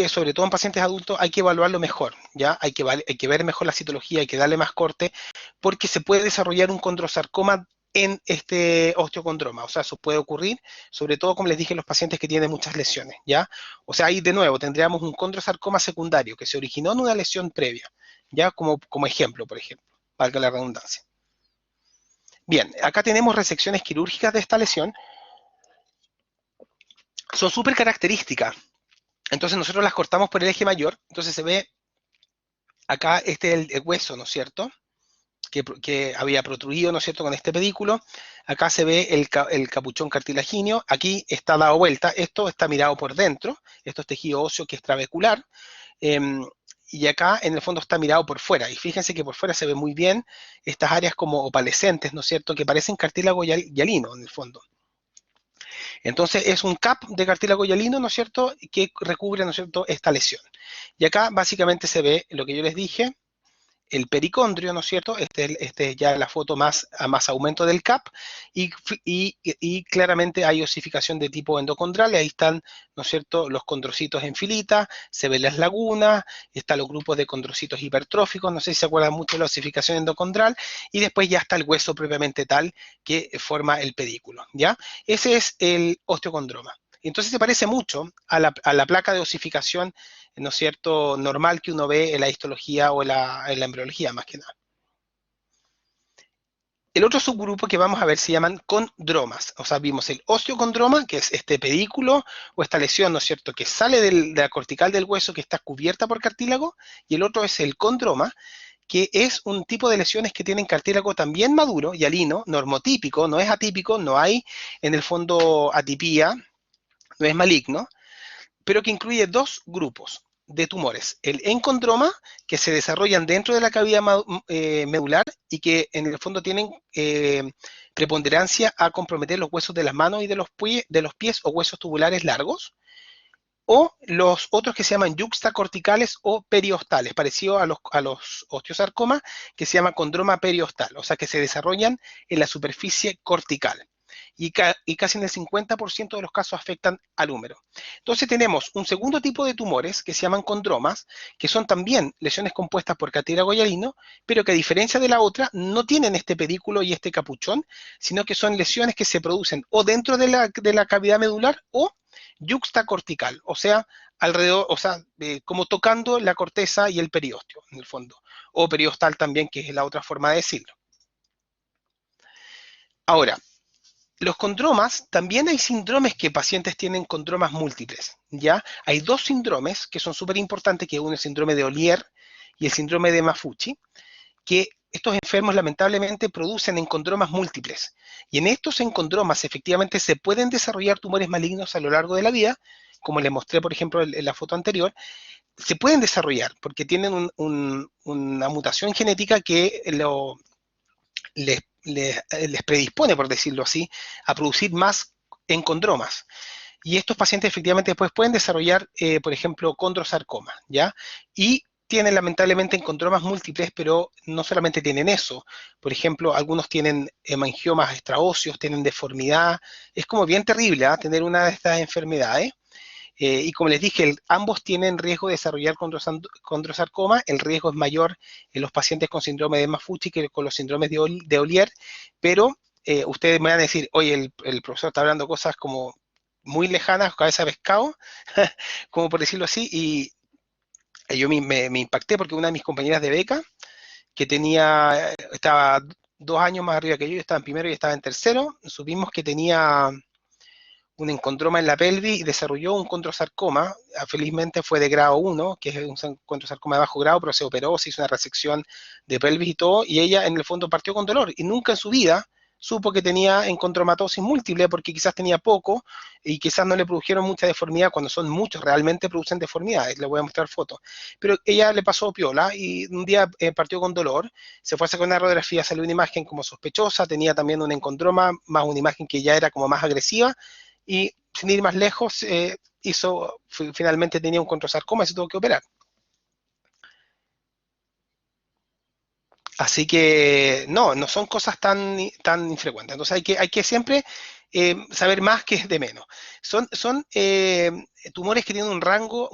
sobre todo en pacientes adultos, hay que evaluarlo mejor, ¿ya? Hay que ver mejor la citología, hay que darle más corte, porque se puede desarrollar un condrosarcoma en este osteocondroma, o sea, eso puede ocurrir, sobre todo, como les dije, en los pacientes que tienen muchas lesiones, ¿ya? O sea, ahí de nuevo tendríamos un condrosarcoma secundario que se originó en una lesión previa, ¿ya? Como ejemplo, por ejemplo, valga la redundancia. Bien, acá tenemos resecciones quirúrgicas de esta lesión, son súper características. Entonces nosotros las cortamos por el eje mayor, entonces se ve acá este es el hueso, ¿no es cierto?, que había protruido, ¿no es cierto?, con este pedículo. Acá se ve el capuchón cartilagíneo, aquí está dado vuelta, esto está mirado por dentro, esto es tejido óseo que es trabecular, eh, y acá en el fondo está mirado por fuera, y fíjense que por fuera se ve muy bien estas áreas como opalescentes, ¿no es cierto?, que parecen cartílago hialino en el fondo. Entonces es un cap de cartílago hialino, ¿no es cierto?, que recubre, ¿no es cierto?, esta lesión. Y acá básicamente se ve lo que yo les dije, el pericondrio, ¿no es cierto? Este es ya la foto a más aumento del CAP y claramente hay osificación de tipo endocondral y ahí están, ¿no es cierto?, los condrocitos en filita, se ven las lagunas, están los grupos de condrocitos hipertróficos, no sé si se acuerdan mucho de la osificación endocondral, y después ya está el hueso propiamente tal que forma el pedículo, ¿ya? Ese es el osteocondroma. Entonces se parece mucho a la placa de osificación, ¿no es cierto?, normal que uno ve en la histología o en la embriología, más que nada. El otro subgrupo que vamos a ver se llaman condromas. O sea, vimos el osteocondroma, que es este pedículo o esta lesión, ¿no es cierto?, que sale de la cortical del hueso que está cubierta por cartílago, y el otro es el condroma, que es un tipo de lesiones que tienen cartílago también maduro, hialino, normotípico, no es atípico, no hay en el fondo atipía, no es maligno, pero que incluye dos grupos de tumores, el encondroma, que se desarrollan dentro de la cavidad medular y que en el fondo tienen preponderancia a comprometer los huesos de las manos y de los pies o huesos tubulares largos, o los otros que se llaman yuxtacorticales o periostales, parecido a los osteosarcomas, que se llama condroma periostal, o sea que se desarrollan en la superficie cortical. Y casi en el 50% de los casos afectan al húmero. Entonces tenemos un segundo tipo de tumores que se llaman condromas, que son también lesiones compuestas por cartílago hialino, pero que a diferencia de la otra no tienen este pedículo y este capuchón, sino que son lesiones que se producen o dentro de la cavidad medular o yuxtacortical, o sea, alrededor, o sea, como tocando la corteza y el periósteo, en el fondo, o periostal también, que es la otra forma de decirlo. Ahora, los condromas, también hay síndromes que pacientes tienen condromas múltiples, ¿ya? Hay dos síndromes que son súper importantes, que uno es el síndrome de Ollier y el síndrome de Maffucci, que estos enfermos lamentablemente producen encondromas múltiples. Y en estos encondromas efectivamente se pueden desarrollar tumores malignos a lo largo de la vida, como les mostré, por ejemplo, en la foto anterior, se pueden desarrollar porque tienen una mutación genética que les predispone, por decirlo así, a producir más encondromas. Y estos pacientes efectivamente después pueden desarrollar, por ejemplo, condrosarcoma, ¿ya? Y tienen lamentablemente encondromas múltiples, pero no solamente tienen eso. Por ejemplo, algunos tienen hemangiomas extraóseos, tienen deformidad. Es como bien terrible, ¿eh?, tener una de estas enfermedades. Y como les dije, ambos tienen riesgo de desarrollar condrosarcoma. El riesgo es mayor en los pacientes con síndrome de Maffucci que con los síndromes de Ollier, pero ustedes me van a decir, oye, el profesor está hablando cosas como muy lejanas, cabeza de pescado, como por decirlo así, y yo me impacté porque una de mis compañeras de beca, que estaba 2 años más arriba que yo estaba en primero y estaba en tercero, supimos que tenía un encondroma en la pelvis y desarrolló un condrosarcoma. Felizmente fue de grado 1, que es un condrosarcoma de bajo grado, pero se operó, se hizo una resección de pelvis y todo, y ella en el fondo partió con dolor, y nunca en su vida supo que tenía encondromatosis múltiple, porque quizás tenía poco, y quizás no le produjeron mucha deformidad, cuando son muchos, realmente producen deformidades, le voy a mostrar fotos. Pero ella le pasó piola, y un día partió con dolor, se fue a hacer una radiografía, salió una imagen como sospechosa, tenía también un encondroma, más una imagen que ya era como más agresiva, y sin ir más lejos, finalmente tenía un condrosarcoma y se tuvo que operar. Así que no son cosas tan infrecuentes. Entonces hay que siempre saber más que es de menos. Son tumores que tienen un rango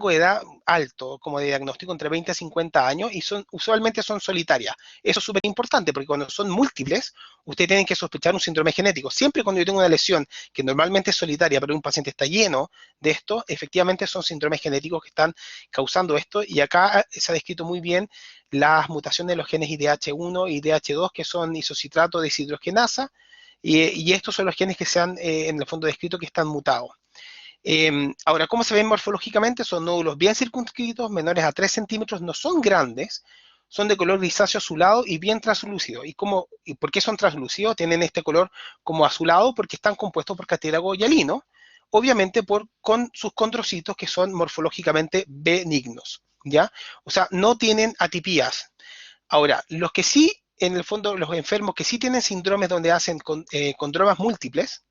de edad alto, como de diagnóstico entre 20 a 50 años, y usualmente son solitarias. Eso es súper importante, porque cuando son múltiples, ustedes tienen que sospechar un síndrome genético. Siempre cuando yo tengo una lesión que normalmente es solitaria, pero un paciente está lleno de esto, efectivamente son síndromes genéticos que están causando esto, y acá se ha descrito muy bien las mutaciones de los genes IDH1 y IDH2, que son isocitrato de deshidrogenasa, y estos son los genes que se han, en el fondo, descrito que están mutados. Ahora, ¿cómo se ven morfológicamente? Son nódulos bien circunscritos, menores a 3 centímetros, no son grandes, son de color grisáceo azulado y bien translúcido. ¿Y por qué son translúcidos? Tienen este color como azulado porque están compuestos por cartílago hialino, obviamente con sus condrocitos que son morfológicamente benignos, ¿ya? O sea, no tienen atipías. Ahora, los que sí, en el fondo, los enfermos que sí tienen síndromes donde hacen condromas múltiples,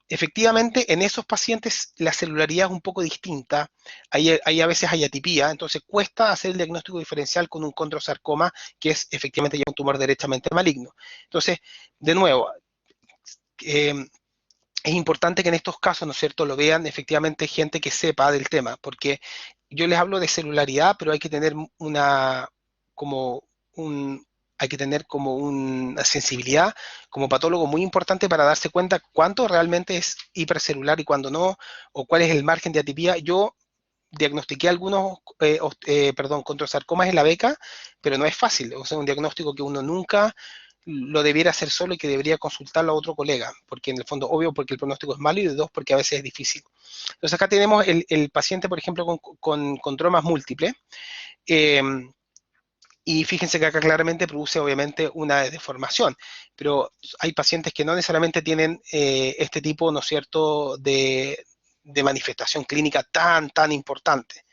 efectivamente, en esos pacientes la celularidad es un poco distinta. Ahí a veces hay atipía, entonces cuesta hacer el diagnóstico diferencial con un condrosarcoma, que es efectivamente ya un tumor derechamente maligno. Entonces, de nuevo, eh, es importante que en estos casos, ¿no es cierto?, lo vean efectivamente gente que sepa del tema, porque yo les hablo de celularidad, pero hay que tener como un, hay que tener como una sensibilidad como patólogo muy importante para darse cuenta cuánto realmente es hipercelular y cuándo no, o cuál es el margen de atipía. Yo diagnostiqué algunos, perdón, controsarcomas en la beca, pero no es fácil, o sea, un diagnóstico que uno nunca lo debiera hacer solo y que debería consultarlo a otro colega, porque en el fondo, obvio, porque el pronóstico es malo y de dos, porque a veces es difícil. Entonces acá tenemos el paciente, por ejemplo, con tromas múltiples, eh, y fíjense que acá claramente produce obviamente una deformación, pero hay pacientes que no necesariamente tienen este tipo, ¿no es cierto?, de manifestación clínica tan importante.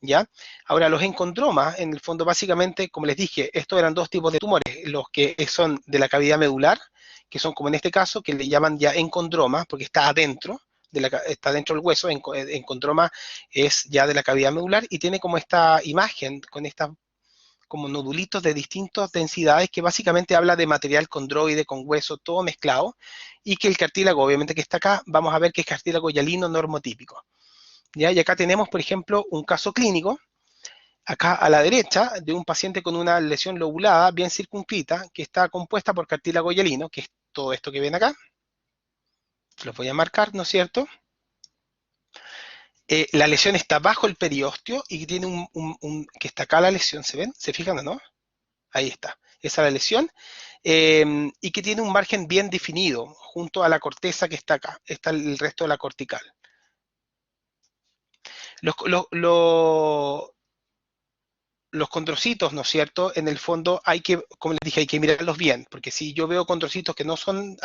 ¿Ya? Ahora, los encondromas, en el fondo, básicamente, como les dije, estos eran dos tipos de tumores, los que son de la cavidad medular, que son como en este caso, que le llaman ya encondroma, porque está adentro, está dentro del hueso, encondroma es ya de la cavidad medular, y tiene como esta imagen, con estas como nodulitos de distintas densidades, que básicamente habla de material condroide, con hueso, todo mezclado, y que el cartílago, obviamente que está acá, vamos a ver que es cartílago hialino normotípico. ¿Ya? Y acá tenemos, por ejemplo, un caso clínico, acá a la derecha, de un paciente con una lesión lobulada bien circunscrita, que está compuesta por cartílago hialino, que es todo esto que ven acá. Los voy a marcar, ¿no es cierto? La lesión está bajo el periósteo y tiene que está acá la lesión, ¿se ven? ¿Se fijan o no? Ahí está. Esa es la lesión. Y que tiene un margen bien definido, junto a la corteza que está acá. Está el resto de la cortical. Los, los, los, los condrocitos, ¿no es cierto? En el fondo hay que, como les dije, hay que mirarlos bien, porque si yo veo condrocitos que no son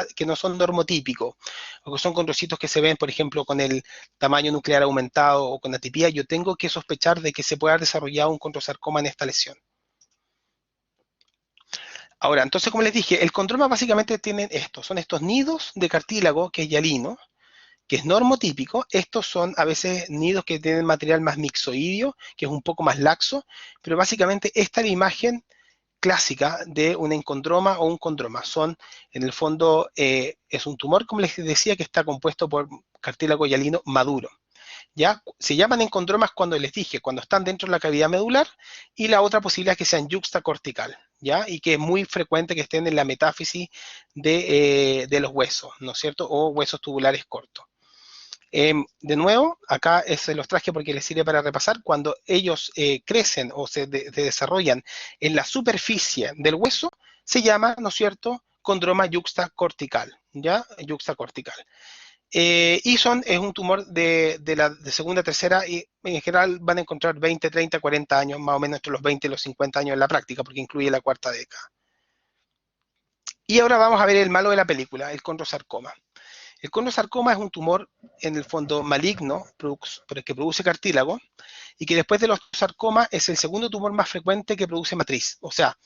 normotípicos, o que son condrocitos que se ven, por ejemplo, con el tamaño nuclear aumentado o con atipía, yo tengo que sospechar de que se pueda desarrollar un condrosarcoma en esta lesión. Ahora, entonces, como les dije, el condroma básicamente tiene esto, son estos nidos de cartílago, que es hialino, que es normotípico. Estos son a veces nidos que tienen material más mixoideo, que es un poco más laxo, pero básicamente esta es la imagen clásica de un encondroma o un condroma. Son, en el fondo, es un tumor, como les decía, que está compuesto por cartílago hialino maduro. ¿Ya? Se llaman encondromas cuando les dije, cuando están dentro de la cavidad medular, y la otra posibilidad es que sean yuxtacortical, ¿ya? Y que es muy frecuente que estén en la metáfisis de los huesos, ¿no es cierto? O huesos tubulares cortos. De nuevo, acá se los traje porque les sirve para repasar. Cuando ellos crecen o se desarrollan en la superficie del hueso, se llama, ¿no es cierto?, condroma yuxtacortical, ¿ya? Yuxtacortical. Es un tumor de segunda, tercera, y en general van a encontrar 20, 30, 40 años, más o menos entre los 20 y los 50 años en la práctica, porque incluye la cuarta década. Y ahora vamos a ver el malo de la película, el condrosarcoma. El condrosarcoma es un tumor, en el fondo, maligno, pero que produce cartílago, y que después de los sarcomas es el segundo tumor más frecuente que produce matriz. O sea,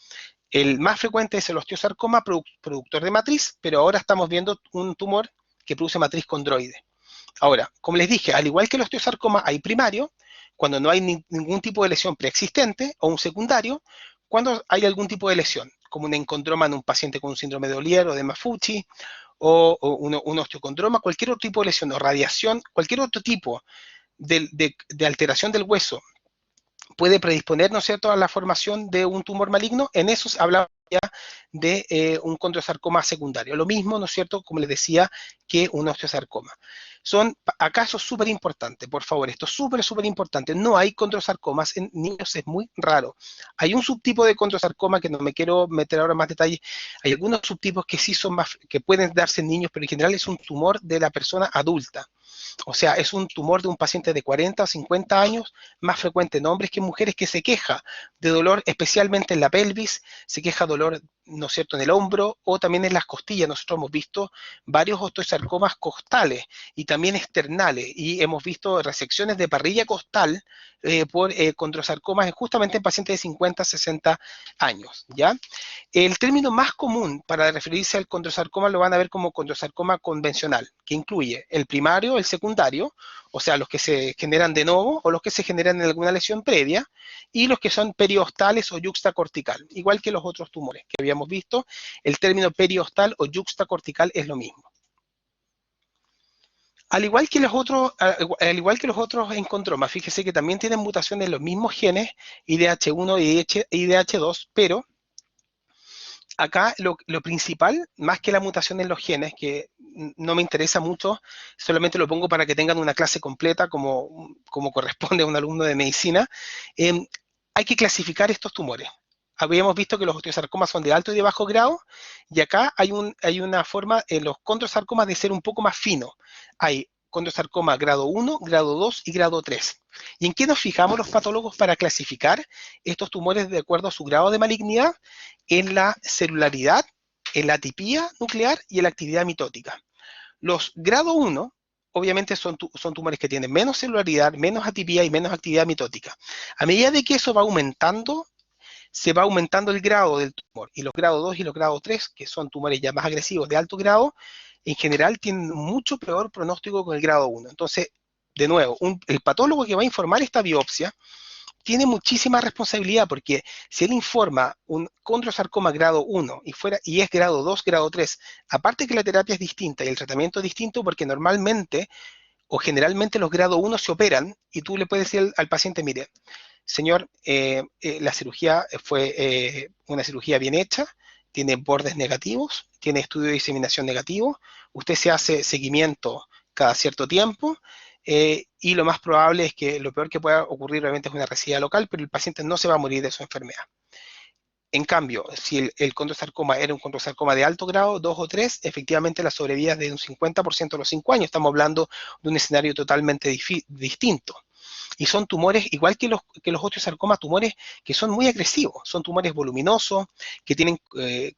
el más frecuente es el osteosarcoma productor de matriz, pero ahora estamos viendo un tumor que produce matriz condroide. Ahora, como les dije, al igual que el osteosarcoma hay primario, cuando no hay ningún tipo de lesión preexistente, o un secundario, cuando hay algún tipo de lesión, como un encondroma en un paciente con un síndrome de Ollier o de Maffucci, o un osteocondroma, cualquier otro tipo de lesión o radiación, cualquier otro tipo de alteración del hueso puede predisponer, ¿no es cierto?, a la formación de un tumor maligno. En eso se habla ya de un condrosarcoma secundario. Lo mismo, ¿no es cierto?, como les decía, que un osteosarcoma. Son acaso súper importante, por favor, esto es súper importante. No hay condrosarcomas en niños, es muy raro. Hay un subtipo de condrosarcoma que no me quiero meter ahora en más detalle. Hay algunos subtipos que sí son más, que pueden darse en niños, pero en general es un tumor de la persona adulta. O sea, es un tumor de un paciente de 40 o 50 años, más frecuente en hombres que en mujeres, que se queja de dolor especialmente en la pelvis, se queja de dolor, ¿no es cierto?, en el hombro o también en las costillas. Nosotros hemos visto varios osteosarcomas costales y también externales, y hemos visto resecciones de parrilla costal por condrosarcomas justamente en pacientes de 50, 60 años, ¿ya? El término más común para referirse al condrosarcoma lo van a ver como condrosarcoma convencional, que incluye el primario, el secundario, o sea, los que se generan de nuevo o los que se generan en alguna lesión previa, y los que son periostales o yuxtacortical, igual que los otros tumores que habíamos visto. El término periostal o yuxtacortical es lo mismo. Al igual que los otros encondromas, fíjese que también tienen mutaciones en los mismos genes, IDH1 y IDH2, pero acá lo principal, más que la mutación en los genes, que no me interesa mucho, solamente lo pongo para que tengan una clase completa como corresponde a un alumno de medicina, eh, hay que clasificar estos tumores. Habíamos visto que los osteosarcomas son de alto y de bajo grado, Y acá hay una forma en los condrosarcomas de ser un poco más fino. Hay condrosarcoma grado 1, grado 2 y grado 3. ¿Y en qué nos fijamos los patólogos para clasificar estos tumores de acuerdo a su grado de malignidad? En la celularidad, en la atipía nuclear y en la actividad mitótica. Los grado 1, obviamente, son tumores que tienen menos celularidad, menos atipía y menos actividad mitótica. A medida de que eso va aumentando, se va aumentando el grado del tumor. Y los grados 2 y los grados 3, que son tumores ya más agresivos de alto grado, en general tienen mucho peor pronóstico con el grado 1. Entonces, de nuevo, el patólogo que va a informar esta biopsia tiene muchísima responsabilidad porque si él informa un condrosarcoma grado 1 y es grado 2, grado 3, aparte que la terapia es distinta y el tratamiento es distinto porque normalmente o generalmente los grado 1 se operan y tú le puedes decir al paciente, mire, señor, la cirugía fue una cirugía bien hecha, tiene bordes negativos, tiene estudio de diseminación negativo, usted se hace seguimiento cada cierto tiempo y lo más probable es que lo peor que pueda ocurrir realmente es una residencia local, pero el paciente no se va a morir de su enfermedad. En cambio, si el condrosarcoma era un condrosarcoma de alto grado, 2 o 3, efectivamente la sobrevida es de un 50% a los 5 años. Estamos hablando de un escenario totalmente distinto. Y son tumores, igual que los osteosarcomas, tumores que son muy agresivos. Son tumores voluminosos, que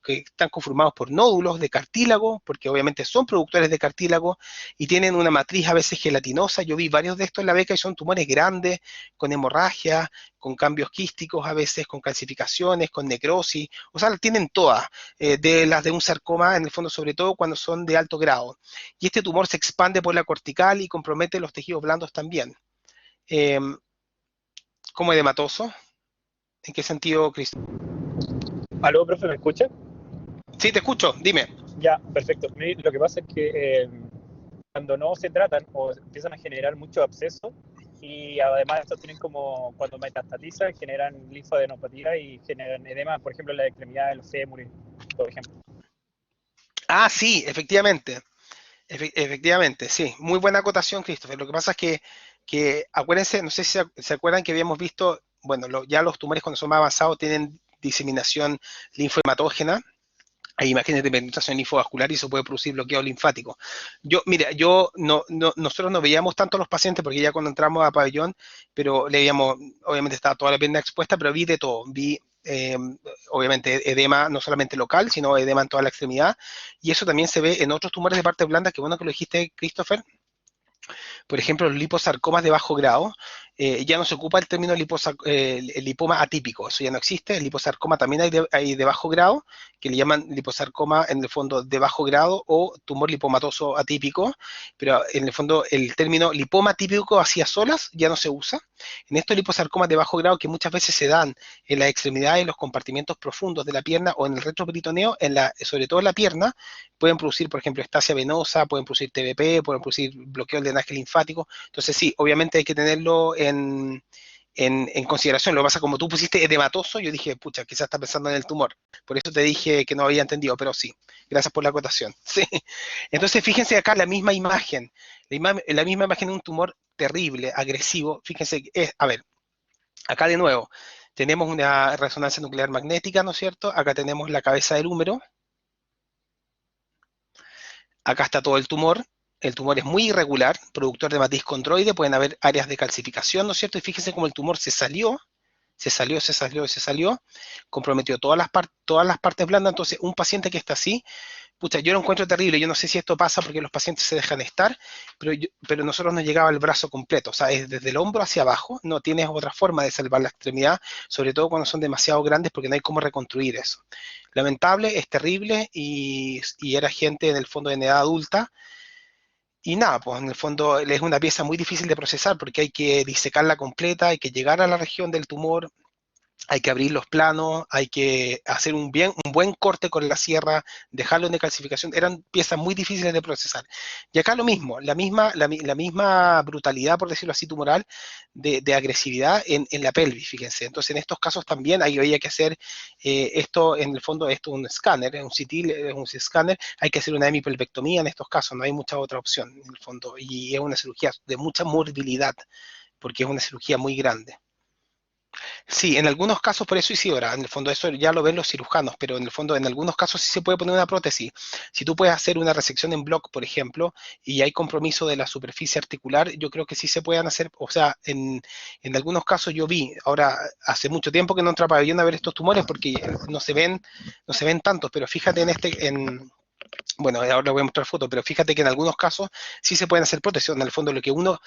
están conformados por nódulos de cartílago, porque obviamente son productores de cartílago, y tienen una matriz a veces gelatinosa. Yo vi varios de estos en la beca y son tumores grandes, con hemorragia, con cambios quísticos a veces, con calcificaciones, con necrosis. O sea, tienen todas, de las de un sarcoma, en el fondo, sobre todo cuando son de alto grado. Y este tumor se expande por la cortical y compromete los tejidos blandos también. Eh, ¿Cómo edematoso? ¿En qué sentido, Cristo?
Aló, profe, ¿me escucha?
Sí, te escucho, dime.
Ya, perfecto. Lo que pasa es que cuando no se tratan o empiezan a generar mucho absceso y además estos tienen como, cuando metastatizan, generan linfadenopatía y generan edema, por ejemplo, en la extremidad de los fémures, por ejemplo.
Ah, sí, efectivamente. Efectivamente, sí. Muy buena acotación, Christopher. Lo que pasa es que acuérdense, no sé si se acuerdan que habíamos visto, bueno, ya los tumores cuando son más avanzados tienen diseminación linfohematógena. Hay imágenes de penetración linfovascular y eso puede producir bloqueo linfático. Mira, nosotros no veíamos tanto a los pacientes porque ya cuando entramos a pabellón, pero le veíamos, obviamente estaba toda la pierna expuesta, pero vi de todo. Vi, obviamente, edema no solamente local, sino edema en toda la extremidad. Y eso también se ve en otros tumores de partes blandas, que bueno que lo dijiste, Christopher. Por ejemplo, los liposarcomas de bajo grado, ya no se ocupa el término el lipoma atípico, eso ya no existe. El liposarcoma también hay de bajo grado, que le llaman liposarcoma en el fondo de bajo grado o tumor lipomatoso atípico, pero en el fondo el término lipoma atípico hacia solas ya no se usa. En estos liposarcomas de bajo grado que muchas veces se dan en las extremidades, en los compartimentos profundos de la pierna o en el retroperitoneo, sobre todo en la pierna, pueden producir, por ejemplo, estasia venosa, pueden producir TBP, pueden producir bloqueo del drenaje linfático. Entonces, sí, obviamente hay que tenerlo en consideración. Lo que pasa, como tú pusiste edematoso, yo dije, pucha, quizás está pensando en el tumor. Por eso te dije que no había entendido, pero sí. Gracias por la acotación. Sí. Entonces, fíjense acá la misma imagen. La misma imagen de un tumor terrible, agresivo. Fíjense, a ver, acá de nuevo, tenemos una resonancia nuclear magnética, ¿no es cierto? Acá tenemos la cabeza del húmero. Acá está todo el tumor. El tumor es muy irregular, productor de matriz condroide, pueden haber áreas de calcificación, ¿no es cierto? Y fíjense cómo el tumor se salió, comprometió todas las partes blandas. Entonces, un paciente que está así, pucha, yo lo encuentro terrible. Yo no sé si esto pasa porque los pacientes se dejan estar, pero nosotros nos llegaba el brazo completo, o sea, es desde el hombro hacia abajo, no tienes otra forma de salvar la extremidad, sobre todo cuando son demasiado grandes porque no hay cómo reconstruir eso. Lamentable, es terrible y era gente en el fondo en edad adulta. Y nada, pues en el fondo es una pieza muy difícil de procesar porque hay que disecarla completa, hay que llegar a la región del tumor, hay que abrir los planos, hay que hacer un buen corte con la sierra, dejarlo en decalcificación. Eran piezas muy difíciles de procesar. Y acá lo mismo, la misma brutalidad, por decirlo así, tumoral, de agresividad en la pelvis, fíjense. Entonces, en estos casos también había que hacer esto, en el fondo, esto es un escáner, es un CT, es un escáner, hay que hacer una hemipelvectomía en estos casos, no hay mucha otra opción, en el fondo. Y es una cirugía de mucha morbilidad, porque es una cirugía muy grande. Sí, en algunos casos, por eso Isidora, en el fondo eso ya lo ven los cirujanos, pero en el fondo en algunos casos sí se puede poner una prótesis. Si tú puedes hacer una resección en block, por ejemplo, y hay compromiso de la superficie articular, yo creo que sí se puedan hacer, o sea, en algunos casos yo vi, ahora hace mucho tiempo que no entra para pabellón a ver estos tumores porque no se ven tantos, pero fíjate bueno, ahora le voy a mostrar fotos, pero fíjate que en algunos casos sí se pueden hacer prótesis. En el fondo, lo que uno,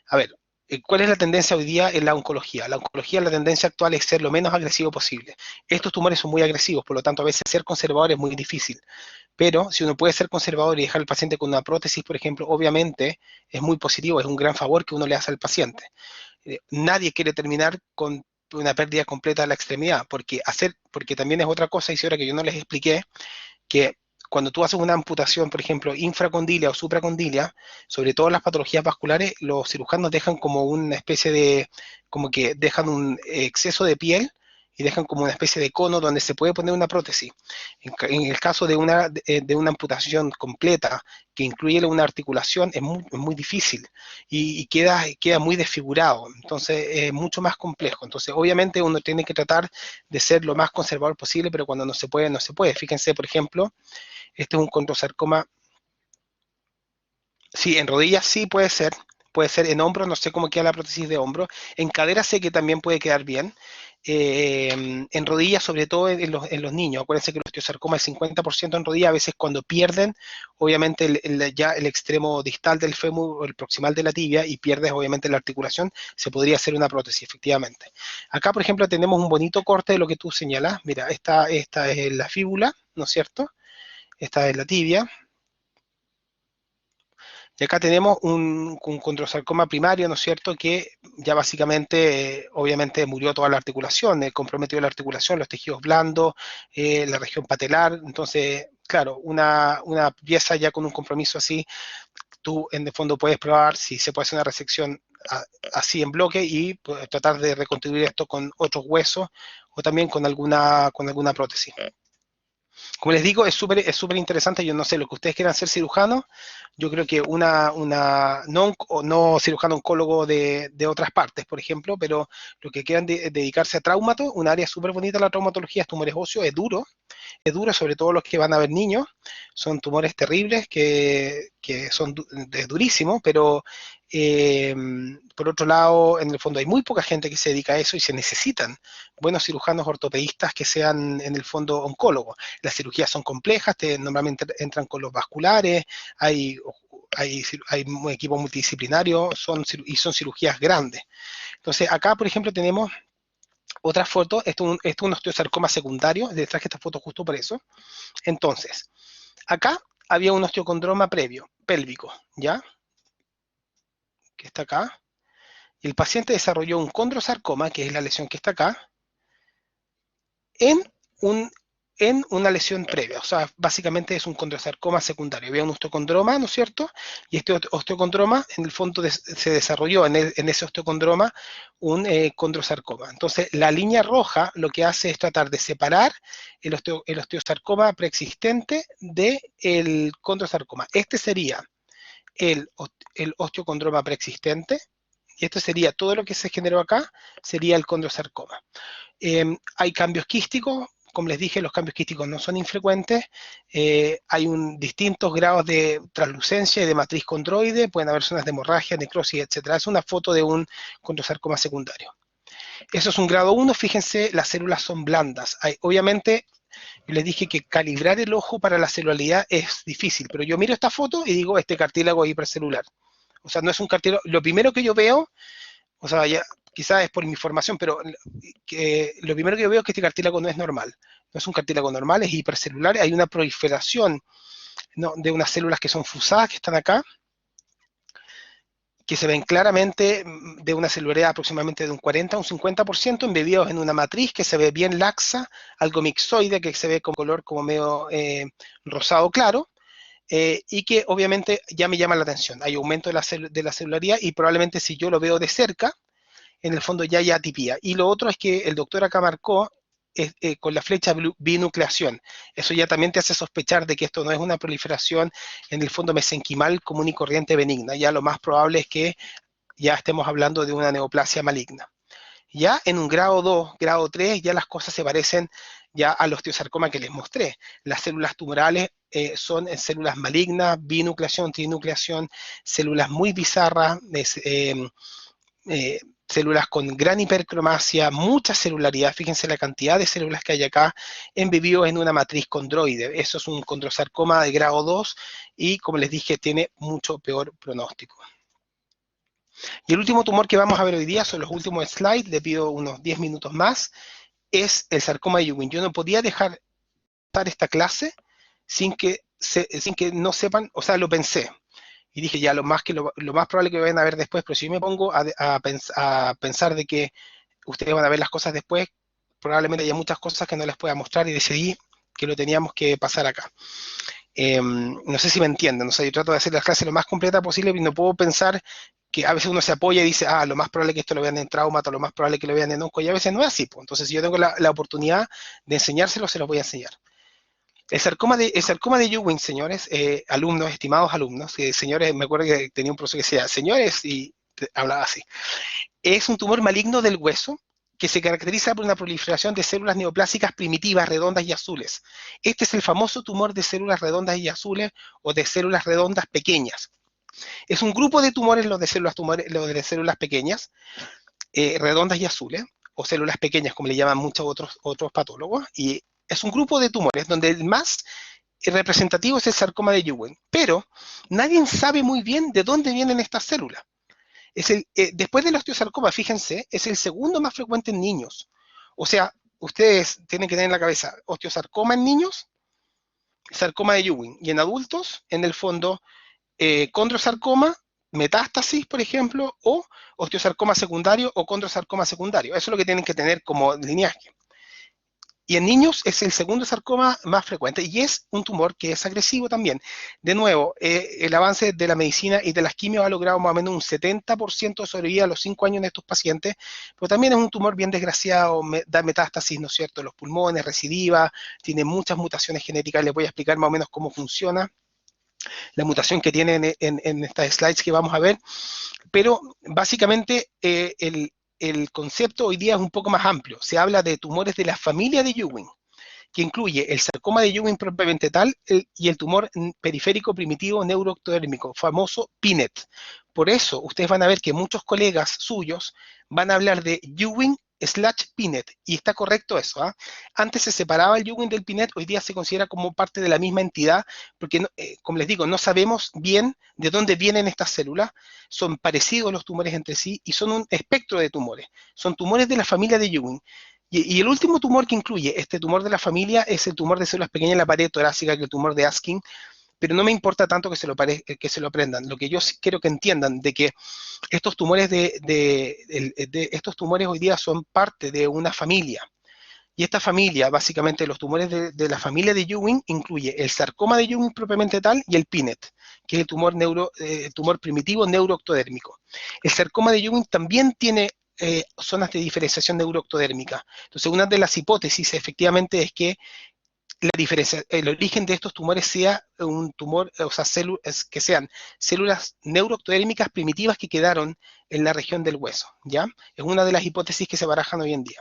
a ver, ¿cuál es la tendencia hoy día en la oncología? La oncología, la tendencia actual es ser lo menos agresivo posible. Estos tumores son muy agresivos, por lo tanto, a veces ser conservador es muy difícil. Pero si uno puede ser conservador y dejar al paciente con una prótesis, por ejemplo, obviamente es muy positivo, es un gran favor que uno le hace al paciente. Nadie quiere terminar con una pérdida completa de la extremidad, porque también es otra cosa, y ahora que yo no les expliqué, que cuando tú haces una amputación, por ejemplo, infracondilia o supracondilia, sobre todo en las patologías vasculares, los cirujanos dejan como una especie de, como que dejan un exceso de piel y dejan como una especie de cono donde se puede poner una prótesis. En el caso de una amputación completa que incluye una articulación, es muy difícil y queda muy desfigurado. Entonces, es mucho más complejo. Entonces, obviamente, uno tiene que tratar de ser lo más conservador posible, pero cuando no se puede, no se puede. Fíjense, por ejemplo, este es un condrosarcoma. Sí, en rodillas sí puede ser en hombro, no sé cómo queda la prótesis de hombro. En cadera sé que también puede quedar bien. En rodillas, sobre todo en los niños. Acuérdense que el osteosarcoma es 50% en rodilla, a veces cuando pierden, obviamente, ya el extremo distal del fémur o el proximal de la tibia y pierdes, obviamente, la articulación, se podría hacer una prótesis, efectivamente. Acá, por ejemplo, tenemos un bonito corte de lo que tú señalas. Mira, esta es la fíbula, ¿no es cierto? Esta es la tibia. Y acá tenemos un condrosarcoma primario, ¿no es cierto?, que ya básicamente, obviamente, murió toda la articulación, comprometió la articulación, los tejidos blandos, la región patelar. Entonces, claro, una pieza ya con un compromiso así, tú en el fondo puedes probar si se puede hacer una resección así en bloque y pues, tratar de reconstruir esto con otros huesos o también con alguna prótesis. Como les digo, es súper interesante. Yo no sé, lo que ustedes quieran ser cirujanos, yo creo que no cirujano oncólogo de otras partes, por ejemplo, pero lo que quieran dedicarse a traumato, un área súper bonita la traumatología, es tumores óseos, es duro, sobre todo los que van a ver niños, son tumores terribles que son es durísimo, pero eh, por otro lado, en el fondo hay muy poca gente que se dedica a eso y se necesitan buenos cirujanos ortopedistas que sean en el fondo oncólogos. Las cirugías son complejas, normalmente entran con los vasculares, hay, hay un equipo multidisciplinario y son cirugías grandes. Entonces, acá, por ejemplo, tenemos otra foto, esto es un osteosarcoma secundario, les traje esta foto justo por eso. Entonces, acá había un osteocondroma previo, pélvico, ¿ya? Que está acá. Y el paciente desarrolló un condrosarcoma, que es la lesión que está acá, en un en una lesión previa, o sea, básicamente es un condrosarcoma secundario. Había un osteocondroma, ¿no es cierto? Y este osteocondroma, en el fondo, se desarrolló en ese osteocondroma un condrosarcoma. Entonces, la línea roja lo que hace es tratar de separar el osteosarcoma preexistente del condrosarcoma. Este sería el, el osteocondroma preexistente, y esto sería todo lo que se generó acá, sería el condrosarcoma. Hay cambios quísticos, como les dije, los cambios quísticos no son infrecuentes, hay distintos grados de translucencia y de matriz condroide, pueden haber zonas de hemorragia, necrosis, etcétera. Es una foto de un condrosarcoma secundario. Eso es un grado 1, fíjense, las células son blandas. Obviamente, yo les dije que calibrar el ojo para la celularidad es difícil, pero yo miro esta foto y digo, este cartílago es hipercelular. O sea, no es un cartílago, lo primero que yo veo, o sea, ya, quizás es por mi formación, pero lo primero que yo veo es que este cartílago no es normal. No es un cartílago normal, es hipercelular. Hay una proliferación, ¿no?, de unas células que son fusadas, que están acá, que se ven claramente de una celularidad aproximadamente de un 40 a un 50%, embebidos en una matriz que se ve bien laxa, algo mixoide, que se ve con color como medio rosado claro, y que obviamente ya me llama la atención. Hay aumento de la celularidad y probablemente si yo lo veo de cerca, en el fondo ya hay atipía. Y lo otro es que el doctor acá marcó con la flecha binucleación. Eso ya también te hace sospechar de que esto no es una proliferación en el fondo mesenquimal común y corriente benigna. Ya lo más probable es que ya estemos hablando de una neoplasia maligna. Ya en un grado 2, grado 3, ya las cosas se parecen ya al osteosarcoma que les mostré. Las células tumorales son células malignas, binucleación, trinucleación, células muy bizarras, células con gran hipercromasia, mucha celularidad. Fíjense la cantidad de células que hay acá embebidos en una matriz condroide. Eso es un condrosarcoma de grado 2 y, como les dije, tiene mucho peor pronóstico. Y el último tumor que vamos a ver hoy día, son los últimos slides, le pido unos 10 minutos más, es el sarcoma de Ewing. Yo no podía dejar pasar esta clase sin que no sepan, o sea, lo pensé. Y dije, ya, lo más probable que vayan a ver después, pero si yo me pongo a pensar de que ustedes van a ver las cosas después, probablemente haya muchas cosas que no les pueda mostrar y decidí que lo teníamos que pasar acá. No sé si me entienden, o sea, yo trato de hacer las clases lo más completa posible y no puedo pensar que a veces uno se apoya y dice, lo más probable es que esto lo vean en trauma, lo más probable es que lo vean en onco, y a veces no es así, pues. Entonces, si yo tengo la oportunidad de enseñárselo, se los voy a enseñar. El sarcoma de Ewing, señores, alumnos, estimados alumnos, señores, me acuerdo que tenía un profesor que decía, señores, y hablaba así, es un tumor maligno del hueso que se caracteriza por una proliferación de células neoplásicas primitivas, redondas y azules. Este es el famoso tumor de células redondas y azules o de células redondas pequeñas. Es un grupo de tumores, los de células pequeñas, redondas y azules, o células pequeñas, como le llaman muchos otros patólogos, y es un grupo de tumores donde el más representativo es el sarcoma de Ewing, pero nadie sabe muy bien de dónde vienen estas células. Después del osteosarcoma, fíjense, es el segundo más frecuente en niños. O sea, ustedes tienen que tener en la cabeza osteosarcoma en niños, sarcoma de Ewing, y en adultos, en el fondo, condrosarcoma, metástasis, por ejemplo, o osteosarcoma secundario o condrosarcoma secundario. Eso es lo que tienen que tener como lineaje. Y en niños es el segundo sarcoma más frecuente y es un tumor que es agresivo también. De nuevo, el avance de la medicina y de las quimios ha logrado más o menos un 70% de sobrevida a los 5 años en estos pacientes, pero también es un tumor bien desgraciado, da metástasis, ¿no es cierto?, los pulmones, recidiva, tiene muchas mutaciones genéticas, les voy a explicar más o menos cómo funciona la mutación que tiene en estas slides que vamos a ver, pero básicamente el concepto hoy día es un poco más amplio. Se habla de tumores de la familia de Ewing, que incluye el sarcoma de Ewing propiamente tal y el tumor periférico primitivo neuroectodérmico, famoso PINET. Por eso ustedes van a ver que muchos colegas suyos van a hablar de Ewing/PINET, y está correcto eso. Antes se separaba el Ewing del PINET, hoy día se considera como parte de la misma entidad, porque, como les digo, no sabemos bien de dónde vienen estas células, son parecidos los tumores entre sí y son un espectro de tumores. Son tumores de la familia de Ewing. Y el último tumor que incluye este tumor de la familia es el tumor de células pequeñas en la pared torácica, que es el tumor de Askin, pero no me importa tanto que se lo aprendan. Lo que yo quiero que entiendan de que estos tumores estos tumores hoy día son parte de una familia. Y esta familia, básicamente los tumores de la familia de Ewing, incluye el sarcoma de Ewing propiamente tal y el PINET, que es el tumor primitivo neuroectodérmico. El sarcoma de Ewing también tiene zonas de diferenciación neuroectodérmica. Entonces, una de las hipótesis efectivamente es que el origen de estos tumores sea un tumor, o sea, que sean células neuroectodérmicas primitivas que quedaron en la región del hueso, ¿ya? Es una de las hipótesis que se barajan hoy en día.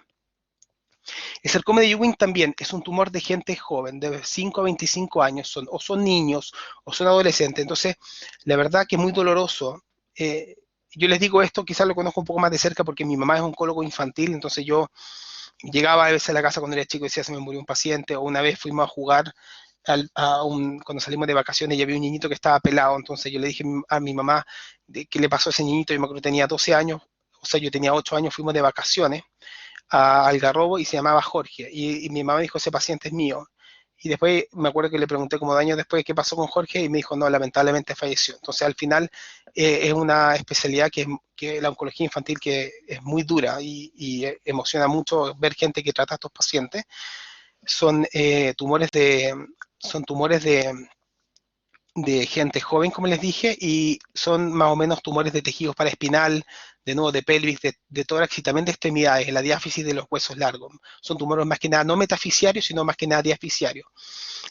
El sarcoma de Ewing también es un tumor de gente joven, de 5 a 25 años, o son niños o son adolescentes. Entonces, la verdad que es muy doloroso. Yo les digo esto, quizás lo conozco un poco más de cerca porque mi mamá es oncólogo infantil, entonces yo llegaba a veces a la casa cuando era chico y decía se me murió un paciente, o una vez fuimos a jugar cuando salimos de vacaciones y había un niñito que estaba pelado, entonces yo le dije a mi mamá de qué le pasó a ese niñito, yo me acuerdo que tenía 12 años, o sea, yo tenía 8 años, fuimos de vacaciones a Algarrobo y se llamaba Jorge. Y mi mamá dijo, ese paciente es mío. Y después me acuerdo que le pregunté como 2 años después qué pasó con Jorge y me dijo, no, lamentablemente falleció. Entonces al final es una especialidad que la oncología infantil que es muy dura y emociona mucho ver gente que trata a estos pacientes. Son son tumores de gente joven, como les dije, y son más o menos tumores de tejidos paraespinal, de nuevo de pelvis, de tórax y también de extremidades, en la diáfisis de los huesos largos. Son tumores más que nada no metafisiarios, sino más que nada diafisiarios.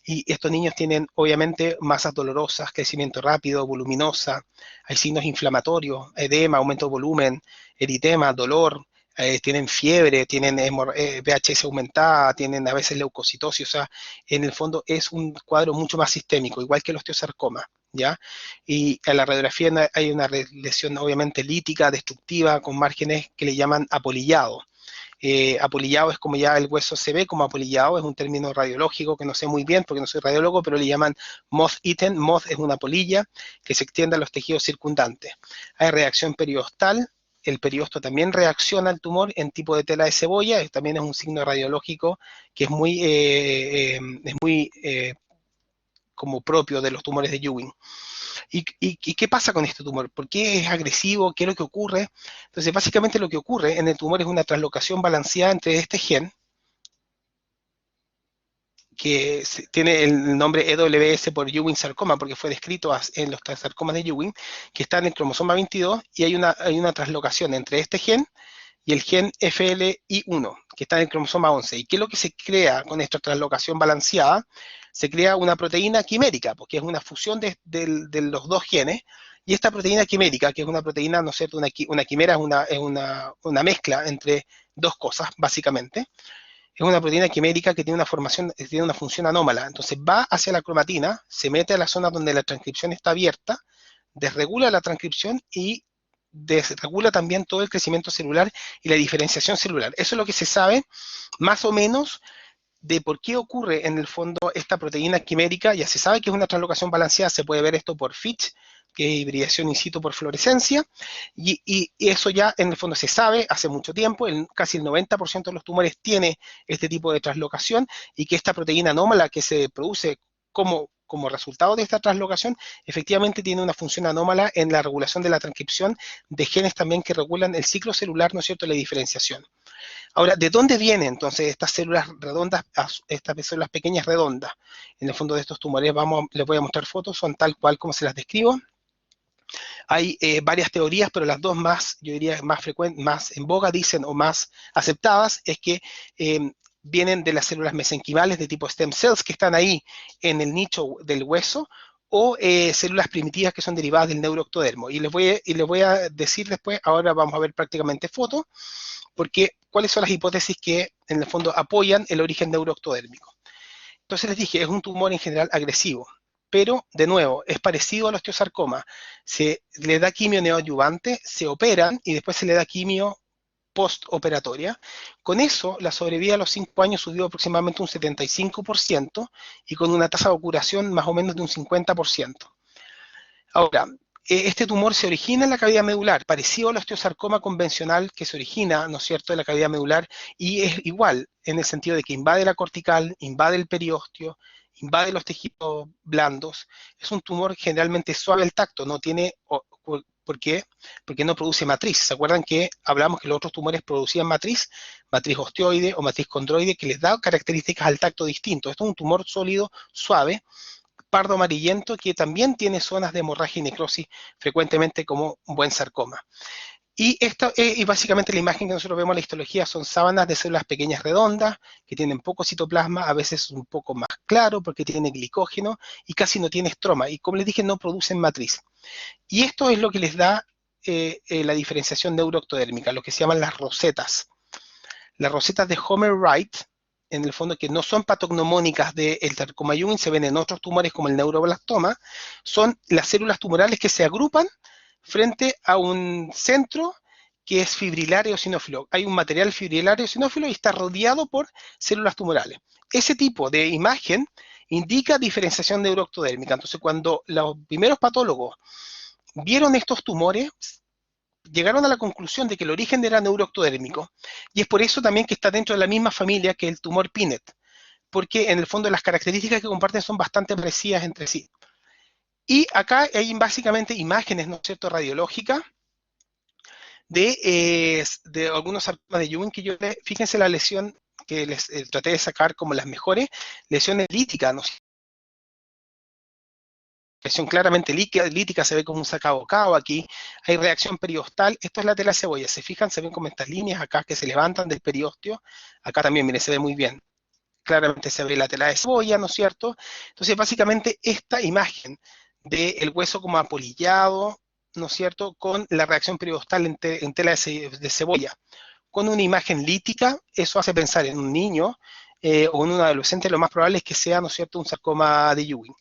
Y estos niños tienen obviamente masas dolorosas, crecimiento rápido, voluminosa, hay signos inflamatorios, edema, aumento de volumen, eritema, dolor, tienen fiebre, tienen VHS aumentada, tienen a veces leucocitosis, o sea, en el fondo es un cuadro mucho más sistémico, igual que el osteosarcoma, ¿ya? Y en la radiografía hay una lesión obviamente lítica, destructiva, con márgenes que le llaman apolillado. Apolillado es como ya el hueso se ve como apolillado, es un término radiológico que no sé muy bien porque no soy radiólogo, pero le llaman moth-eaten. Moth es una polilla que se extiende a los tejidos circundantes. Hay reacción periostal, el periosto también reacciona al tumor en tipo de tela de cebolla, también es un signo radiológico que es muy como propio de los tumores de Ewing. ¿Y qué pasa con este tumor? ¿Por qué es agresivo? ¿Qué es lo que ocurre? Entonces, básicamente lo que ocurre en el tumor es una translocación balanceada entre este gen, que tiene el nombre EWS por Ewing sarcoma, porque fue descrito en los sarcomas de Ewing, que está en el cromosoma 22, y hay una translocación entre este gen y el gen FLI1, que está en el cromosoma 11. ¿Y qué es lo que se crea con esta translocación balanceada? Se crea una proteína quimérica, porque es una fusión de los dos genes, y esta proteína quimérica, que es una proteína, ¿no es cierto? Una quimera es una mezcla entre dos cosas, básicamente. Es una proteína quimérica que tiene una función anómala. Entonces va hacia la cromatina, se mete a la zona donde la transcripción está abierta, desregula la transcripción y desregula también todo el crecimiento celular y la diferenciación celular. Eso es lo que se sabe más o menos de por qué ocurre en el fondo esta proteína quimérica. Ya se sabe que es una translocación balanceada, se puede ver esto por Fitch, que es hibridación in situ por fluorescencia, y eso ya en el fondo se sabe hace mucho tiempo, casi el 90% de los tumores tiene este tipo de translocación, y que esta proteína anómala que se produce como resultado de esta translocación, efectivamente tiene una función anómala en la regulación de la transcripción de genes también que regulan el ciclo celular, ¿no es cierto?, la diferenciación. Ahora, ¿de dónde vienen entonces estas células redondas, estas células pequeñas redondas? En el fondo de estos tumores, les voy a mostrar fotos, son tal cual como se las describo. Hay varias teorías, pero las dos más, yo diría, más frecuentes, más en boga, dicen, o más aceptadas, es que vienen de las células mesenquimales de tipo stem cells que están ahí en el nicho del hueso, o células primitivas que son derivadas del neuroectodermo. Y les voy a decir después, ahora vamos a ver prácticamente fotos, porque cuáles son las hipótesis que en el fondo apoyan el origen neuroectodérmico. Entonces les dije, es un tumor en general agresivo, pero de nuevo, es parecido al osteosarcoma. Se le da quimio neoadyuvante, se operan y después se le da quimio postoperatoria. Con eso, la sobrevida a los 5 años subió aproximadamente un 75% y con una tasa de curación más o menos de un 50%. Ahora, este tumor se origina en la cavidad medular, parecido al osteosarcoma convencional que se origina, ¿no es cierto?, en la cavidad medular, y es igual en el sentido de que invade la cortical, invade el periósteo, invade los tejidos blandos. Es un tumor generalmente suave al tacto, no tiene, ¿por qué? Porque no produce matriz. ¿Se acuerdan que hablamos que los otros tumores producían matriz? Matriz osteoide o matriz condroide, que les da características al tacto distinto. Esto es un tumor sólido, suave, pardo amarillento, que también tiene zonas de hemorragia y necrosis frecuentemente como un buen sarcoma. Y básicamente la imagen que nosotros vemos en la histología son sábanas de células pequeñas redondas que tienen poco citoplasma, a veces un poco más claro porque tiene glicógeno y casi no tiene estroma. Y como les dije, no producen matriz. Y esto es lo que les da la diferenciación neuroectodérmica, lo que se llaman las rosetas. Las rosetas de Homer-Wright, en el fondo, que no son patognomónicas del sarcoma Ewing, se ven en otros tumores como el neuroblastoma, son las células tumorales que se agrupan frente a un centro que es fibrilar eosinófilo. Hay un material fibrilar eosinófilo y está rodeado por células tumorales. Ese tipo de imagen indica diferenciación neuroectodérmica. Entonces, cuando los primeros patólogos vieron estos tumores, llegaron a la conclusión de que el origen era neuroectodérmico, y es por eso también que está dentro de la misma familia que el tumor Pinnet, porque en el fondo las características que comparten son bastante parecidas entre sí. Y acá hay básicamente imágenes, ¿no es cierto?, radiológicas de algunos sarcomas de Ewing que fíjense la lesión que les traté de sacar como las mejores, lesiones líticas, ¿no? Lesión claramente lítica, se ve como un sacabocado aquí, hay reacción periostal, esto es la tela cebolla, se fijan, se ven como estas líneas acá que se levantan del periósteo, acá también, miren, se ve muy bien, claramente se ve la tela de cebolla, ¿no es cierto? Entonces, básicamente, esta imagen del hueso como apolillado, ¿no es cierto?, con la reacción periostal en tela de cebolla, con una imagen lítica, eso hace pensar en un niño o en un adolescente, lo más probable es que sea, ¿no es cierto?, un sarcoma de Ewing.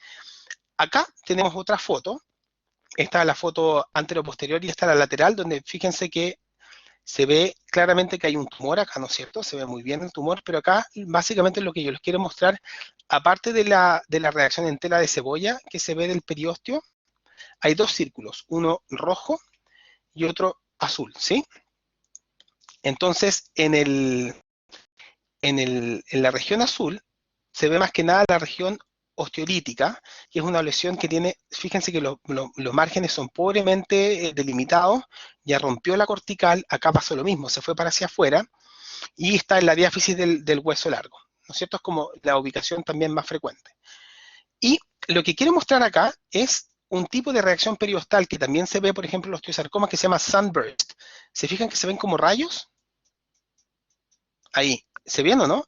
Acá tenemos otra foto, esta es la foto anteroposterior y esta es la lateral, donde fíjense que se ve claramente que hay un tumor acá, ¿no es cierto? Se ve muy bien el tumor, pero acá básicamente lo que yo les quiero mostrar, aparte de la reacción en tela de cebolla que se ve del periósteo, hay dos círculos, uno rojo y otro azul, ¿sí? Entonces, en la región azul se ve más que nada la región osteolítica, que es una lesión que tiene, fíjense que los márgenes son pobremente delimitados, ya rompió la cortical, acá pasó lo mismo, se fue para hacia afuera, y está en la diáfisis del hueso largo, ¿no es cierto? Es como la ubicación también más frecuente. Y lo que quiero mostrar acá es un tipo de reacción periostal que también se ve, por ejemplo, en los osteosarcomas, que se llama sunburst. ¿Se fijan que se ven como rayos? Ahí, ¿se ven o no?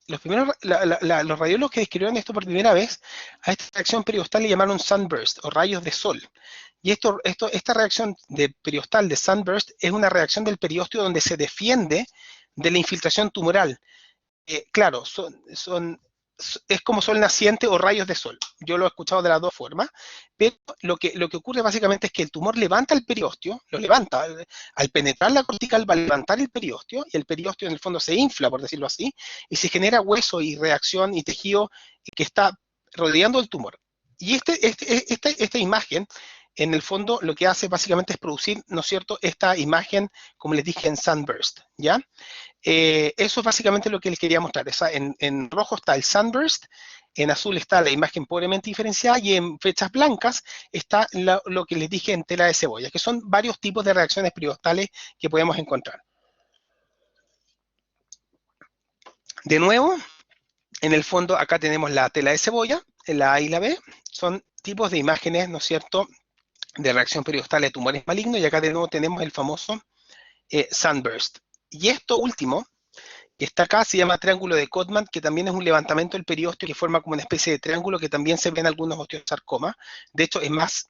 Los radiólogos que describieron esto por primera vez, a esta reacción periostal le llamaron sunburst o rayos de sol. Y esta reacción de periostal de sunburst es una reacción del periósteo donde se defiende de la infiltración tumoral. Claro, es como sol naciente o rayos de sol. Yo lo he escuchado de las dos formas, pero lo que ocurre básicamente es que el tumor levanta el periósteo, lo levanta, al penetrar la cortical va a levantar el periósteo, y el periósteo en el fondo se infla, por decirlo así, y se genera hueso y reacción y tejido que está rodeando el tumor. Y esta imagen, en el fondo, lo que hace básicamente es producir, ¿no es cierto?, esta imagen, como les dije, en sunburst, ¿ya? Eso es básicamente lo que les quería mostrar. En rojo está el sunburst, en azul está la imagen pobremente diferenciada y en flechas blancas está lo que les dije en tela de cebolla, que son varios tipos de reacciones periostales que podemos encontrar. De nuevo, en el fondo acá tenemos la tela de cebolla, la A y la B, son tipos de imágenes, ¿no es cierto?, de reacción periostal de tumores malignos, y acá de nuevo tenemos el famoso sunburst. Y esto último, que está acá, se llama triángulo de Codman, que también es un levantamiento del periósteo que forma como una especie de triángulo que también se ve en algunos osteosarcomas. De hecho, es más,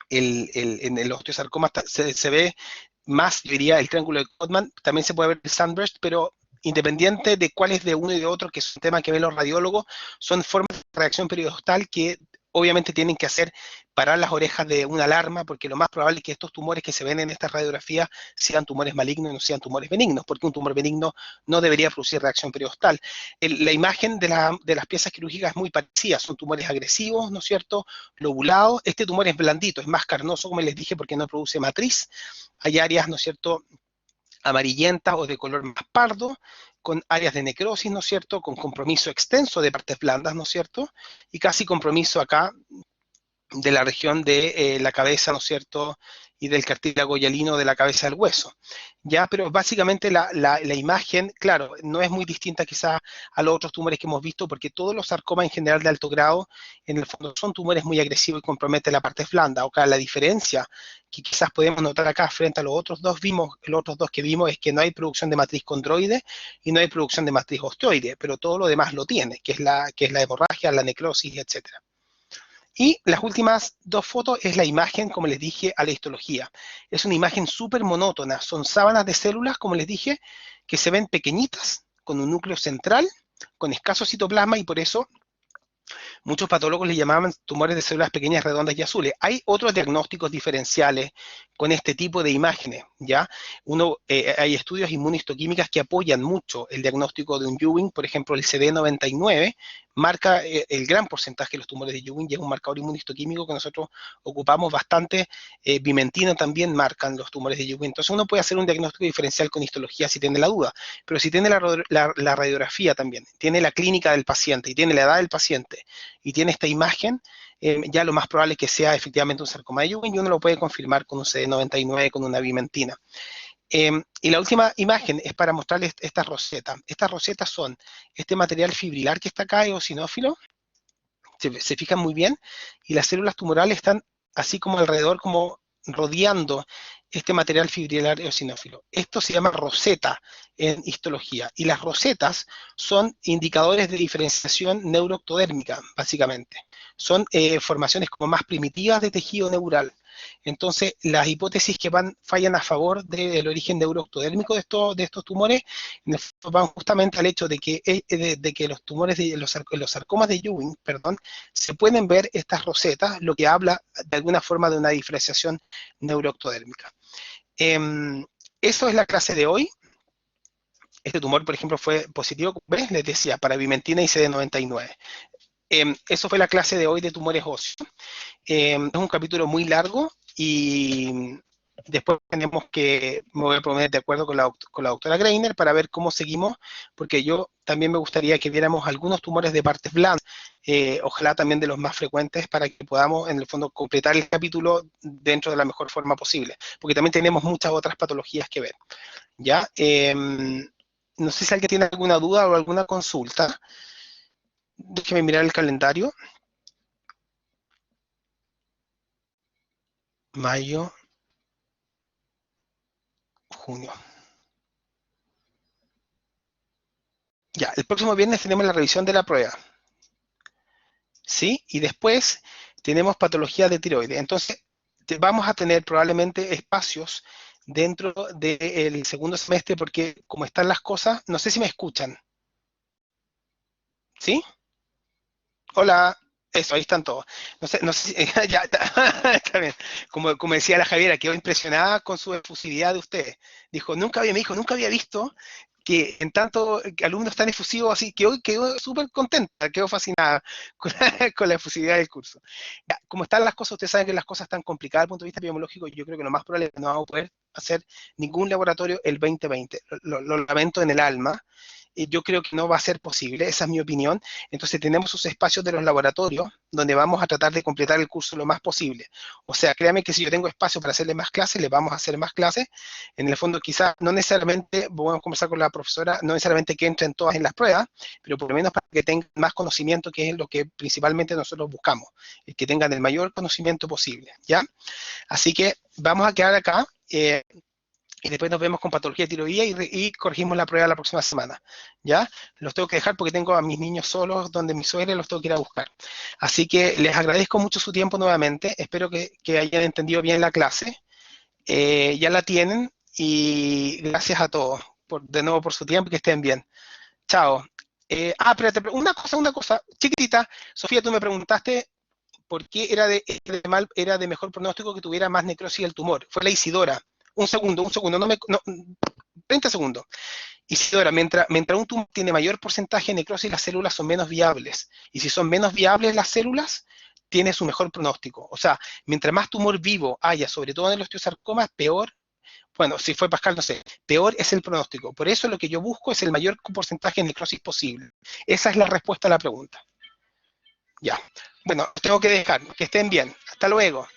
en el osteosarcoma se ve más, yo diría, el triángulo de Codman. También se puede ver el sunburst, pero independiente de cuál es de uno y de otro, que es un tema que ven los radiólogos, son formas de reacción periostal que obviamente tienen que hacer parar las orejas de una alarma, porque lo más probable es que estos tumores que se ven en esta radiografía sean tumores malignos y no sean tumores benignos, porque un tumor benigno no debería producir reacción periostal. La imagen de las piezas quirúrgicas es muy parecida, son tumores agresivos, ¿no es cierto?, lobulados. Este tumor es blandito, es más carnoso, como les dije, porque no produce matriz. Hay áreas, ¿no es cierto?, amarillentas o de color más pardo, con áreas de necrosis, ¿no es cierto?, con compromiso extenso de partes blandas, ¿no es cierto?, y casi compromiso acá de la región de la cabeza, ¿no es cierto?, y del cartílago hialino de la cabeza del hueso. Ya, pero básicamente la imagen, claro, no es muy distinta quizás a los otros tumores que hemos visto, porque todos los sarcomas en general de alto grado, en el fondo son tumores muy agresivos y comprometen la parte blanda. Acá la diferencia que quizás podemos notar acá frente a los otros dos que vimos es que no hay producción de matriz condroide y no hay producción de matriz osteoide, pero todo lo demás lo tiene, que es la hemorragia, la necrosis, etcétera. Y las últimas dos fotos es la imagen, como les dije, a la histología. Es una imagen súper monótona, son sábanas de células, como les dije, que se ven pequeñitas, con un núcleo central, con escaso citoplasma, y por eso muchos patólogos le llamaban tumores de células pequeñas, redondas y azules. Hay otros diagnósticos diferenciales con este tipo de imágenes, ¿ya? Hay estudios inmunistoquímicos que apoyan mucho el diagnóstico de un Ewing, por ejemplo, el CD99 marca el gran porcentaje de los tumores de Ewing y es un marcador inmunistoquímico que nosotros ocupamos bastante. Vimentina también marcan los tumores de Ewing. Entonces uno puede hacer un diagnóstico diferencial con histología si tiene la duda, pero si tiene la radiografía también, tiene la clínica del paciente y tiene la edad del paciente y tiene esta imagen, ya lo más probable es que sea efectivamente un sarcoma de Ewing, y uno lo puede confirmar con un CD99, con una vimentina. Y la última imagen es para mostrarles estas rosetas. Estas rosetas son este material fibrilar que está acá, eosinófilo, se fijan muy bien, y las células tumorales están así como alrededor, como rodeando este material fibrilar eosinófilo. Esto se llama roseta en histología, y las rosetas son indicadores de diferenciación neuroectodérmica, básicamente. Son formaciones como más primitivas de tejido neural. Entonces, las hipótesis que fallan a favor del origen neuroectodérmico de estos tumores van justamente al hecho de que los tumores, los sarcomas de Ewing, perdón, se pueden ver estas rosetas, lo que habla de alguna forma de una diferenciación neuroectodérmica. Eso es la clase de hoy. Este tumor, por ejemplo, fue positivo, ¿ves? Les decía, para vimentina y CD99. Eso fue la clase de hoy de tumores óseos. Es un capítulo muy largo y después tenemos que, me voy a poner de acuerdo con la doctora Greiner para ver cómo seguimos, porque yo también me gustaría que viéramos algunos tumores de partes blandas, ojalá también de los más frecuentes, para que podamos en el fondo completar el capítulo dentro de la mejor forma posible, porque también tenemos muchas otras patologías que ver. ¿Ya? No sé si alguien tiene alguna duda o alguna consulta. Déjeme mirar el calendario. Mayo, junio. Ya, el próximo viernes tenemos la revisión de la prueba. ¿Sí? Y después tenemos patología de tiroides. Entonces, vamos a tener probablemente espacios dentro del segundo semestre porque como están las cosas, no sé si me escuchan. ¿Sí? Hola. Eso, ahí están todos. No sé si, ya, está bien. Como decía la Javiera, quedó impresionada con su efusividad de ustedes. Me dijo, nunca había visto que en tanto alumnos tan efusivos así, quedó súper contenta, quedó fascinada con con la efusividad del curso. Ya, como están las cosas, ustedes saben que las cosas están complicadas desde el punto de vista biológico, yo creo que lo más probable es que no vamos a poder hacer ningún laboratorio el 2020. Lo lamento en el alma, yo creo que no va a ser posible, esa es mi opinión. Entonces tenemos sus espacios de los laboratorios donde vamos a tratar de completar el curso lo más posible. O sea, créanme que si yo tengo espacio para hacerle más clases, le vamos a hacer más clases. En el fondo quizás no necesariamente, vamos a conversar con la profesora, no necesariamente que entren todas en las pruebas, pero por lo menos para que tengan más conocimiento, que es lo que principalmente nosotros buscamos, el que tengan el mayor conocimiento posible, ¿ya? Así que vamos a quedar acá. Y después nos vemos con patología de tiroides y corregimos la prueba la próxima semana, ¿ya? Los tengo que dejar porque tengo a mis niños solos donde mi suegra los tengo que ir a buscar. Así que les agradezco mucho su tiempo nuevamente, espero que hayan entendido bien la clase, ya la tienen y gracias a todos de nuevo por su tiempo y que estén bien. Chao. Espérate, una cosa, chiquitita, Sofía, tú me preguntaste por qué era de mejor pronóstico que tuviera más necrosis del tumor. Fue la Isidora. Un segundo, 30 segundos. Isidora, mientras un tumor tiene mayor porcentaje de necrosis, las células son menos viables. Y si son menos viables las células, tiene su mejor pronóstico. O sea, mientras más tumor vivo haya, sobre todo en el osteosarcoma, peor, bueno, si fue Pascal, no sé, peor es el pronóstico. Por eso lo que yo busco es el mayor porcentaje de necrosis posible. Esa es la respuesta a la pregunta. Ya. Bueno, tengo que dejar. Que estén bien. Hasta luego.